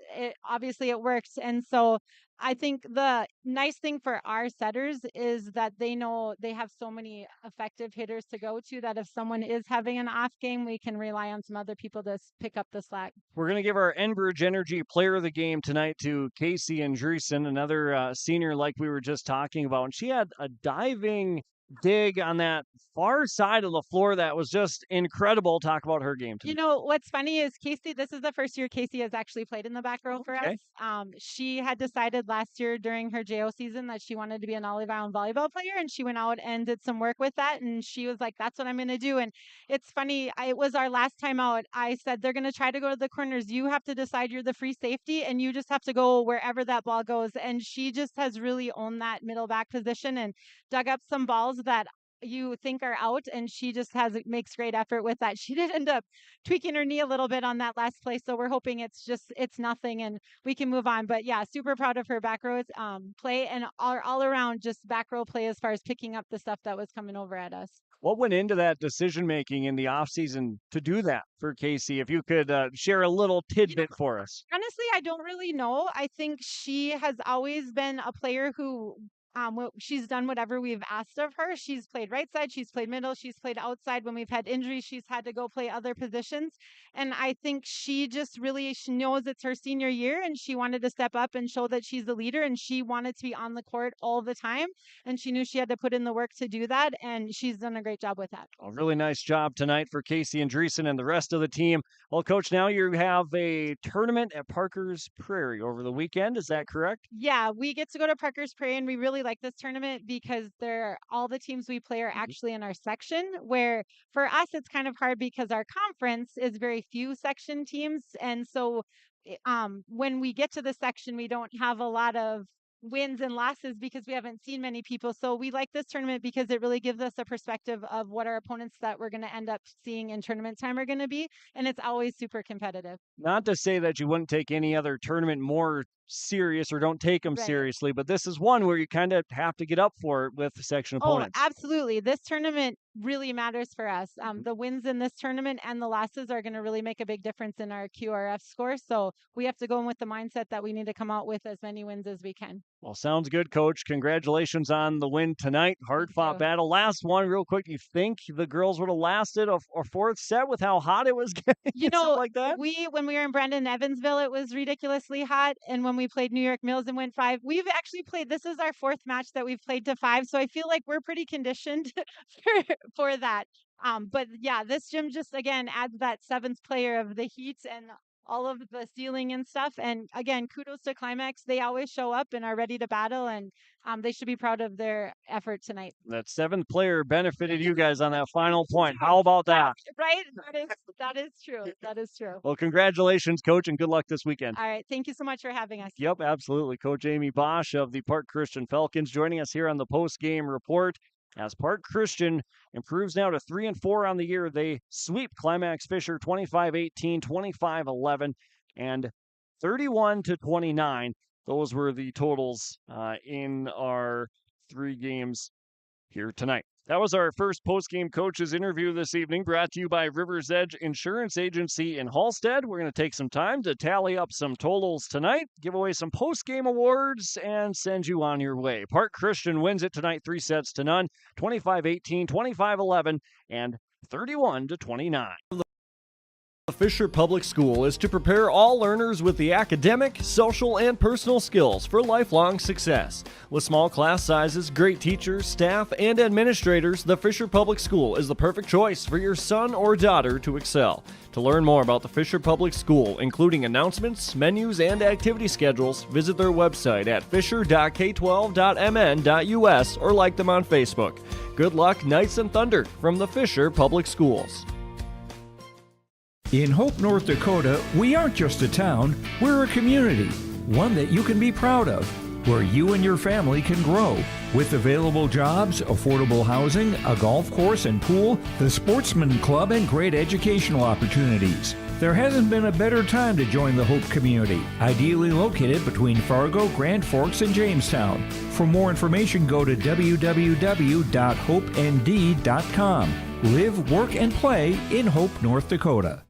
obviously it works. And so I think the nice thing for our setters is that they know they have so many effective hitters to go to that if someone is having an off game, we can rely on some other people to pick up the slack. We're going to give our Enbridge Energy player of the game tonight to Casey Andreessen, another senior like we were just talking about. And she had a diving dig on that far side of the floor that was just incredible. Talk about her game tonight. What's funny is Casey, this is the first year Casey has actually played in the back row for us. She had decided last year during her JO season that she wanted to be an Olive Island volleyball player, and she went out and did some work with that, and she was like, that's what I'm going to do. And it's funny, it was our last time out. I said, they're going to try to go to the corners. You have to decide you're the free safety, and you just have to go wherever that ball goes. And she just has really owned that middle back position and dug up some balls that you think are out, and she just makes great effort with that. She did end up tweaking her knee a little bit on that last play, so we're hoping it's nothing and we can move on. But yeah, super proud of her back row play and all around just back row play as far as picking up the stuff that was coming over at us. What went into that decision making in the offseason to do that for Casey? If you could share a little tidbit for us. Honestly, I don't really know. I think she has always been a player who she's done whatever we've asked of her. She's played right side, she's played middle, she's played outside. When we've had injuries, she's had to go play other positions. And I think she knows it's her senior year, and she wanted to step up and show that she's the leader, and she wanted to be on the court all the time. And she knew she had to put in the work to do that, and she's done a great job with that. A really nice job tonight for Casey Andreessen and the rest of the team. Well, Coach, now you have a tournament at Parker's Prairie over the weekend. Is that correct? Yeah, we get to go to Parker's Prairie, and we really like this tournament because all the teams we play are actually in our section, where for us it's kind of hard because our conference is very few section teams. And so when we get to the section, we don't have a lot of wins and losses because we haven't seen many people. So we like this tournament because it really gives us a perspective of what our opponents that we're going to end up seeing in tournament time are going to be. And it's always super competitive. Not to say that you wouldn't take any other tournament more serious or don't take them seriously, but this is one where you kind of have to get up for it with section opponents. Oh, absolutely. This tournament really matters for us. The wins in this tournament and the losses are going to really make a big difference in our QRF score. So we have to go in with the mindset that we need to come out with as many wins as we can. Well, sounds good, Coach. Congratulations on the win tonight. Hard-fought battle. Last one, real quick. You think the girls would have lasted a fourth set with how hot it was getting? Like that? When we were in Brandon, Evansville, it was ridiculously hot. And when we played New York Mills and went 5, we've actually played, this is our 4th match that we've played to 5. So I feel like we're pretty conditioned for that. But yeah, this gym just, again, adds that 7th player of the heat and all of the ceiling and stuff. And again, kudos to Climax. They always show up and are ready to battle, and they should be proud of their effort tonight. That 7th player benefited you guys on that final point. How about that? Right? That is true. That is true. Well, congratulations, Coach, and good luck this weekend. All right. Thank you so much for having us. Yep, absolutely. Coach Amy Bosch of the Park Christian Falcons joining us here on the post-game report. As Park Christian improves now to 3-4 on the year, they sweep Climax-Fisher 25-18, 25-11, and 31-29. Those were the totals in our 3 games here tonight. That was our first post-game coaches interview this evening, brought to you by River's Edge Insurance Agency in Hallstead. We're going to take some time to tally up some totals tonight, give away some post-game awards, and send you on your way. Park Christian wins it tonight 3-0, 25-18, 25-11, and 31-29. The Fisher Public School is to prepare all learners with the academic, social, and personal skills for lifelong success. With small class sizes, great teachers, staff, and administrators, the Fisher Public School is the perfect choice for your son or daughter to excel. To learn more about the Fisher Public School, including announcements, menus, and activity schedules, visit their website at fisher.k12.mn.us or like them on Facebook. Good luck, Knights and Thunder, from the Fisher Public Schools. In Hope, North Dakota, we aren't just a town, we're a community, one that you can be proud of, where you and your family can grow. With available jobs, affordable housing, a golf course and pool, the Sportsman Club, and great educational opportunities. There hasn't been a better time to join the Hope community, ideally located between Fargo, Grand Forks, and Jamestown. For more information, go to www.hopend.com. Live, work, and play in Hope, North Dakota.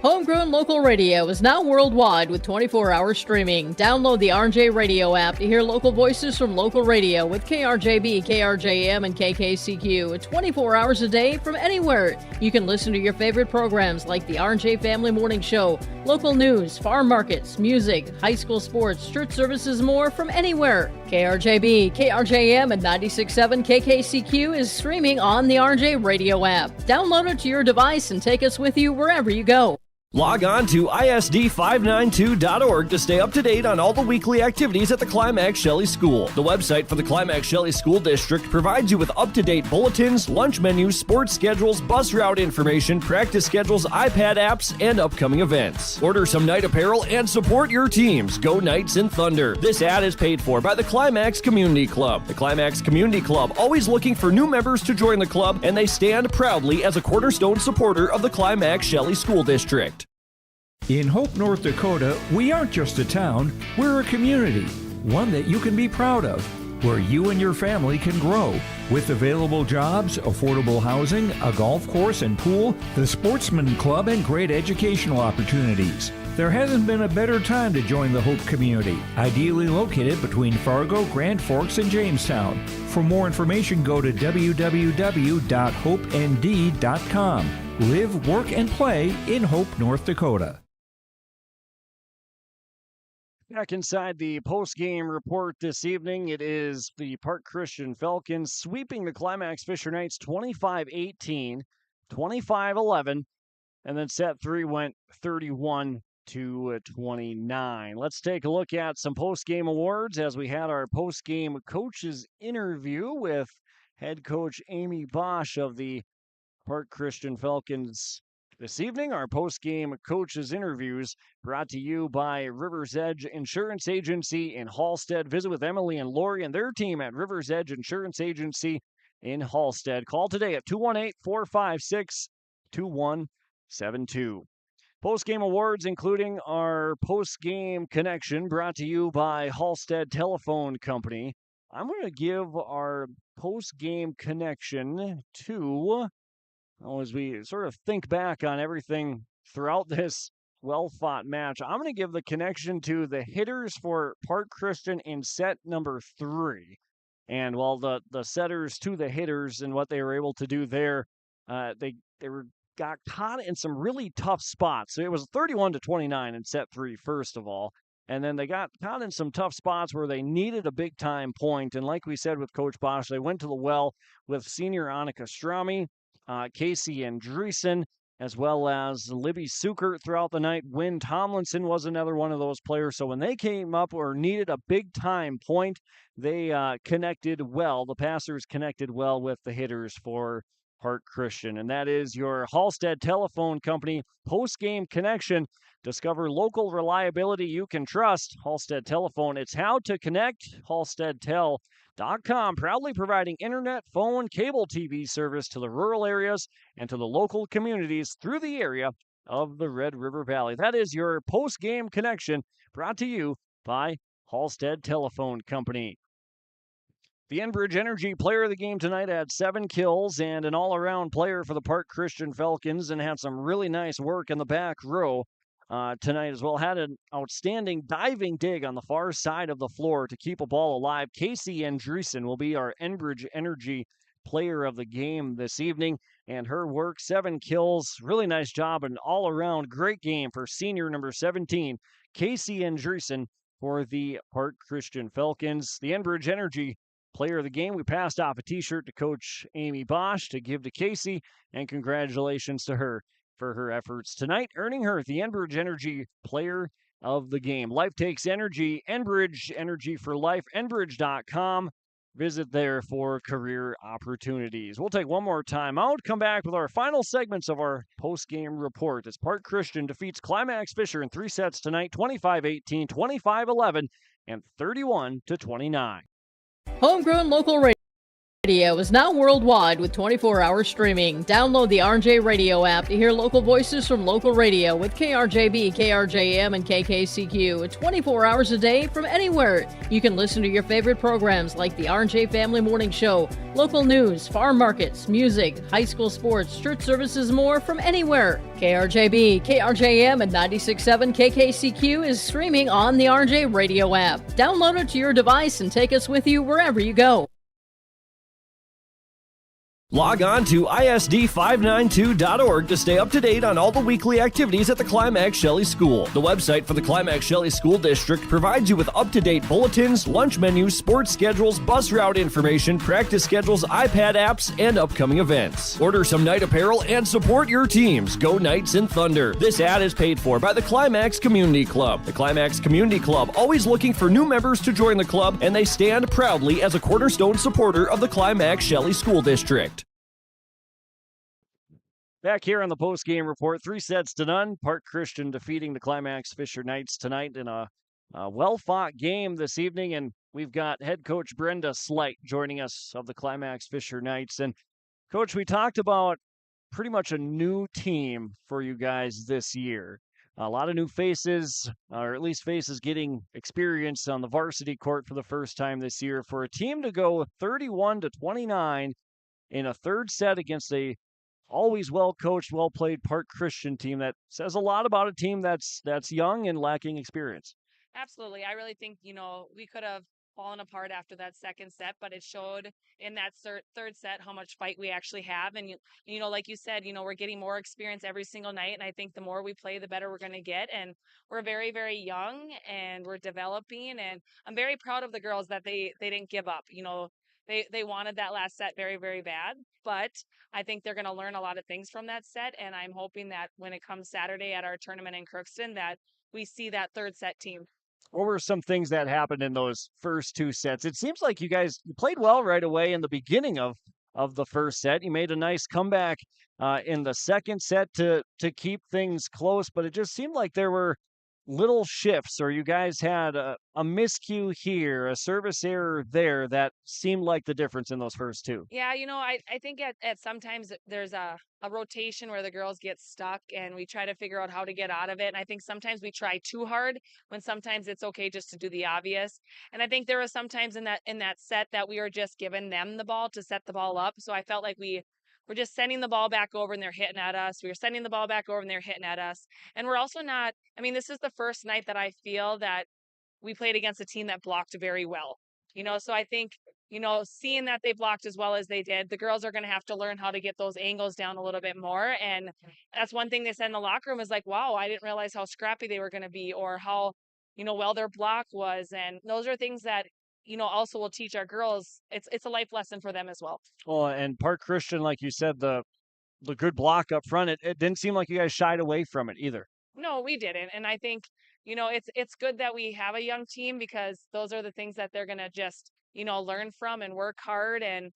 Homegrown Local Radio is now worldwide with 24-hour streaming. Download the RJ Radio app to hear local voices from local radio with KRJB, KRJM, and KKCQ. 24 hours a day from anywhere. You can listen to your favorite programs like the RJ Family Morning Show, local news, farm markets, music, high school sports, church services, more from anywhere. KRJB, KRJM, and 96.7 KKCQ is streaming on the RJ Radio app. Download it to your device and take us with you wherever you go. Log on to ISD592.org to stay up to date on all the weekly activities at the Climax-Shelley School. The website for the Climax-Shelley School District provides you with up-to-date bulletins, lunch menus, sports schedules, bus route information, practice schedules, iPad apps, and upcoming events. Order some night apparel and support your teams. Go Knights and Thunder. This ad is paid for by the Climax Community Club. The Climax Community Club, always looking for new members to join the club, and they stand proudly as a cornerstone supporter of the Climax-Shelley School District. In Hope, North Dakota, we aren't just a town, we're a community, one that you can be proud of, where you and your family can grow. With available jobs, affordable housing, a golf course and pool, the Sportsman Club, and great educational opportunities. There hasn't been a better time to join the Hope community, ideally located between Fargo, Grand Forks, and Jamestown. For more information, go to www.hopend.com. Live, work, and play in Hope, North Dakota. Back inside the post-game report this evening, it is the Park Christian Falcons sweeping the Climax-Fisher Knights 25-18, 25-11, and then set 3 went 31-29. Let's take a look at some post-game awards as we had our post-game coaches interview with head coach Amy Bosch of the Park Christian Falcons. This evening, our post-game coaches interviews brought to you by River's Edge Insurance Agency in Hallstead. Visit with Emily and Lori and their team at River's Edge Insurance Agency in Hallstead. Call today at 218-456-2172. Post-game awards, including our post-game connection, brought to you by Hallstead Telephone Company. I'm going to give our post-game connection to... as we sort of think back on everything throughout this well-fought match, I'm going to give the connection to the hitters for Park Christian in set number 3. And while the setters to the hitters and what they were able to do there, they got caught in some really tough spots. So it was 31-29 in set 3, first of all. And then they got caught in some tough spots where they needed a big-time point. And like we said with Coach Bosch, they went to the well with senior Annika Strami, Casey Andreessen, as well as Libby Sukert throughout the night. Wynn Tomlinson was another one of those players. So when they came up or needed a big-time point, they connected well. The passers connected well with the hitters for Park Christian. And that is your Hallstead Telephone Company post-game connection. Discover local reliability you can trust. Hallstead Telephone. It's how to connect. HallsteadTel.com, proudly providing internet, phone, cable TV service to the rural areas and to the local communities through the area of the Red River Valley. That is your post-game connection, brought to you by Hallstead Telephone Company. The Enbridge Energy player of the game tonight had 7 kills and an all-around player for the Park Christian Falcons, and had some really nice work in the back row tonight as well. Had an outstanding diving dig on the far side of the floor to keep a ball alive. Casey Andreessen will be our Enbridge Energy player of the game this evening, and her work, 7 kills, really nice job, an all-around great game for senior number 17, Casey Andreessen, for the Park Christian Falcons. The Enbridge Energy player of the game, we passed off a t-shirt to Coach Amy Bosch to give to Casey, and congratulations to her for her efforts tonight, earning her the Enbridge Energy player of the game. Life takes energy. Enbridge, energy for life. Enbridge.com. visit there for career opportunities. We'll take one more time out, come back with our final segments of our post-game report as Park Christian defeats Climax-Fisher in 3 sets tonight, 25-18, 25-11, and 31-29. Homegrown local radio is now worldwide with 24-hour streaming. Download the RJ Radio app to hear local voices from local radio with KRJB, KRJM, and KKCQ 24 hours a day from anywhere. You can listen to your favorite programs like the RJ Family Morning Show, local news, farm markets, music, high school sports, church services, more from anywhere. KRJB, KRJM, and 96.7 KKCQ is streaming on the RJ Radio app. Download it to your device and take us with you wherever you go. Log on to ISD592.org to stay up to date on all the weekly activities at the Climax Shelley School. The website for the Climax Shelley School District provides you with up-to-date bulletins, lunch menus, sports schedules, bus route information, practice schedules, iPad apps, and upcoming events. Order some night apparel and support your teams. Go Knights and Thunder. This ad is paid for by the Climax Community Club. The Climax Community Club, always looking for new members to join the club, and they stand proudly as a cornerstone supporter of the Climax Shelley School District. Back here on the post-game report, 3 sets to none. Park Christian defeating the Climax-Fisher Knights tonight in a well-fought game this evening. And we've got head coach Brenda Slight joining us of the Climax-Fisher Knights. And, Coach, we talked about pretty much a new team for you guys this year. A lot of new faces, or at least faces getting experience on the varsity court for the first time this year. For a team to go 31-29 in a third set against a always well-coached, well-played Park Christian team, that says a lot about a team that's young and lacking experience. Absolutely. I really think, we could have fallen apart after that second set, but it showed in that third set how much fight we actually have. And, like you said, we're getting more experience every single night. And I think the more we play, the better we're going to get. And we're very, very young and we're developing. And I'm very proud of the girls that they didn't give up. They wanted that last set very, very bad, but I think they're going to learn a lot of things from that set. And I'm hoping that when it comes Saturday at our tournament in Crookston, that we see that third set team. What were some things that happened in those first 2 sets? It seems like you played well right away in the beginning of the first set. You made a nice comeback in the second set to keep things close, but it just seemed like there were little shifts, or you guys had a miscue here, a service error there, that seemed like the difference in those first 2. Yeah, I think at sometimes there's a rotation where the girls get stuck and we try to figure out how to get out of it. And I think sometimes we try too hard when sometimes it's okay just to do the obvious. And I think there was sometimes in that set that we were just giving them the ball to set the ball up. So I felt like we're just sending the ball back over and they're hitting at us. We were sending the ball back over and they're hitting at us. And we're also not, this is the first night that I feel that we played against a team that blocked very well. So I think, seeing that they blocked as well as they did, the girls are going to have to learn how to get those angles down a little bit more. And that's one thing they said in the locker room is like, wow, I didn't realize how scrappy they were going to be, or how, well their block was. And those are things that, also will teach our girls. It's a life lesson for them as well. Well, and Park Christian, like you said, the good block up front, it didn't seem like you guys shied away from it either. No, we didn't. And I think, it's good that we have a young team, because those are the things that they're going to just, learn from and work hard. And,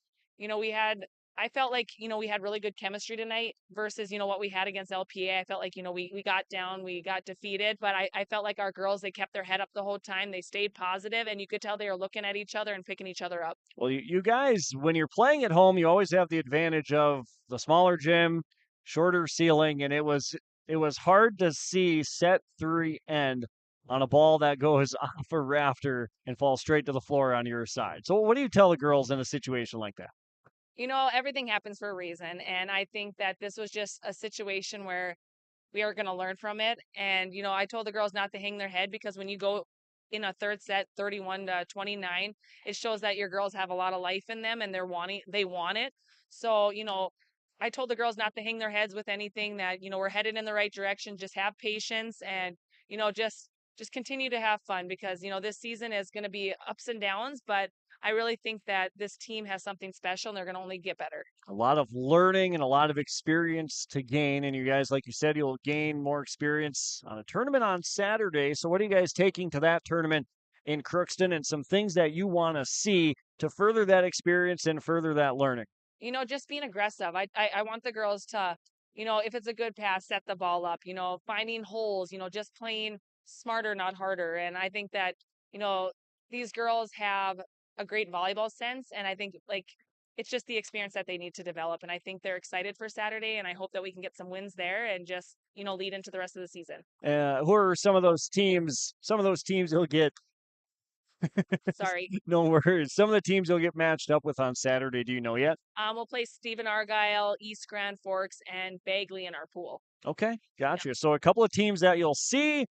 I felt like, we had really good chemistry tonight versus, what we had against LPA. I felt like, we got down, we got defeated, but I felt like our girls, they kept their head up the whole time. They stayed positive, and you could tell they were looking at each other and picking each other up. Well, you guys, when you're playing at home, you always have the advantage of the smaller gym, shorter ceiling, and it was hard to see set 3 end on a ball that goes off a rafter and falls straight to the floor on your side. So what do you tell the girls in a situation like that? Everything happens for a reason. And I think that this was just a situation where we are going to learn from it. And, I told the girls not to hang their head, because when you go in a third set, 31-29, it shows that your girls have a lot of life in them and they want it. So, I told the girls not to hang their heads with anything, that, we're headed in the right direction. Just have patience and, just continue to have fun, because, this season is going to be ups and downs, but I really think that this team has something special and they're going to only get better. A lot of learning and a lot of experience to gain. And you guys, like you said, you'll gain more experience on a tournament on Saturday. So what are you guys taking to that tournament in Crookston and some things that you want to see to further that experience and further that learning? Just being aggressive. I want the girls to, if it's a good pass, set the ball up, finding holes, just playing smarter, not harder. And I think that, these girls have a great volleyball sense. And I think it's just the experience that they need to develop. And I think they're excited for Saturday. And I hope that we can get some wins there and just, lead into the rest of the season. Who are some of those teams? Some of those teams you'll get. Sorry. No worries. Some of the teams you'll get matched up with on Saturday. Do you know yet? We'll play Stephen Argyle, East Grand Forks, and Bagley in our pool. Okay, gotcha. So a couple of teams that you'll see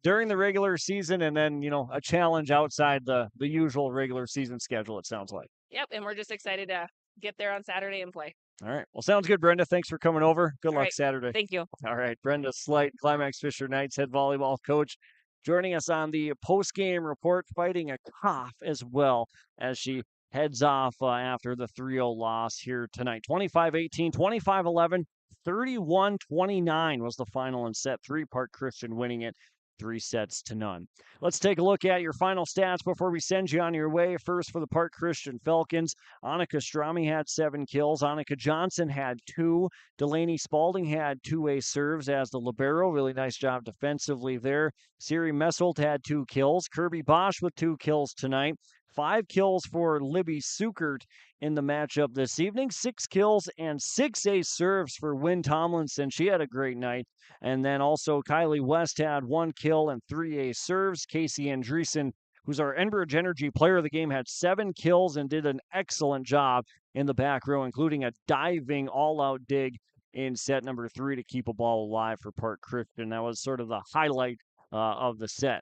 during the regular season, and then a challenge outside the usual regular season schedule. It sounds like. Yep, and we're just excited to get there on Saturday and play. All right. Well, sounds good, Brenda. Thanks for coming over. Good luck right. Saturday. Thank you. All right. Brenda Slight, Climax-Fisher Knights head volleyball coach, joining us on the post-game report, fighting a cough as well as she heads off after the 3-0 loss here tonight. 25-18, 25-11, 31-29 was the final in set 3. Park Christian winning it 3-0. Let's take a look at your final stats before we send you on your way. First, for the Park Christian Falcons, Annika Strami had 7 kills. Annika Johnson had 2. Delaney Spalding had 2 ace serves as the libero. Really nice job defensively there. Siri Messelt had 2 kills. Kirby Bosch with 2 kills tonight. 5 kills for Libby Sukert in the matchup this evening. 6 kills and 6 ace serves for Wynn Tomlinson. She had a great night. And then also Kylie West had 1 kill and 3 ace serves. Casey Andreessen, who's our Enbridge Energy player of the game, had 7 kills and did an excellent job in the back row, including a diving all-out dig in set number 3 to keep a ball alive for Park Christian. That was sort of the highlight of the set.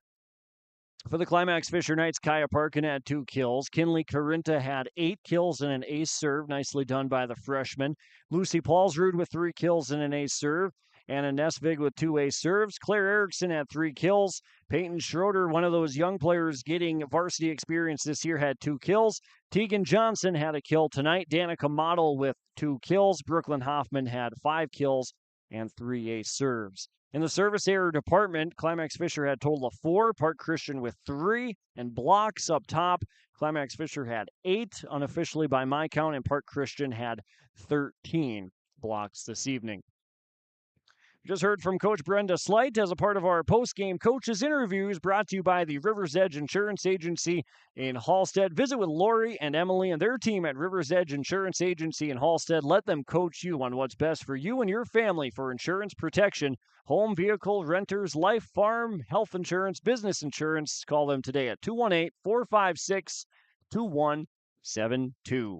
For the Climax-Fisher Knights, Kaya Parkin had 2 kills. Kinley Carinta had 8 kills and an ace serve. Nicely done by the freshman. Lucy Paulsrud with 3 kills and an ace serve. Anna Nesvig with 2 ace serves. Claire Erickson had 3 kills. Peyton Schroeder, one of those young players getting varsity experience this year, had 2 kills. Tegan Johnson had a kill tonight. Danica Model with 2 kills. Brooklyn Hoffman had 5 kills and 3 ace serves. In the service error department, Climax-Fisher had a total of 4, Park Christian with 3, and blocks up top. Climax-Fisher had 8, unofficially by my count, and Park Christian had 13 blocks this evening. Just heard from Coach Brenda Slight as a part of our post-game coaches interviews brought to you by the River's Edge Insurance Agency in Hallstead. Visit with Lori and Emily and their team at River's Edge Insurance Agency in Hallstead. Let them coach you on what's best for you and your family for insurance protection, home, vehicle, renters, life, farm, health insurance, business insurance. Call them today at 218-456-2172.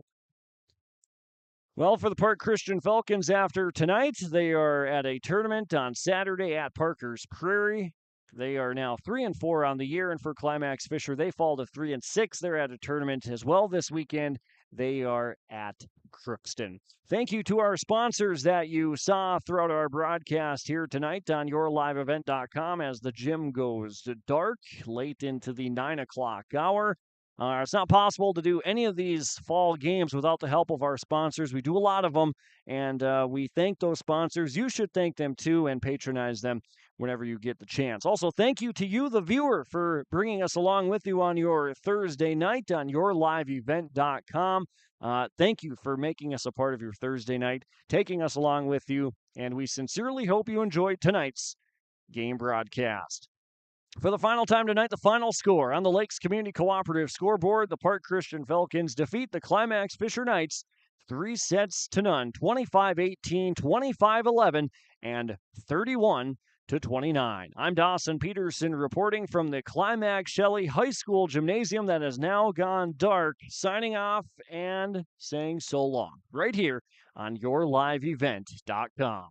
Well, for the Park Christian Falcons after tonight, they are at a tournament on Saturday at Parker's Prairie. They are now 3-4 on the year, and for Climax-Fisher, they fall to 3-6. They're at a tournament as well this weekend. They are at Crookston. Thank you to our sponsors that you saw throughout our broadcast here tonight on yourliveevent.com as the gym goes dark late into the 9 o'clock hour. It's not possible to do any of these fall games without the help of our sponsors. We do a lot of them, and we thank those sponsors. You should thank them too and patronize them whenever you get the chance. Also, thank you to you, the viewer, for bringing us along with you on your Thursday night on yourliveevent.com. Thank you for making us a part of your Thursday night, taking us along with you, and we sincerely hope you enjoyed tonight's game broadcast. For the final time tonight, the final score on the Lakes Community Cooperative scoreboard, the Park Christian Falcons defeat the Climax-Fisher Knights 3-0, 25-18, 25-11, and 31-29. I'm Dawson Peterson reporting from the Climax Shelley High School Gymnasium that has now gone dark, signing off and saying so long right here on yourliveevent.com.